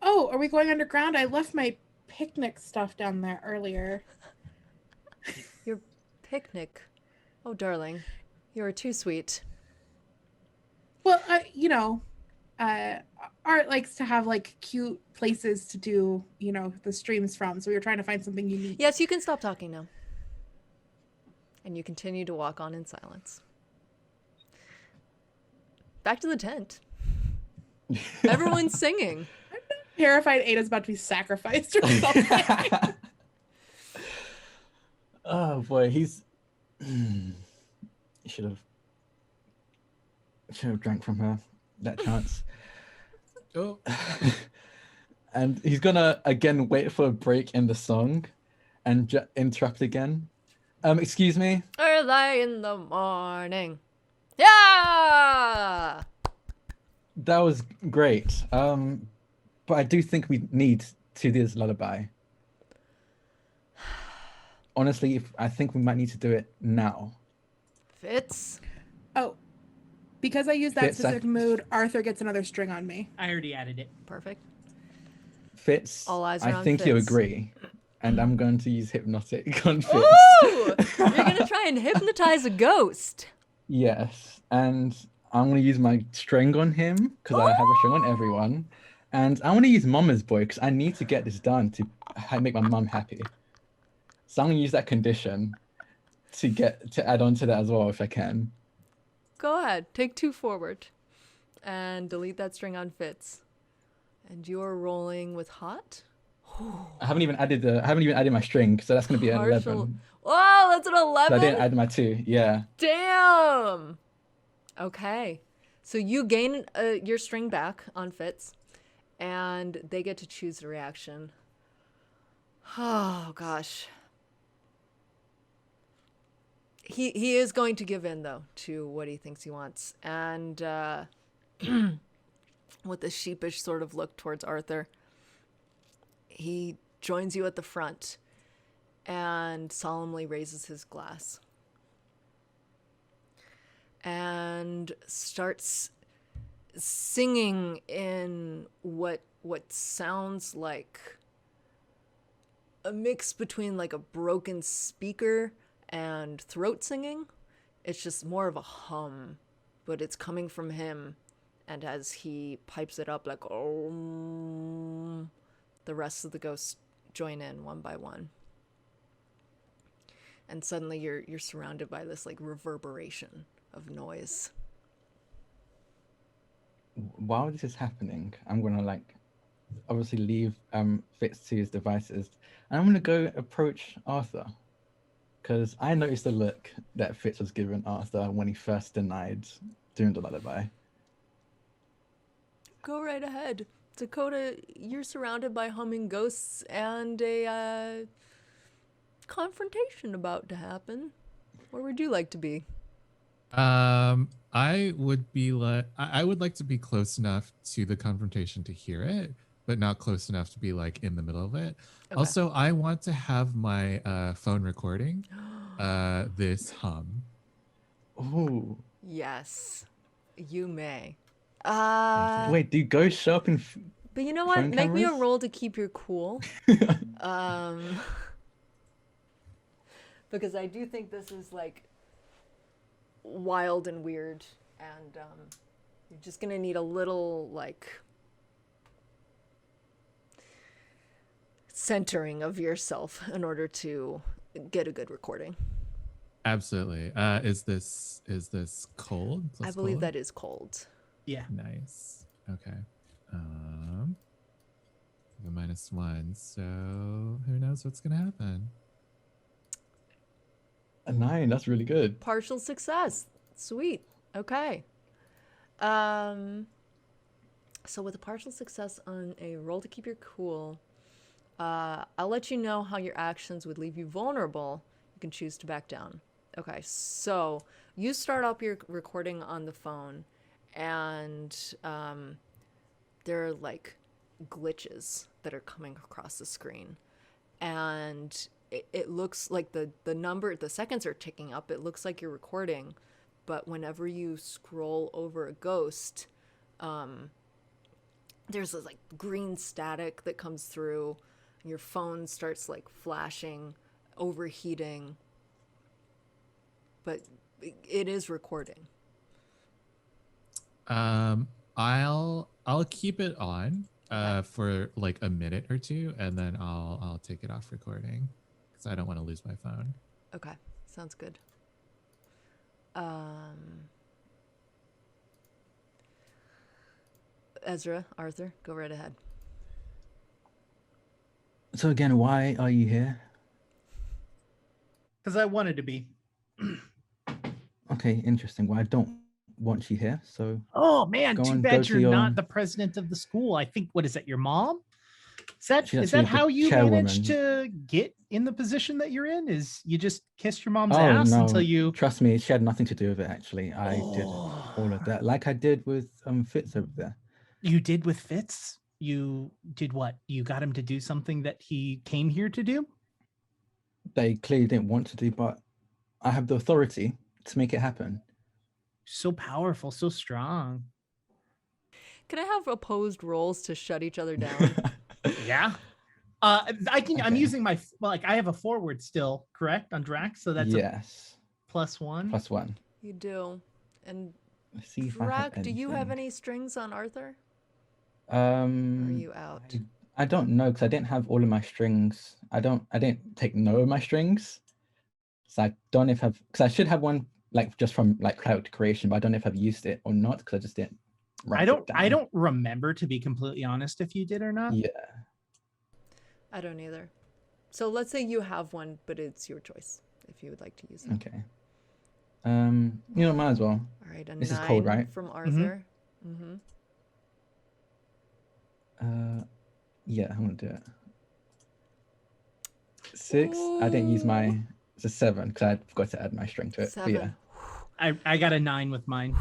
Oh, are we going underground? I left my picnic stuff down there earlier. Your picnic. Oh, darling, you are too sweet. Well, you know, Art likes to have like cute places to do, you know, the streams from. So we were trying to find something unique. Yes, you can stop talking now. And you continue to walk on in silence. Back to the tent. Everyone's singing. Terrified Ada's about to be sacrificed or something. Oh boy, he's. He should have drank from her that chance. Oh, And he's gonna again wait for a break in the song, and interrupt again. Excuse me. Early in the morning. Yeah! That was great. But I do think we need to do this lullaby. Honestly, I think we might need to do it now. Fitz. Oh, because I use that Fitz, specific mood, Arthur gets another string on me. I already added it. Perfect. Fitz, All eyes are I on think you Fitz. agree. And I'm going to use hypnotic on Fitz. Ooh! You're gonna try and hypnotize a ghost. Yes, and I'm going to use my string on him, because I have a string on everyone. And I want to use Mama's Boy, because I need to get this done to make my mum happy. So I'm going to use that condition to add on to that as well, if I can. Go ahead. Take 2 forward. And delete that string on Fitz. And you're rolling with hot? I haven't even added my string, so that's gonna be an Partial. 11. Whoa, that's an So I 11? didn't add my 2. Yeah. Damn. Okay. So you gain your string back on Fitz, and they get to choose the reaction. Oh, gosh. He is going to give in, though, to what he thinks he wants. And with a sheepish sort of look towards Arthur, he joins you at the front and solemnly raises his glass and starts singing in what sounds like a mix between like a broken speaker and throat singing. It's just more of a hum, but it's coming from him, and as he pipes it up like, oh, the rest of the ghosts join in one by one. And suddenly you're surrounded by this like reverberation of noise. While this is happening, I'm gonna like obviously leave Fitz to his devices, and I'm gonna go approach Arthur, because I noticed the look that Fitz was giving Arthur when he first denied doing the lullaby. Go right ahead. Dakota, you're surrounded by humming ghosts and a confrontation about to happen. Where would you like to be? I would like to be close enough to the confrontation to hear it, but not close enough to be like in the middle of it. Okay. Also, I want to have my phone recording this hum. Oh. Yes, you may. Wait, do ghosts show up in? But you know what? phone Make me a cameras? roll to keep your cool. Because I do think this is like wild and weird, and you're just gonna need a little like centering of yourself in order to get a good recording. Absolutely. Is this cold? I believe that is cold. Yeah. Nice. Okay. A -1, so who knows what's gonna happen? A 9. That's really good. Partial success. Sweet. Okay. So with a partial success on a roll to keep your cool, I'll let you know how your actions would leave you vulnerable. You can choose to back down. Okay, so you start up your recording on the phone, and there are like glitches that are coming across the screen, and it looks like the seconds are ticking up. It looks like you're recording, but whenever you scroll over a ghost, there's this like green static that comes through. Your phone starts like flashing, overheating, but it is recording. I'll keep it on for like a minute or two, and then I'll take it off recording because I don't want to lose my phone. Okay, sounds good. Ezra, Arthur, go right ahead. So again, why are you here? Because I wanted to be. Okay, interesting. Well, I don't want you here, so Oh man, Go too on, bad go to you're your- not the president of the school. I think, what is that, your mom? Is that She's is that actually the how you managed chairwoman. to get in the position that you're in? Is you just kissed your mom's Oh ass no, until you trust me, she had nothing to do with it actually. I did all of that, like I did with Fitz over there. You did with Fitz? You did what? You got him to do something that he came here to do? They clearly didn't want to do, but I have the authority to make it happen. So powerful, so strong. Can I have opposed rolls to shut each other down? Yeah. I can. I'm Okay. using my I have a forward still, correct, on Drax, so that's a Yes, +1. +1. You do. And Let's see if I have Drac, do you have anything. any strings on Arthur? Or are Um, you out? I don't know because I didn't have all of my strings. I didn't take note of my strings, so I don't know if I've because I should have one like just from like character creation, but I don't know if I've used it or not because I just didn't. I write it don't down. remember, to be completely honest, if you did or not. Yeah. I don't either. So let's say you have one, but it's your choice if you would like to use it. Okay. Might as well. All right, a This is 9 cold, right? from Arthur. Yeah, I'm gonna do it. 6. I didn't use my. It's a 7 because I forgot to add my string to it. But yeah. 7. I got a 9 with mine.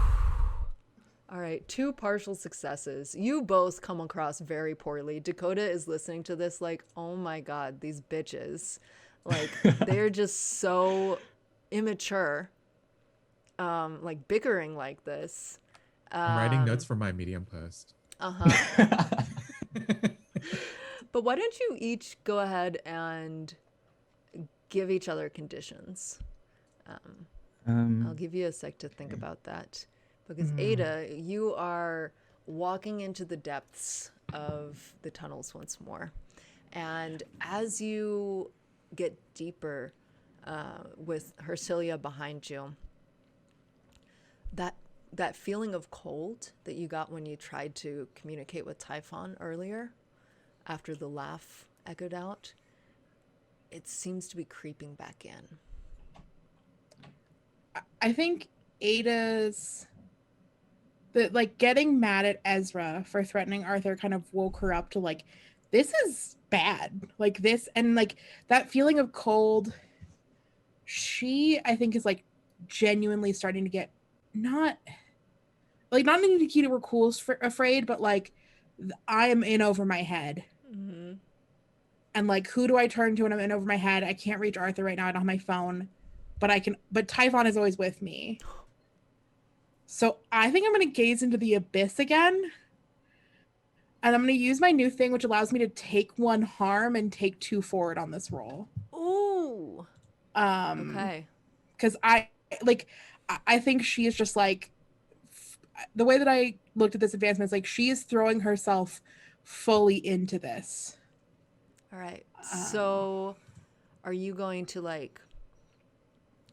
All right, 2 partial successes. You both come across very poorly. Dakota is listening to this like, oh my God, these bitches. Like, they're just so immature. Like bickering like this. I'm writing notes for my Medium post. But why don't you each go ahead and give each other conditions? I'll give you a sec to think about that. Because Ada, you are walking into the depths of the tunnels once more. And as you get deeper with Hercilia behind you, that feeling of cold that you got when you tried to communicate with Typhon earlier, after the laugh echoed out, it seems to be creeping back in. I think Ada's getting mad at Ezra for threatening Arthur kind of woke her up to like, this is bad. Like this, and like that feeling of cold, she I think is like genuinely starting to get not in Nikita we're cool afraid, but like I am in over my head. And like, who do I turn to when I'm in over my head? I can't reach Arthur right now. I don't have my phone, but Typhon is always with me. So I think I'm going to gaze into the abyss again. And I'm going to use my new thing, which allows me to take 1 harm and take 2 forward on this roll. Ooh. Okay. Because I think she is just like, the way that I looked at this advancement is like, she is throwing herself fully into this. All right. So are you going to like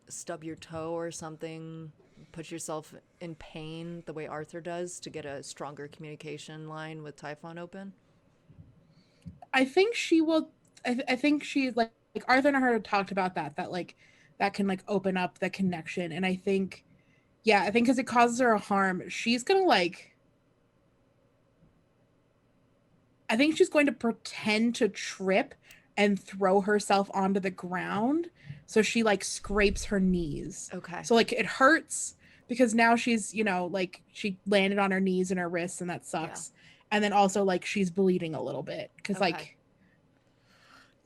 stub your toe or something, put yourself in pain the way Arthur does to get a stronger communication line with Typhon open? I think she will. I think she's like Arthur and her talked about that like that can like open up the connection. And I think because it causes her a harm, she's gonna like, I think she's going to pretend to trip and throw herself onto the ground. So she like scrapes her knees. Okay. So like it hurts because now she's, like she landed on her knees and her wrists and that sucks. Yeah. And then also like she's bleeding a little bit because like,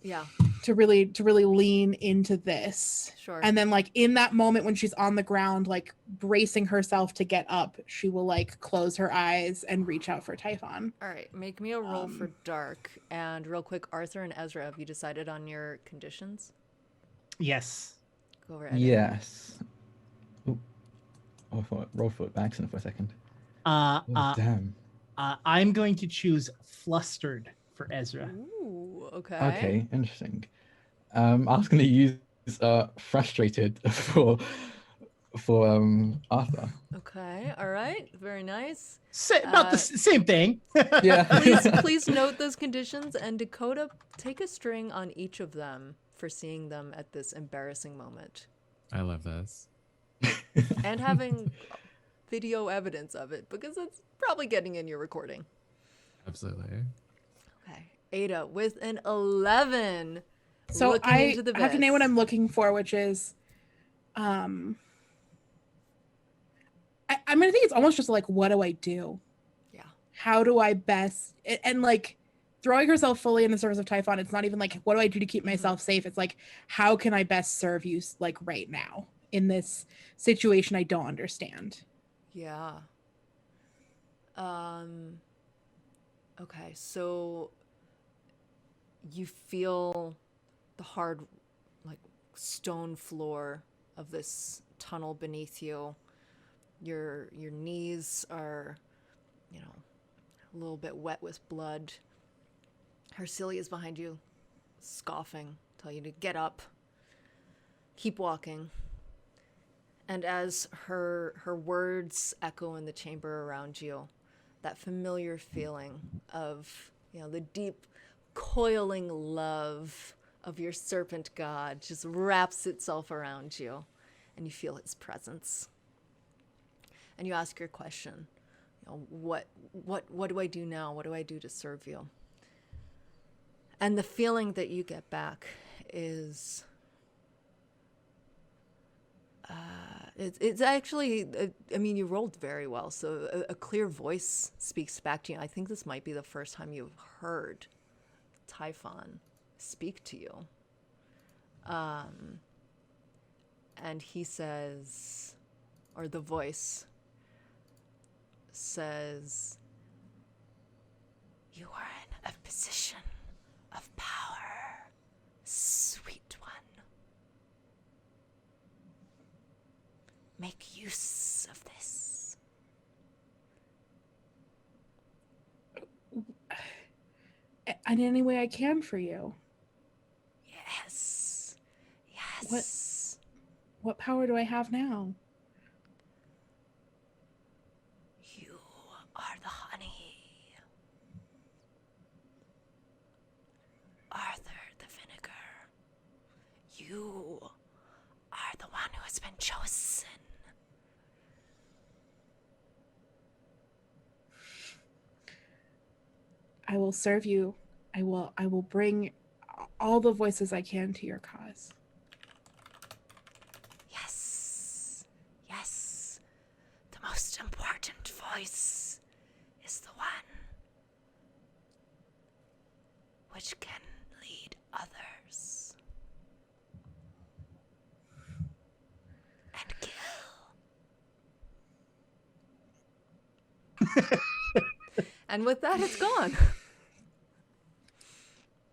yeah, to really lean into this. Sure. And then like in that moment when she's on the ground, like bracing herself to get up, she will like close her eyes and reach out for Typhon. All right, make me a roll for dark. And real quick, Arthur and Ezra, have you decided on your conditions? Yes. Go over. Edit. Yes. Ooh. Oh, I thought roll for it by accident for a second. Damn. I'm going to choose flustered for Ezra. Ooh, okay. Okay, interesting. I was going to use frustrated for Arthur. Okay, all right, very nice. About the same thing. Yeah. Please note those conditions, and Dakota, take a string on each of them for seeing them at this embarrassing moment. I love this. And having video evidence of it, because it's probably getting in your recording. Absolutely. Okay, Ada with an 11. So I have to name what I'm looking for, which is, I'm gonna think it's almost just like, what do I do? Yeah. How do I best, and like throwing herself fully in the service of Typhon, it's not even like, what do I do to keep myself safe? It's like, how can I best serve you like right now in this situation I don't understand? Yeah. Okay, so you feel the hard, like, stone floor of this tunnel beneath you. Your knees are, a little bit wet with blood. Hercilia's behind you, scoffing, tell you to get up, keep walking. And as her words echo in the chamber around you, that familiar feeling of, the deep coiling love of your serpent god just wraps itself around you, and you feel his presence. And you ask your question, what do I do now? What do I do to serve you? And the feeling that you get back is it's actually, I mean, you rolled very well, so a clear voice speaks back to you. I think this might be the first time you've heard Typhon speak to you. And he says, or the voice says, you are in a position of power, sweet one. Make use of this. In any way I can for you. Yes. Yes. What power do I have now? You are the honey. Arthur the vinegar. You are the one who has been chosen. I will serve you. I will bring all the voices I can to your cause. Yes. Yes. The most important voice is the one which can lead others and kill. And with that, it's gone.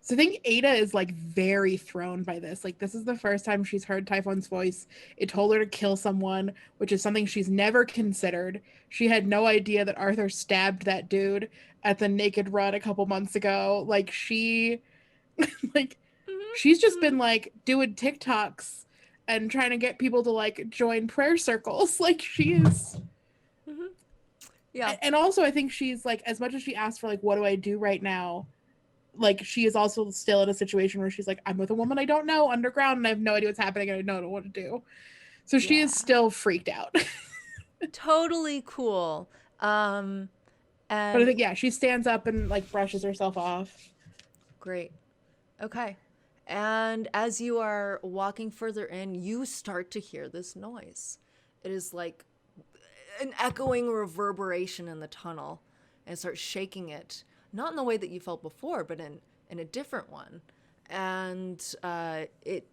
So I think Ada is like very thrown by this. Like, this is the first time she's heard Typhon's voice. It told her to kill someone, which is something she's never considered. She had no idea that Arthur stabbed that dude at the Naked Run a couple months ago. Like, she, like, she's just been like doing TikToks and trying to get people to like join prayer circles. Like, she is. Yeah. And also, I think she's like, as much as she asked for like, what do I do right now? Like, she is also still in a situation where she's like, I'm with a woman I don't know underground and I have no idea what's happening and I don't know what to do. So she is still freaked out. Totally cool. And But I think, yeah, she stands up and like brushes herself off. great. Okay. And as you are walking further in, you start to hear this noise. It is like an echoing reverberation in the tunnel, and start shaking it, not in the way that you felt before, but in a different one. And it,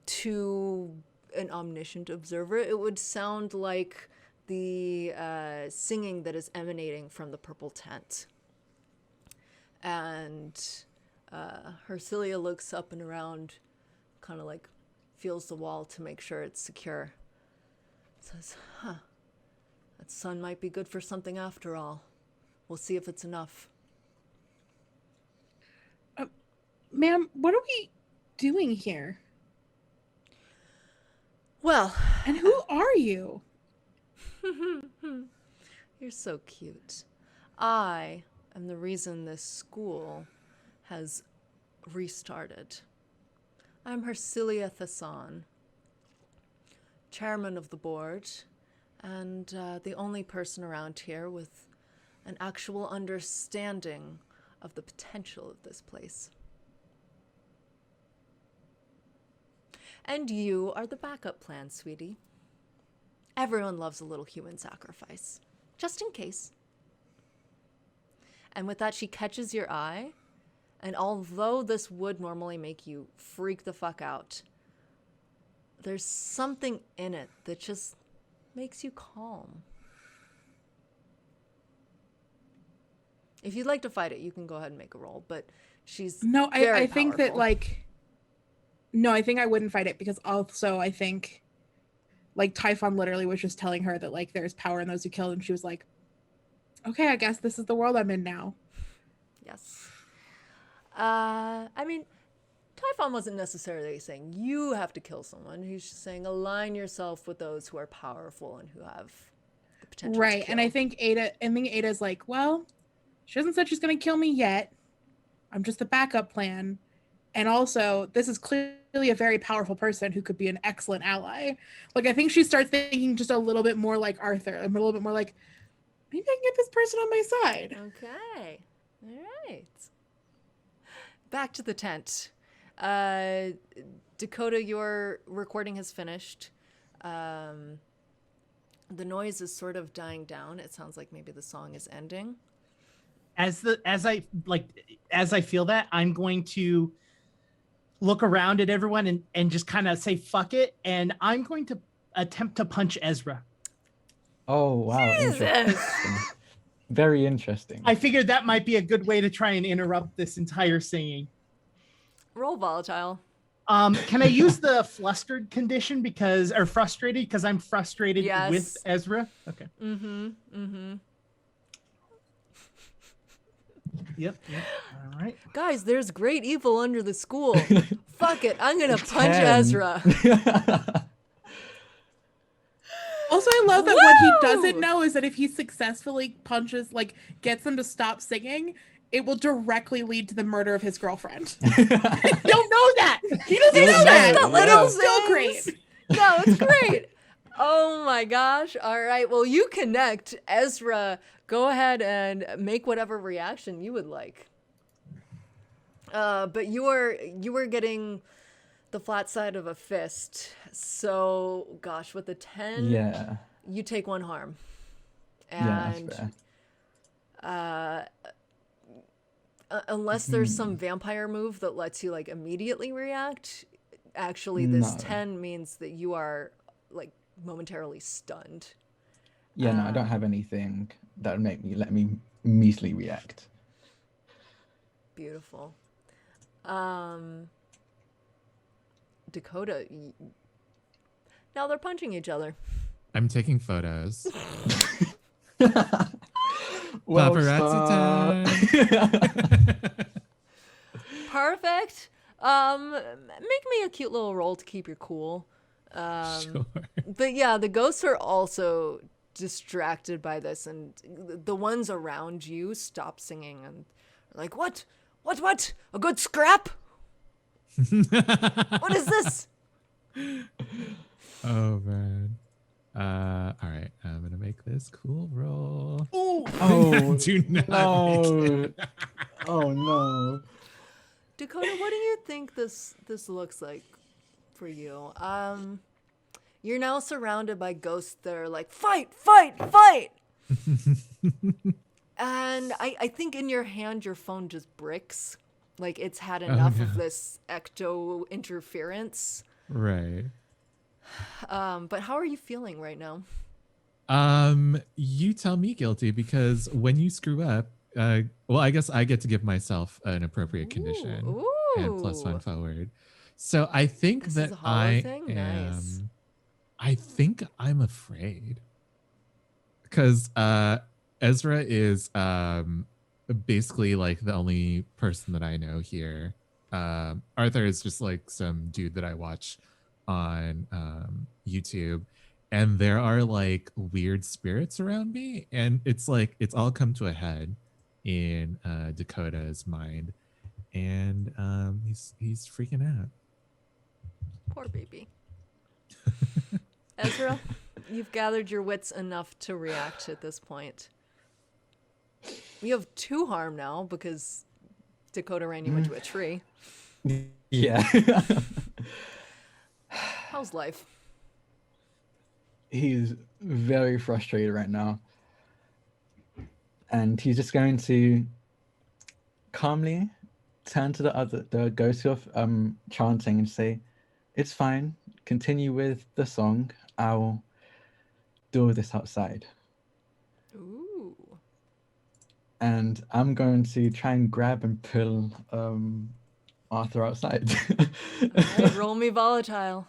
to an omniscient observer, it would sound like the singing that is emanating from the purple tent. And Hercilia looks up and around, kind of like feels the wall to make sure it's secure. Says, that sun might be good for something after all. We'll see if it's enough. Ma'am, what are we doing here? Well, and who are you? You're so cute. I am the reason this school has restarted. I'm Hercilia Thassan, chairman of the board, and the only person around here with an actual understanding of the potential of this place. And you are the backup plan, sweetie. Everyone loves a little human sacrifice, just in case. And with that, she catches your eye, and although this would normally make you freak the fuck out, there's something in it that just makes you calm. If you'd like to fight it, you can go ahead and make a roll, but she's I think that powerful. like, no, I think I wouldn't fight it, because also I think like Typhon literally was just telling her that like there's power in those who kill, and she was like, okay, I guess this is the world I'm in now. Yes. I mean, Typhon wasn't necessarily saying you have to kill someone. He's just saying align yourself with those who are powerful and who have the potential Right. to kill. And I think Ada's like, well, she hasn't said she's going to kill me yet. I'm just the backup plan. And also, this is clearly a very powerful person who could be an excellent ally. Like, I think she starts thinking just a little bit more like Arthur, a little bit more like, maybe I can get this person on my side. Okay. All right. Back to the tent. Dakota, your recording has finished. The noise is sort of dying down. It sounds like maybe the song is ending. As I feel that, I'm going to look around at everyone and just kind of say fuck it, and I'm going to attempt to punch Ezra. Oh wow, interesting. Very interesting. I figured that might be a good way to try and interrupt this entire singing. Roll volatile. Can I use the flustered condition or frustrated because I'm frustrated Yes. with Ezra? Okay. Yep. All right. Guys, there's great evil under the school. Fuck it. I'm going to punch 10. Ezra. Also, I love that what he Woo! doesn't know is that if he successfully gets them to stop singing, it will directly lead to the murder of his girlfriend. I don't know that. He doesn't know that. The little Still things. great. No, it's great. Oh my gosh. All right. Well, you connect. Ezra, go ahead and make whatever reaction you would like. But you were getting the flat side of a fist. So, gosh, with the 10, Yeah. you take 1 harm. Yeah, And that's fair. Unless there's some vampire move that lets you like immediately react, actually this No. 10 means that you are like momentarily stunned. Yeah, no, I don't have anything that would let me immediately react. Beautiful. Dakota, now they're punching each other. I'm taking photos. Well, Paparazzi time. Perfect. Make me a cute little roll to keep your cool. Sure. But yeah, the ghosts are also distracted by this, and the ones around you stop singing and are like, what? A good scrap? What is this? Oh man. All right, I'm gonna make this cool roll. Oh, Do not make no. Oh, no. Dakota, what do you think this looks like for you? You're now surrounded by ghosts that are like, fight! And I think in your hand, your phone just bricks. Like it's had enough of this ecto interference. Right. But how are you feeling right now? You tell me, Guilty, because when you screw up, well, I guess I get to give myself an appropriate condition and +1 forward. So I think This that is a hollow thing? am. Nice. I think I'm afraid because Ezra is basically like the only person that I know here. Arthur is just like some dude that I watch on YouTube, and there are like weird spirits around me, and it's like it's all come to a head in Dakota's mind, and he's freaking out. Poor baby. Ezra, you've gathered your wits enough to react at this point. You have 2 harm now because Dakota ran you into a tree. Yeah. How's life? He's very frustrated right now. And he's just going to calmly turn to the ghost of chanting and say, "It's fine. Continue with the song. I'll deal with this outside." Ooh. And I'm going to try and grab and pull Arthur outside. Alright, roll me volatile.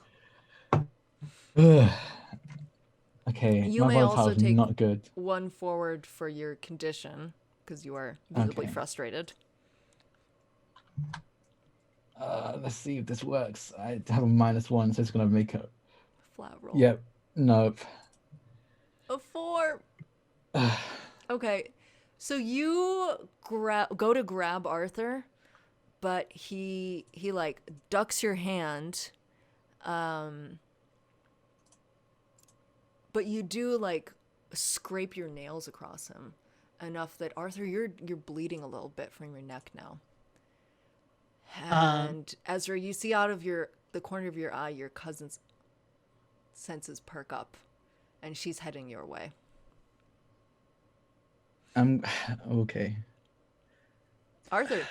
Okay, You my may also volatile's take not good. 1 forward for your condition because you are visibly Okay. frustrated. Let's see if this works. I have a -1, so it's gonna make a Flat roll. Yep. Nope. A 4. Okay. So you go to grab Arthur, but he like ducks your hand, but you do like scrape your nails across him enough that Arthur, you're bleeding a little bit from your neck now. And Ezra, you see out of the corner of your eye, your cousin's senses perk up, and she's heading your way. Okay. Arthur.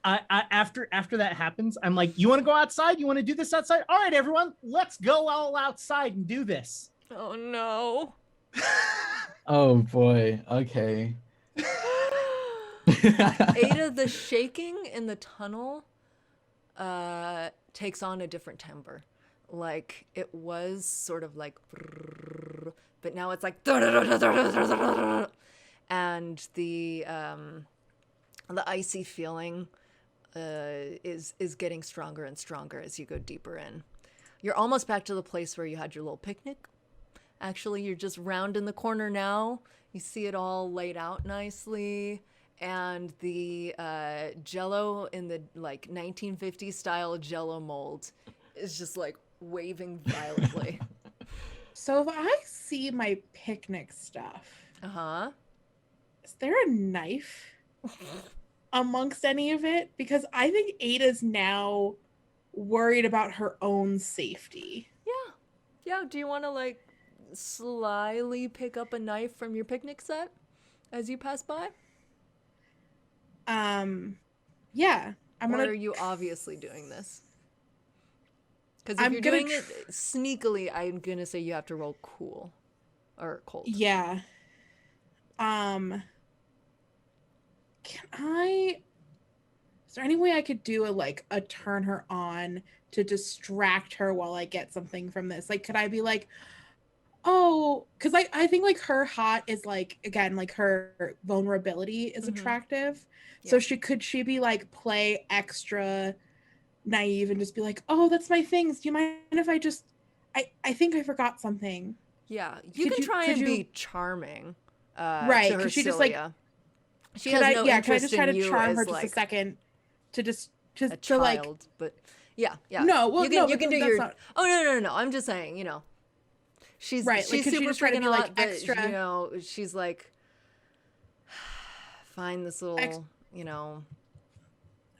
After that happens, I'm like, you want to go outside? You want to do this outside? All right, everyone, let's go all outside and do this. Oh no. Oh boy. Okay. Ada, the shaking in the tunnel takes on a different timbre. Like it was sort of like, but now it's like, and the icy feeling is getting stronger and stronger as you go deeper in. You're almost back to the place where you had your little picnic. Actually, you're just round in the corner now. You see it all laid out nicely. And the Jell-O in the like 1950s style Jell-O mold is just like waving violently. So if I see my picnic stuff, is there a knife amongst any of it? Because I think Ada's now worried about her own safety. Yeah. Do you want to like slyly pick up a knife from your picnic set as you pass by? Yeah. Or are you obviously doing this? Because if you're doing it sneakily, I'm gonna say you have to roll cool or cold. Yeah. Can I? Is there any way I could do a turn her on to distract her while I get something from this? Like, could I be like, oh, because I think like her hot is like, again, like her vulnerability is attractive. Yeah. So could she be like play extra naive and just be like, oh, that's my things. Do you mind if I think I forgot something. Yeah. You can try and be charming. Right. To her she Cilia. just like, she has no interest can I just try in to charm her like just a second to just a to child, like, but yeah. No, well, you can do your. Not... Oh no. I'm just saying, you know. She's right. She's like, super just try to be hot, like extra. But, you know, she's like, find this little, you know,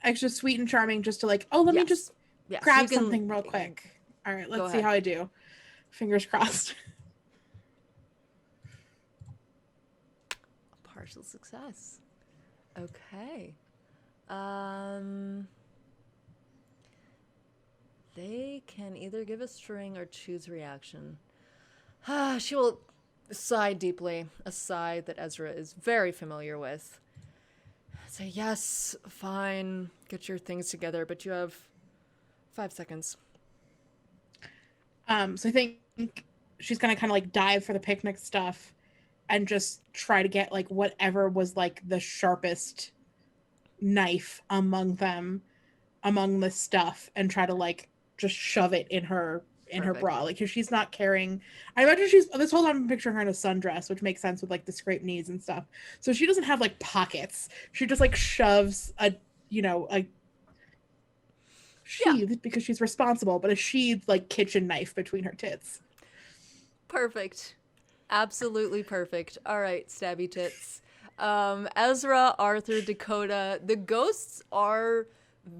extra sweet and charming, just to like, oh, let me just grab something real quick. All right, let's see how I do. Fingers crossed. Partial success. Okay. They can either give a string or choose reaction. She will sigh deeply, a sigh that Ezra is very familiar with. Say, yes, fine, get your things together, but you have 5 seconds. So I think she's gonna kind of like dive for the picnic stuff and just try to get like whatever was like the sharpest knife among the stuff, and try to like just shove it in her bra. Like, if she's not carrying, I imagine this whole time I'm picturing her in a sundress, which makes sense with like the scraped knees and stuff. So she doesn't have like pockets. She just like shoves a sheathed, because she's responsible, but a sheathed like kitchen knife between her tits. Perfect. Absolutely perfect. All right, stabby tits. Ezra, Arthur, Dakota, the ghosts are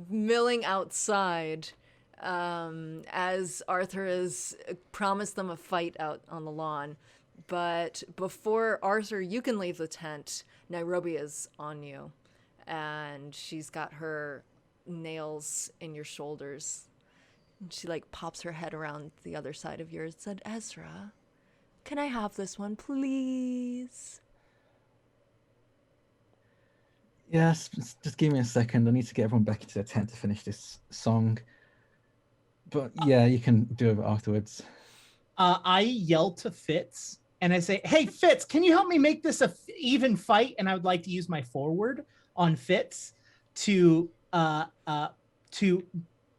milling outside as Arthur has promised them a fight out on the lawn. But before Arthur, you can leave the tent, Nairobi is on you, and she's got her nails in your shoulders. And she like pops her head around the other side of yours and said, Ezra, can I have this one, please? Yes, just give me a second. I need to get everyone back into their tent to finish this song. But yeah, you can do it afterwards. I yell to Fitz and I say, hey, Fitz, can you help me make this a even fight? And I would like to use my forward on Fitz to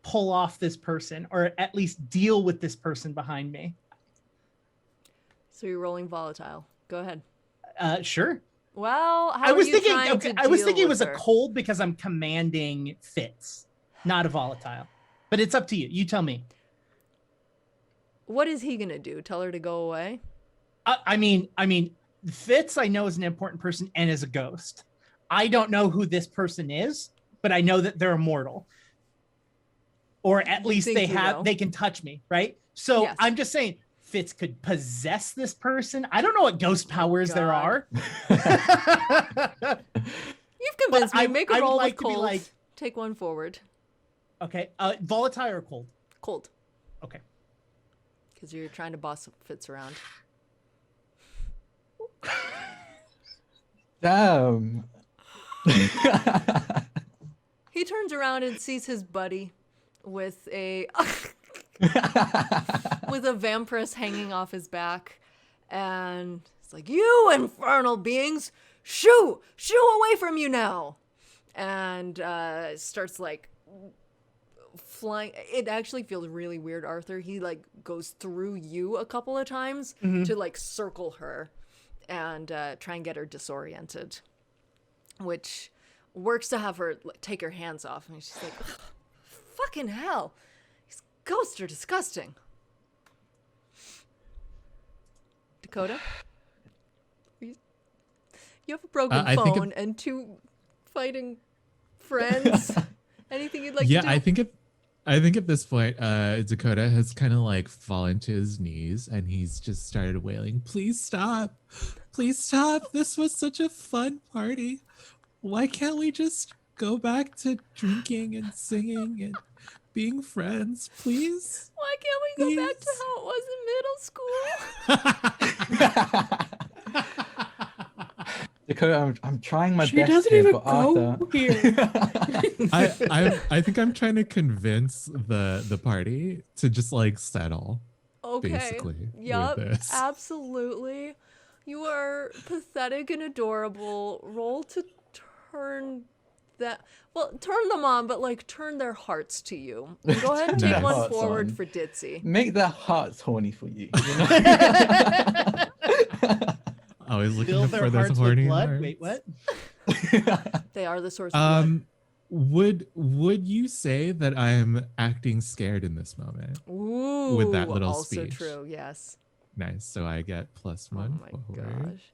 pull off this person, or at least deal with this person behind me. So you're rolling volatile. Go ahead. Sure. Well, how I was are you thinking. trying Okay, to I was deal thinking it with was a her? cold because I'm commanding Fitz, not a volatile. But it's up to you. You tell me. What is he gonna do? Tell her to go away? I mean, Fitz I know is an important person and is a ghost. I don't know who this person is, but I know that they're immortal, or at You least think you know? they can touch me, right? So Yes. I'm just saying Fitz could possess this person. I don't know what ghost powers there God. are. You've convinced me. Make a I would roll like with to be cold. like, Take one forward. okay, volatile or cold? Cold. Okay. Because you're trying to boss Fitz around. Damn. He turns around and sees his buddy with a with a vampiress hanging off his back, and it's like, "You infernal beings, shoo away from you now!" And starts like flying. It actually feels really weird, Arthur. He like goes through you a couple of times to like circle her and try and get her disoriented, which works to have her like, take her hands off. And she's like, "Ugh, fucking hell, these ghosts are disgusting." Dakota, you have a broken I think phone and two fighting friends. Anything you'd like Yeah, to do? I think at this point, Dakota has kind of like fallen to his knees and he's just started wailing, "Please stop. Please stop. This was such a fun party. Why can't we just go back to drinking and singing and being friends, please?" Why can't we go back to how it was in middle school? Dakota, I'm trying my She best doesn't here, even but go Arthur. here. I think I'm trying to convince the party to just like settle. Okay. Basically, Yup. with this. Absolutely. You are pathetic and adorable. Roll to turn that. Well, turn them on, but like turn their hearts to you. And go ahead and Turn take their one hearts forward on. for Ditzy. Make their hearts horny for you. Always looking Fill to their further hearts with horny blood. hearts. Wait, what? They are the source of blood. Would you say that I'm acting scared in this moment? Ooh, with that little also speech. true. Yes. Nice. So I get +1 Oh my forward gosh.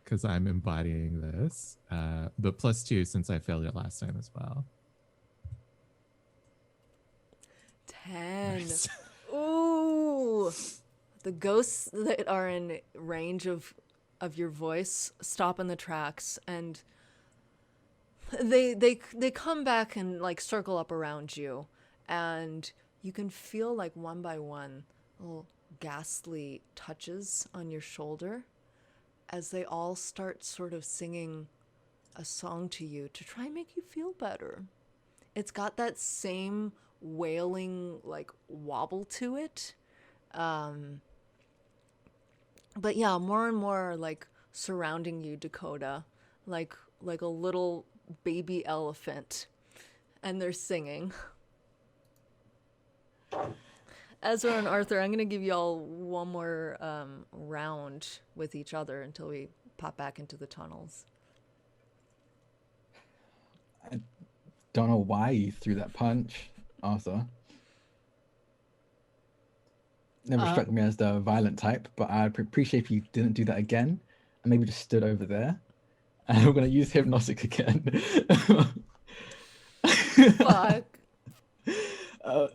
because I'm embodying this. But +2 since I failed it last time as well. 10. Nice. Ooh. The ghosts that are in range of your voice stop in the tracks, and they come back and like circle up around you, and you can feel like one by one little ghastly touches on your shoulder as they all start sort of singing a song to you to try and make you feel better. It's got that same wailing like wobble to it. But yeah, more and more like surrounding you, Dakota, like a little baby elephant, and they're singing. Ezra and Arthur, I'm gonna give y'all one more round with each other until we pop back into the tunnels. I don't know why you threw that punch, Arthur. Never struck me as the violent type, but I'd appreciate if you didn't do that again and maybe just stood over there. And we're going to use hypnotic again. Fuck.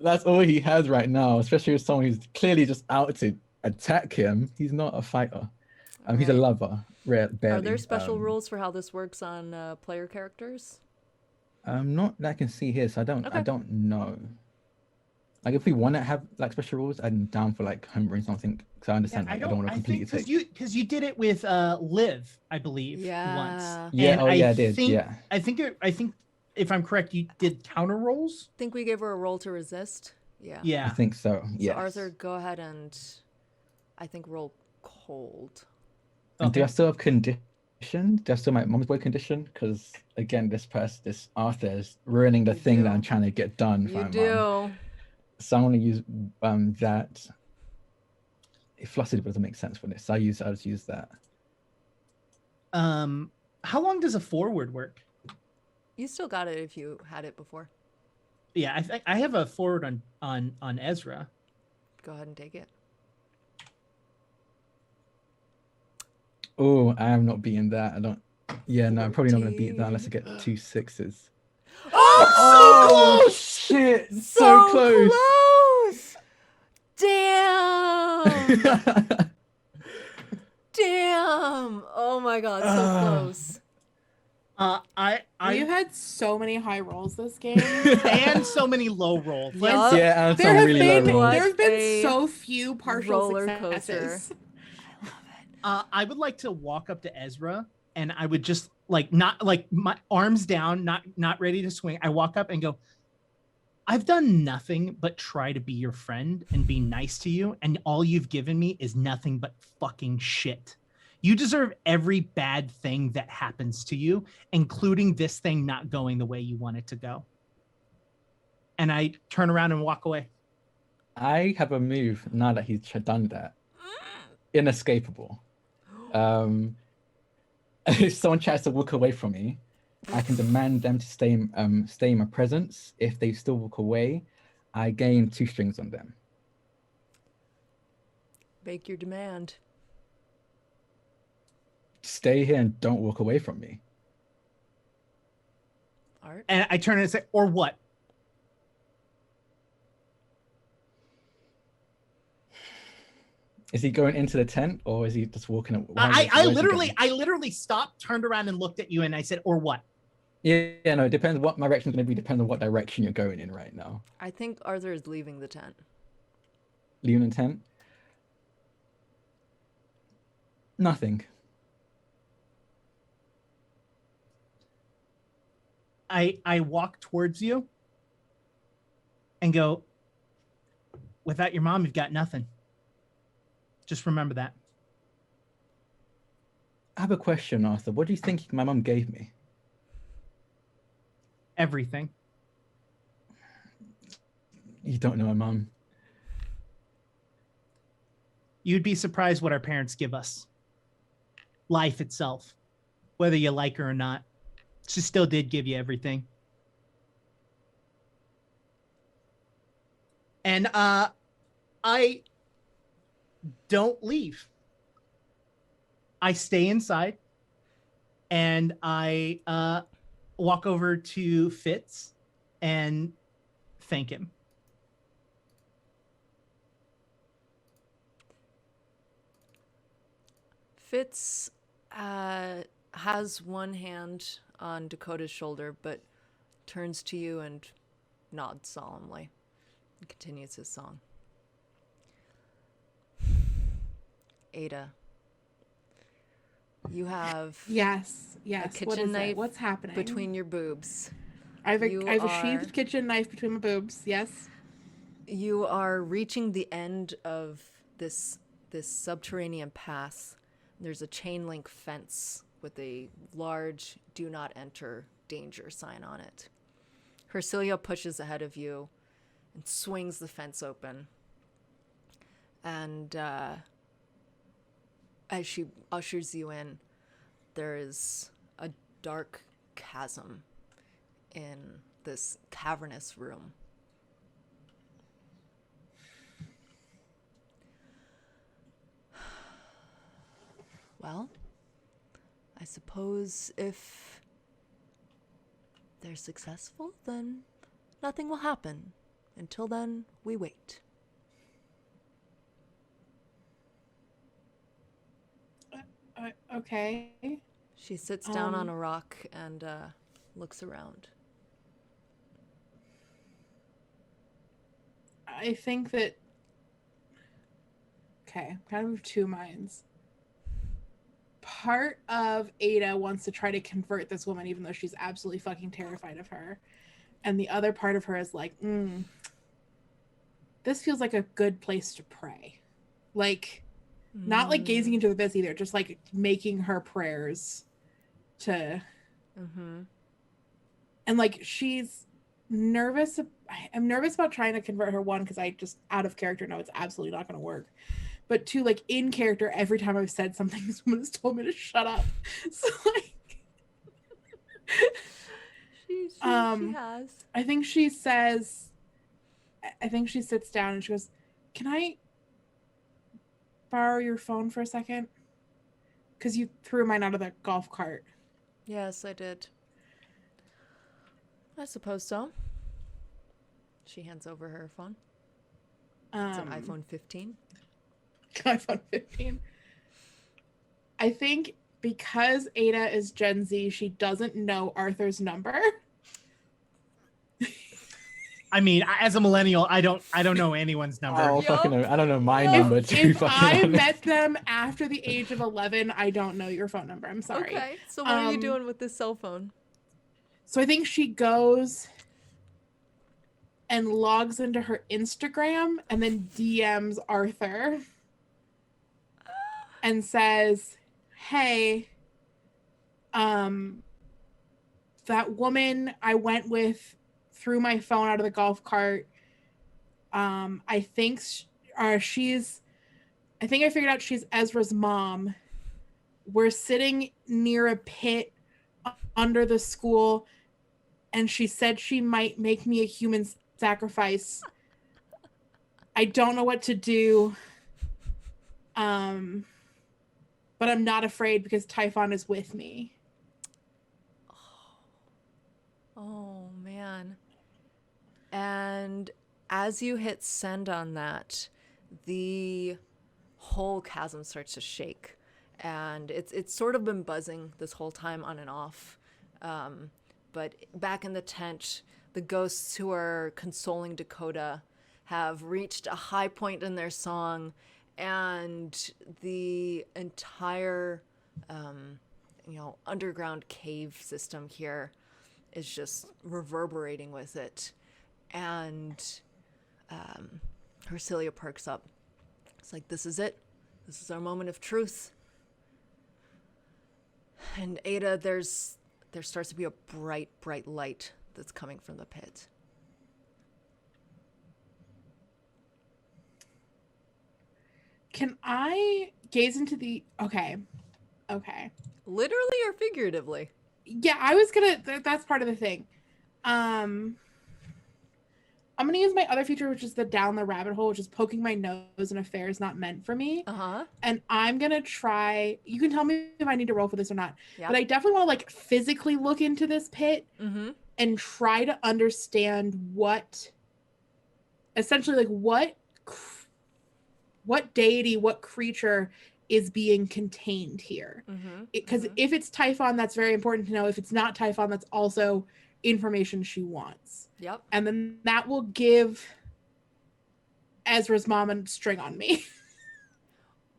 That's all he has right now, especially with someone who's clearly just out to attack him. He's not a fighter. He's a Right. lover, barely. Are there special rules for how this works on player characters? Not that I can see here, so I Okay. don't know. Like if we want to have like special rules, I'm down for like homebrewing something because I understand. Yeah, I don't want to completely because take. you did it with Liv, I believe, Yeah. once. Yeah. And Oh yeah, I did. think, Yeah. I think if I'm correct, you did counter rolls. Think we gave her a roll to resist? Yeah. I Yeah. think so. So Yeah. Arthur, go ahead and I think roll cold. And do Okay. I still have condition? Do I still my mom's boy condition? Because again, this Arthur is ruining the You thing do. that I'm trying to get done for You my do. mom. So I'm gonna use that. It flustered, but doesn't make sense for this. So I'll just use that. How long does a forward work? You still got it if you had it before. Yeah, I have a forward on Ezra. Go ahead and take it. Oh, I am not beating that. I don't. Yeah, no, I'm probably not going to beat that unless I get 2 6s. Oh, so close! Shit! So close. close! Damn! Damn! Oh my god, so close. We've had so many high rolls this game. And so many low rolls. Yup. Yeah, and there some have really been low rolls. there have been A so few partial roller successes. coaster. I love it. I would like to walk up to Ezra and I would just not my arms down, not ready to swing. I walk up and go, I've done nothing but try to be your friend and be nice to you, and all you've given me is nothing but fucking shit. You deserve every bad thing that happens to you, including this thing not going the way you want it to go. And I turn around and walk away. I have a move now that he's done that. Inescapable. If someone tries to walk away from me, I can demand them to stay in my presence. If they still walk away, I gain 2 strings on them. Make your demand. Stay here and don't walk away from me. Art? And I turn and say, or what? Is he going into the tent or is he just walking? I literally stopped, turned around and looked at you and I said, or what? Yeah, no, it depends what my direction's going to be, depends on what direction you're going in right now. I think Arthur is leaving the tent. Leaving the tent? Nothing. I walk towards you and go, without your mom, you've got nothing. Just remember that. I have a question, Arthur. What do you think my mom gave me? Everything. You don't know my mom. You'd be surprised what our parents give us. Life itself, whether you like her or not. She still did give you everything. And I don't leave. I stay inside and I walk over to Fitz and thank him. Fitz has one hand on Dakota's shoulder, but turns to you and nods solemnly and continues his song. Ada, you have Yes. a kitchen What is knife it? What's happening? between your boobs. I have You a are- sheathed kitchen knife between my boobs. Yes. You are reaching the end of this subterranean path. There's a chain link fence with a large "Do Not Enter Danger" sign on it. Hercilia pushes ahead of you and swings the fence open. And as she ushers you in, there is a dark chasm in this cavernous room. Well, I suppose if they're successful, then nothing will happen. Until then, we wait. Okay. She sits down on a rock and looks around. I think that. Okay, I'm kind of of two minds. Part of Ada wants to try to convert this woman, even though she's absolutely fucking terrified of her. And the other part of her is like, this feels like a good place to pray. Like, not like gazing into the abyss either, just like making her prayers to. And like, she's nervous. I'm nervous about trying to convert her, one, because I just out of character know it's absolutely not going to work. But two, like in character, every time I've said something, this woman has told me to shut up. So like, She Um, has. I think she says, I think she sits down and she goes, "Can I borrow your phone for a second? Because you threw mine out of the golf cart." Yes, I did. I suppose so. She hands over her phone. It's an iPhone 15. iPhone 15. I think because Ada is Gen Z, she doesn't know Arthur's number. I mean, as a millennial, I don't know anyone's number. Oh, Yup. fucking know. I don't know my Yup. number too. If Fucking I honest. met them after the age of 11, I don't know your phone number. I'm sorry. Okay, so what are you Um, doing with this cell phone? So I think she goes and logs into her Instagram and then DMs Arthur and says, "Hey, that woman I went with threw my phone out of the golf cart. I think she's I think I figured out she's Ezra's mom. We're sitting near a pit under the school, and she said she might make me a human sacrifice. I don't know what to do. But I'm not afraid because Typhon is with me." Oh, man. And as you hit send on that, the whole chasm starts to shake. And it's sort of been buzzing this whole time on and off. But back in the tent, the ghosts who are consoling Dakota have reached a high point in their song, and the entire underground cave system here is just reverberating with it. And Hercilia perks up. It's like, this is it. This is our moment of truth. And Ada, there starts to be a bright, bright light that's coming from the pit. Can I gaze into the... Okay. Literally or figuratively? Yeah, I was gonna... That's part of the thing. I'm gonna use my other feature, which is the down the rabbit hole, which is poking my nose in affairs not meant for me. Uh-huh. And I'm gonna try... You can tell me if I need to roll for this or not. Yep. But I definitely want to, like, physically look into this pit and try to understand what... Essentially, like, what deity, what creature is being contained here. Because if it's Typhon, that's very important to know. If it's not Typhon, that's also information she wants. Yep. And then that will give Ezra's mom a string on me.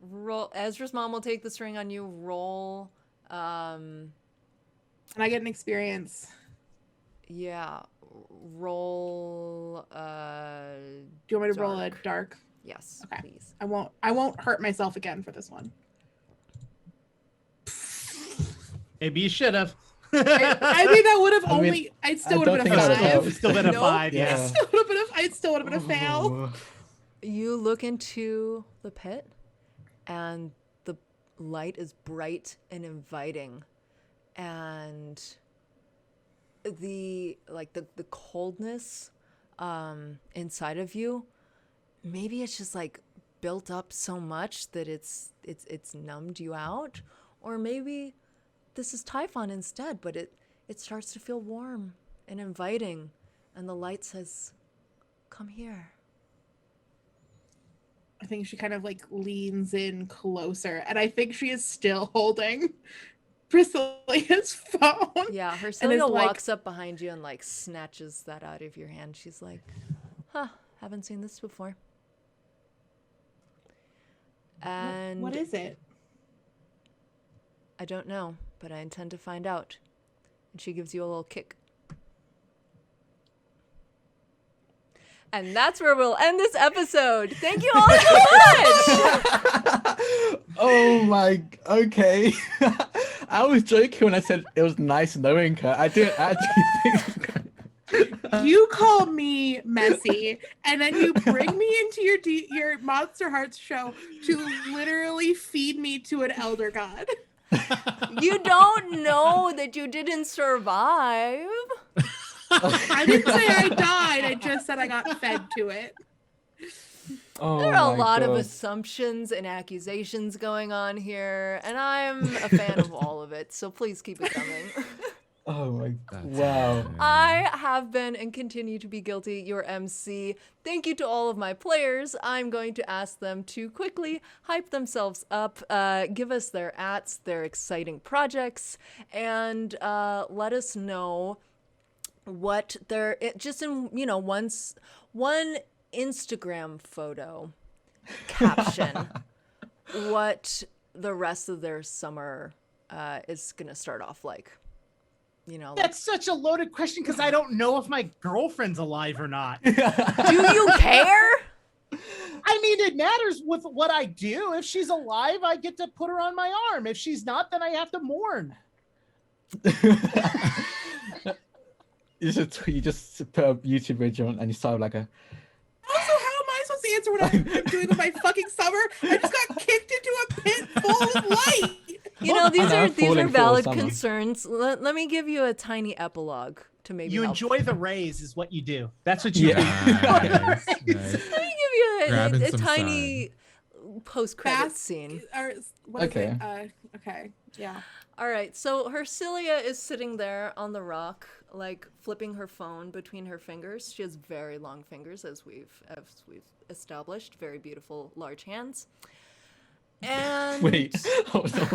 Roll. Ezra's mom will take the string on you. Roll. And I get an experience. Yeah. Roll. Do you want me to roll a Dark. dark? Yes, Okay. please. I won't hurt myself again for this one. Maybe you should have. I think that would have I mean, only... I'd still I would have don't been a think that 5. helps. Still been a Nope. 5, yeah. Yeah. It still would have been a fail. You look into the pit, and the light is bright and inviting, and the coldness inside of you, maybe it's just like built up so much that it's numbed you out, or maybe this is Typhon instead, but it starts to feel warm and inviting, and the light says, "Come here." I think she kind of like leans in closer, and I think she is still holding Priscilla's phone. Yeah, And Hercilia is like- walks up behind you and like snatches that out of your hand. She's like, "Huh, haven't seen this before." And What is it? I don't know, but I intend to find out. And she gives you a little kick. And that's where we'll end this episode. Thank you all so much. Oh my. Okay. I was joking when I said it was nice knowing her. I didn't actually think. You call me messy, and then you bring me into your Monsterhearts show to literally feed me to an elder god. You don't know that you didn't survive. I didn't say I died. I just said I got fed to it. Oh There are a my lot of God. assumptions and accusations going on here, and I'm a fan of all of it, so please keep it coming. Oh my. That's Wow. amazing. I have been and continue to be Guilty, your MC. Thank you to all of my players. I'm going to ask them to quickly hype themselves up, give us their ats, their exciting projects, and let us know what their just in one Instagram photo caption what the rest of their summer is gonna start off like. That's such a loaded question because I don't know if my girlfriend's alive or not. Do you care? I mean, it matters with what I do. If she's alive, I get to put her on my arm. If she's not, then I have to mourn. You just put a YouTube video on and you start like a. Also, how am I supposed to answer what I'm doing with my fucking summer? I just got kicked into a pit full of light. These I'm are falling for valid summer. concerns. Let me give you a tiny epilogue to maybe You help. enjoy the rays, is what you do. That's what you Nice, do. nice. Let me give you Grabbing a some tiny post-credit Fast- scene. Or, what is Okay. it? Okay. Yeah. All right, so Hercilia is sitting there on the rock, like flipping her phone between her fingers. She has very long fingers, as we've established. Very beautiful, large hands. And Wait. Hold on.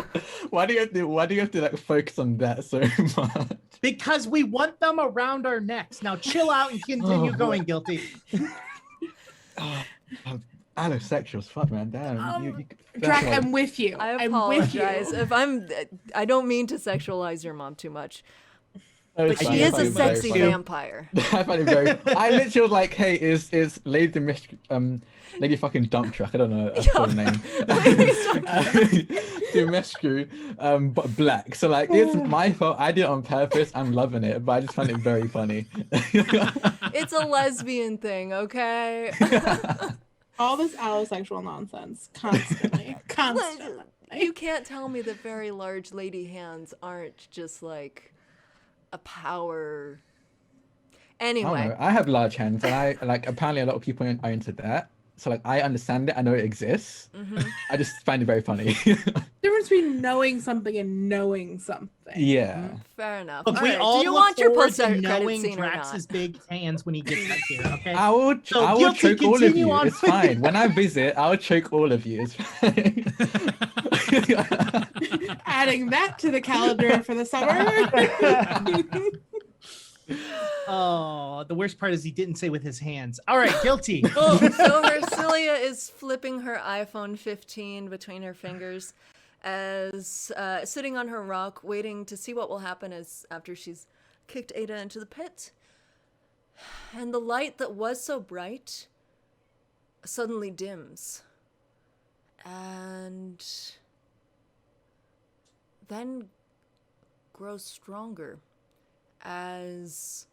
Why do you have to like focus on that so much? Because we want them around our necks. Now chill out and continue Oh, going, Guilty. Oh, allosexuals, fuck man, damn. Drac, I'm with you. I I'm with you. apologize if I don't mean to sexualize your mom too much, Oh, but it's fine, she I is find a it very sexy funny. vampire. I find it very. I literally was like, hey, is Lady fucking dump truck? I don't know. That's the name. Dimescu, but black. So like, it's my fault. I did it on purpose. I'm loving it, but I just find it very funny. It's a lesbian thing, okay? All this allosexual nonsense constantly. Constantly. You can't tell me that very large lady hands aren't just like a power. I don't Anyway, know. I have large hands, and I like. Apparently, a lot of people are into that. So like, I understand it. I know it exists. I just find it very funny. Difference between knowing something and knowing something. Yeah. fair enough. Look, All we right, all do you look want your forward post to credit knowing scene or Drax's not? big hands when he gets back here, okay? I will Guilty, choke all of continue you. on It's with fine. When I visit, I'll choke all of you. It's fine. Adding that to the calendar for the summer. Oh, the worst part is he didn't say with his hands. All right, Guilty. So Hercilia is flipping her iPhone 15 between her fingers as sitting on her rock waiting to see what will happen after she's kicked Ada into the pit. And the light that was so bright suddenly dims. And then grows stronger as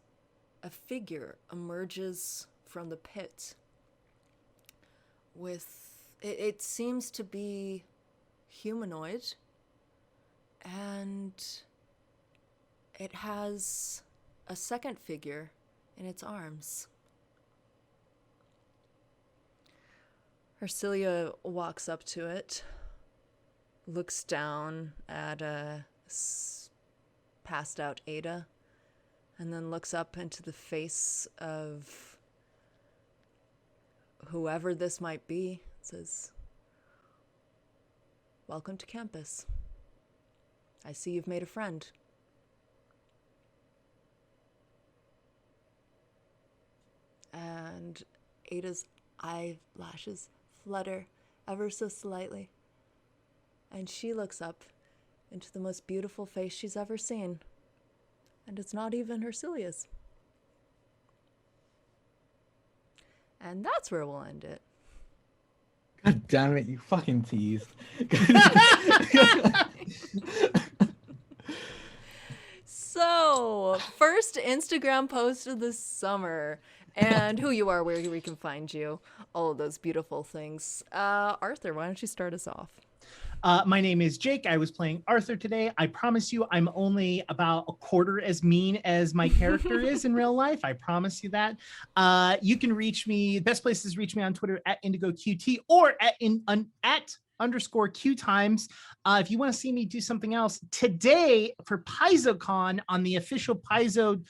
a figure emerges from the pit with it seems to be humanoid, and it has a second figure in its arms. Hercilia walks up to it, looks down at a passed out Ada, and then looks up into the face of whoever this might be, says, "Welcome to campus. I see you've made a friend." And Ada's eyelashes flutter ever so slightly, and she looks up into the most beautiful face she's ever seen. And it's not even Hercilia's. And that's where we'll end it. God damn it, you fucking teased. So, first Instagram post of the summer. And who you are, where we can find you, all of those beautiful things. Arthur, why don't you start us off? My name is Jake. I was playing Arthur today. I promise you, I'm only about a quarter as mean as my character is in real life. I promise you that. You can reach me. Best places to reach me on Twitter at IndigoQT or at underscore Q times. If you want to see me do something else today for PaizoCon on the official Paizo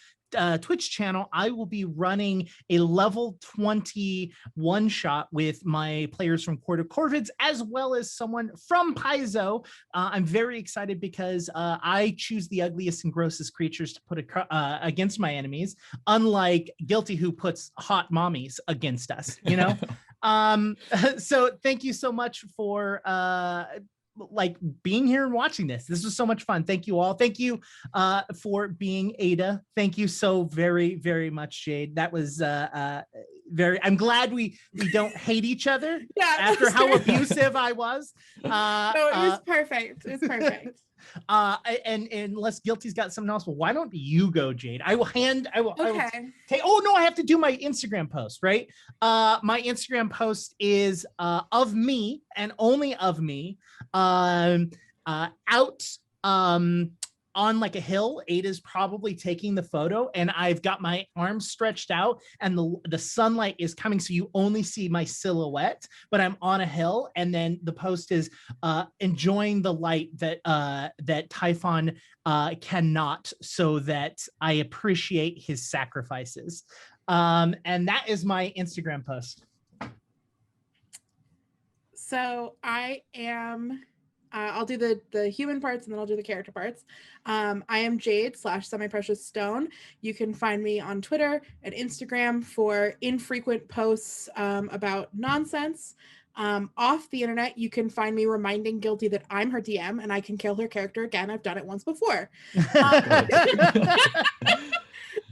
Twitch channel, I will be running a level 20 one shot with my players from Court of Corvids, as well as someone from Paizo. I'm very excited because I choose the ugliest and grossest creatures to put against my enemies, unlike Guilty, who puts hot mommies against us, you know? So thank you so much for like being here and watching this. This was so much fun. Thank you all. Thank you for being Ada. Thank you so very, very much, Jade. That was I'm glad we don't hate each other after how abusive I was. No, it was perfect. It was perfect. And unless Guilty's got something else, well, why don't you go, Jade? I will Okay. take, oh no, I have to do my Instagram post, right? My Instagram post is of me and only of me out on like a hill. Ada's probably taking the photo, and I've got my arms stretched out, and the sunlight is coming, so you only see my silhouette, but I'm on a hill. And then the post is enjoying the light that that Typhon cannot, so that I appreciate his sacrifices. And that is my Instagram post. So I am, I'll do the human parts and then I'll do the character parts. I am Jade / semi-precious stone. You can find me on Twitter and Instagram for infrequent posts about nonsense. Off the internet, you can find me reminding Guilty that I'm her DM and I can kill her character again. I've done it once before.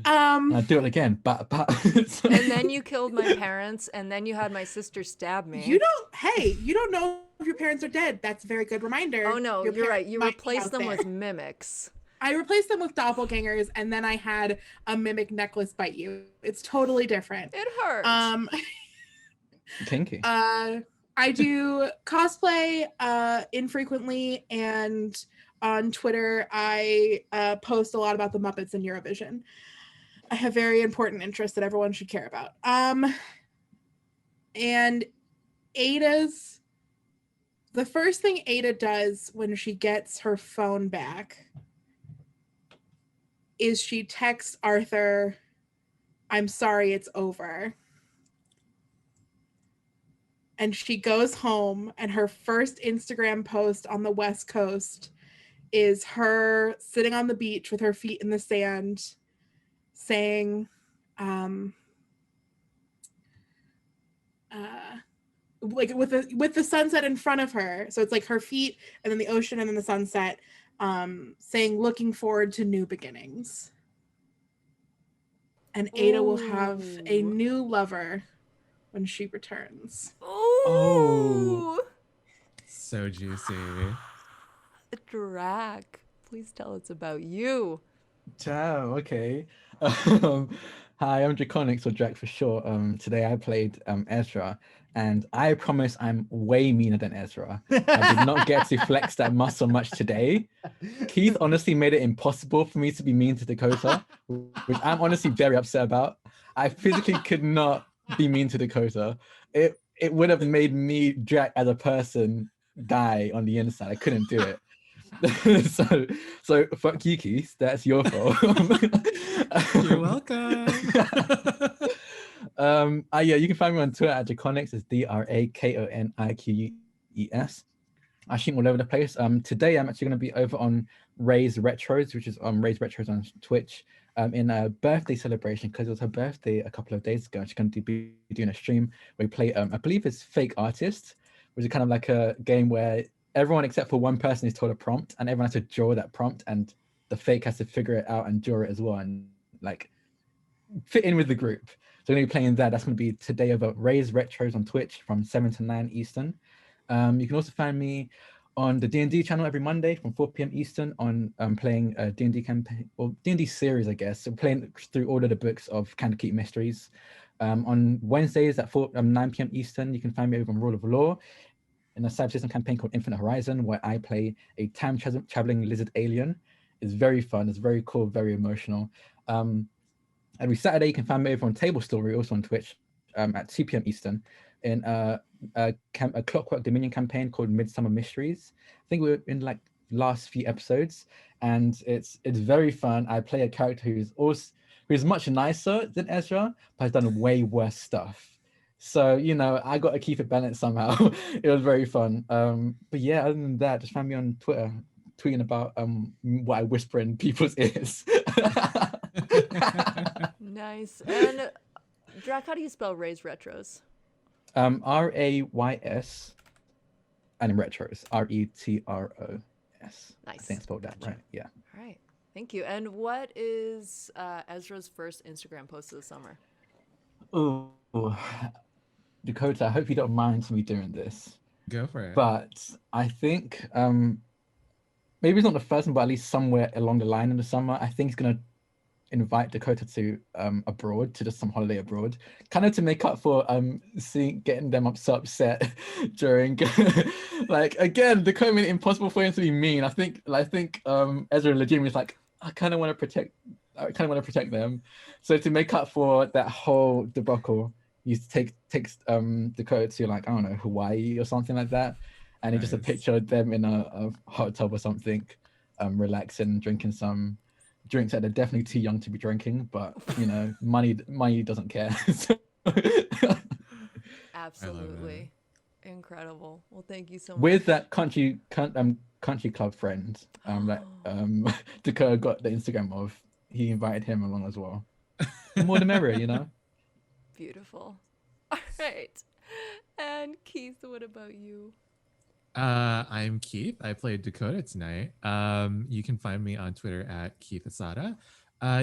I'll do it again, but And then you killed my parents, and then you had my sister stab me. You don't know if your parents are dead. That's a very good reminder. Oh no, you're right. You replaced them with mimics. I replaced them with doppelgangers, and then I had a mimic necklace bite you. It's totally different. It hurt. Kinky. I do cosplay infrequently, and on Twitter I post a lot about the Muppets and Eurovision. I have very important interests that everyone should care about. And the first thing Ada does when she gets her phone back is she texts Arthur, "I'm sorry, it's over." And she goes home, and her first Instagram post on the West Coast is her sitting on the beach with her feet in the sand, saying, like with the sunset in front of her. So it's like her feet and then the ocean and then the sunset, saying, "Looking forward to new beginnings." And Ada will have a new lover when she returns. Ooh. So juicy. Drac, please tell it's about you. Ciao, okay. Hi, I'm Draconics, or Drac for short. Today I played Ezra, and I promise I'm way meaner than Ezra. I did not get to flex that muscle much today. Keith honestly made it impossible for me to be mean to Dakota, which I'm honestly very upset about. I physically could not be mean to Dakota. It would have made me, Drac, as a person, die on the inside. I couldn't do it. so fuck you, Keith. That's your fault. You're welcome. Yeah, you can find me on Twitter at Draconics. It's DRAKONIQUES. I stream all over the place. Today I'm actually going to be over on Ray's Retros, which is on Ray's Retros on Twitch, in a birthday celebration, because it was her birthday a couple of days ago. She's going to be doing a stream where we play, I believe it's Fake Artist, which is kind of like a game where everyone except for one person is told a prompt, and everyone has to draw that prompt, and the fake has to figure it out and draw it as well, and like fit in with the group. So we're going to be playing that. That's going to be today over Ray's Retros on Twitch from 7 to 9 Eastern. You can also find me on the D&D channel every Monday from 4 p.m. Eastern on playing a D&D campaign, or D&D series, I guess. So playing through all of the books of Candlekeep Mysteries. On Wednesdays at 9 p.m. Eastern, you can find me over on Rule of Law. in a cyber system campaign called Infinite Horizon, where I play a time traveling lizard alien. It's very fun. It's very cool, very emotional. Every Saturday, you can find me over on Table Story, also on Twitch, at 2 p.m. Eastern, in a Clockwork Dominion campaign called Midsummer Mysteries. I think we're in like last few episodes, and it's very fun. I play a character who's much nicer than Ezra, but has done way worse stuff. So, you know, I got to keep it balanced somehow. It was very fun. But yeah, other than that, just find me on Twitter, tweeting about what I whisper in people's ears. Nice. And Drac, how do you spell Rays Retros? Rays, and in retros, Retros. Nice. I think I spelled that right. Yeah. All right. Thank you. And what is Ezra's first Instagram post of the summer? Oh, Dakota, I hope you don't mind me doing this. Go for it. But I think maybe it's not the first one, but at least somewhere along the line in the summer, I think he's gonna invite Dakota to abroad, to just some holiday abroad, kind of to make up for getting them so upset during like, again, Dakota made it impossible for him to be mean. I think Ezra legitimately is like, I kind of want to protect them. So to make up for that whole debacle, he takes Dakota to, like, I don't know, Hawaii or something like that, and it's just a picture of them in a hot tub or something, relaxing, drinking some drinks that are definitely too young to be drinking, but you know, money doesn't care. Absolutely. Incredible. Well, thank you so much. With that country club friend that Dakota got the Instagram of, he invited him along as well. The more the merrier, you know. Beautiful. All right. And Keith, what about you? I'm Keith. I played Dakota tonight. You can find me on Twitter at Keith Asada.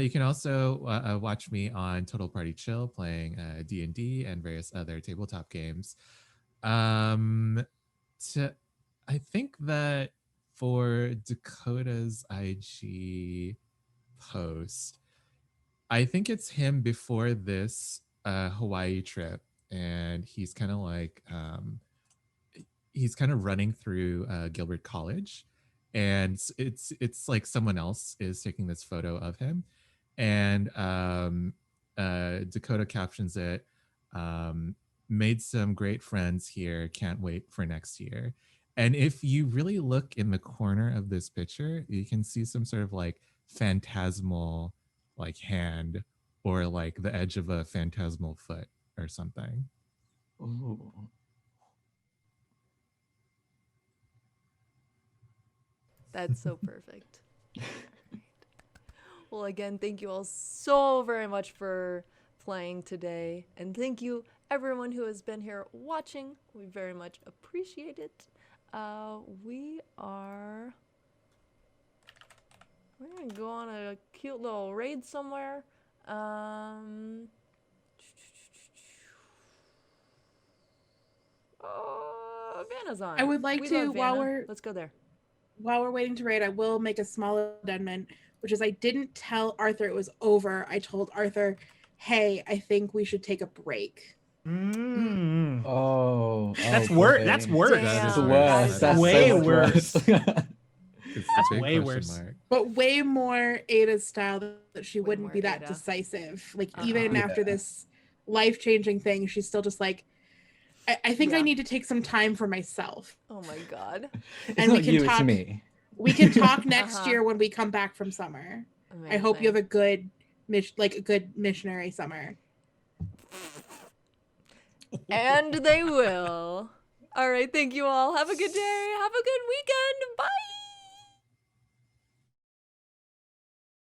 You can also watch me on Total Party Chill playing D&D and various other tabletop games. I think that for Dakota's IG post, I think it's him before this Hawaii trip, and he's kind of like he's kind of running through Gilbert College, and it's like someone else is taking this photo of him, and Dakota captions it, made some great friends here, can't wait for next year. And if you really look in the corner of this picture, you can see some sort of like phantasmal like hand, or like the edge of a phantasmal foot or something. Ooh. That's so perfect. Well, again, thank you all so very much for playing today. And thank you, everyone who has been here watching. We very much appreciate it. We're going to go on a cute little raid somewhere. Vanna's on. I would like We to, love while Vanna. Let's go there. While we're waiting to raid, I will make a small amendment, which is I didn't tell Arthur it was over. I told Arthur, hey, I think we should take a break. Oh, That's worse. boy. That's worse. That's Damn. worse. That's way so much worse. It's That's a big way question worse. mark. But way more Ada's style, that she Way wouldn't more be that Ada. decisive. Like, Uh-huh. even after Yeah. this life-changing thing, she's still just like, I think I Yeah. need to take some time for myself. Oh my god. It's And we not can you, talk- it's me. We can talk next Uh-huh. year when we come back from summer. Amazing. I hope you have a good missionary summer. And they will. All right, thank you all. Have a good day. Have a good weekend. Bye.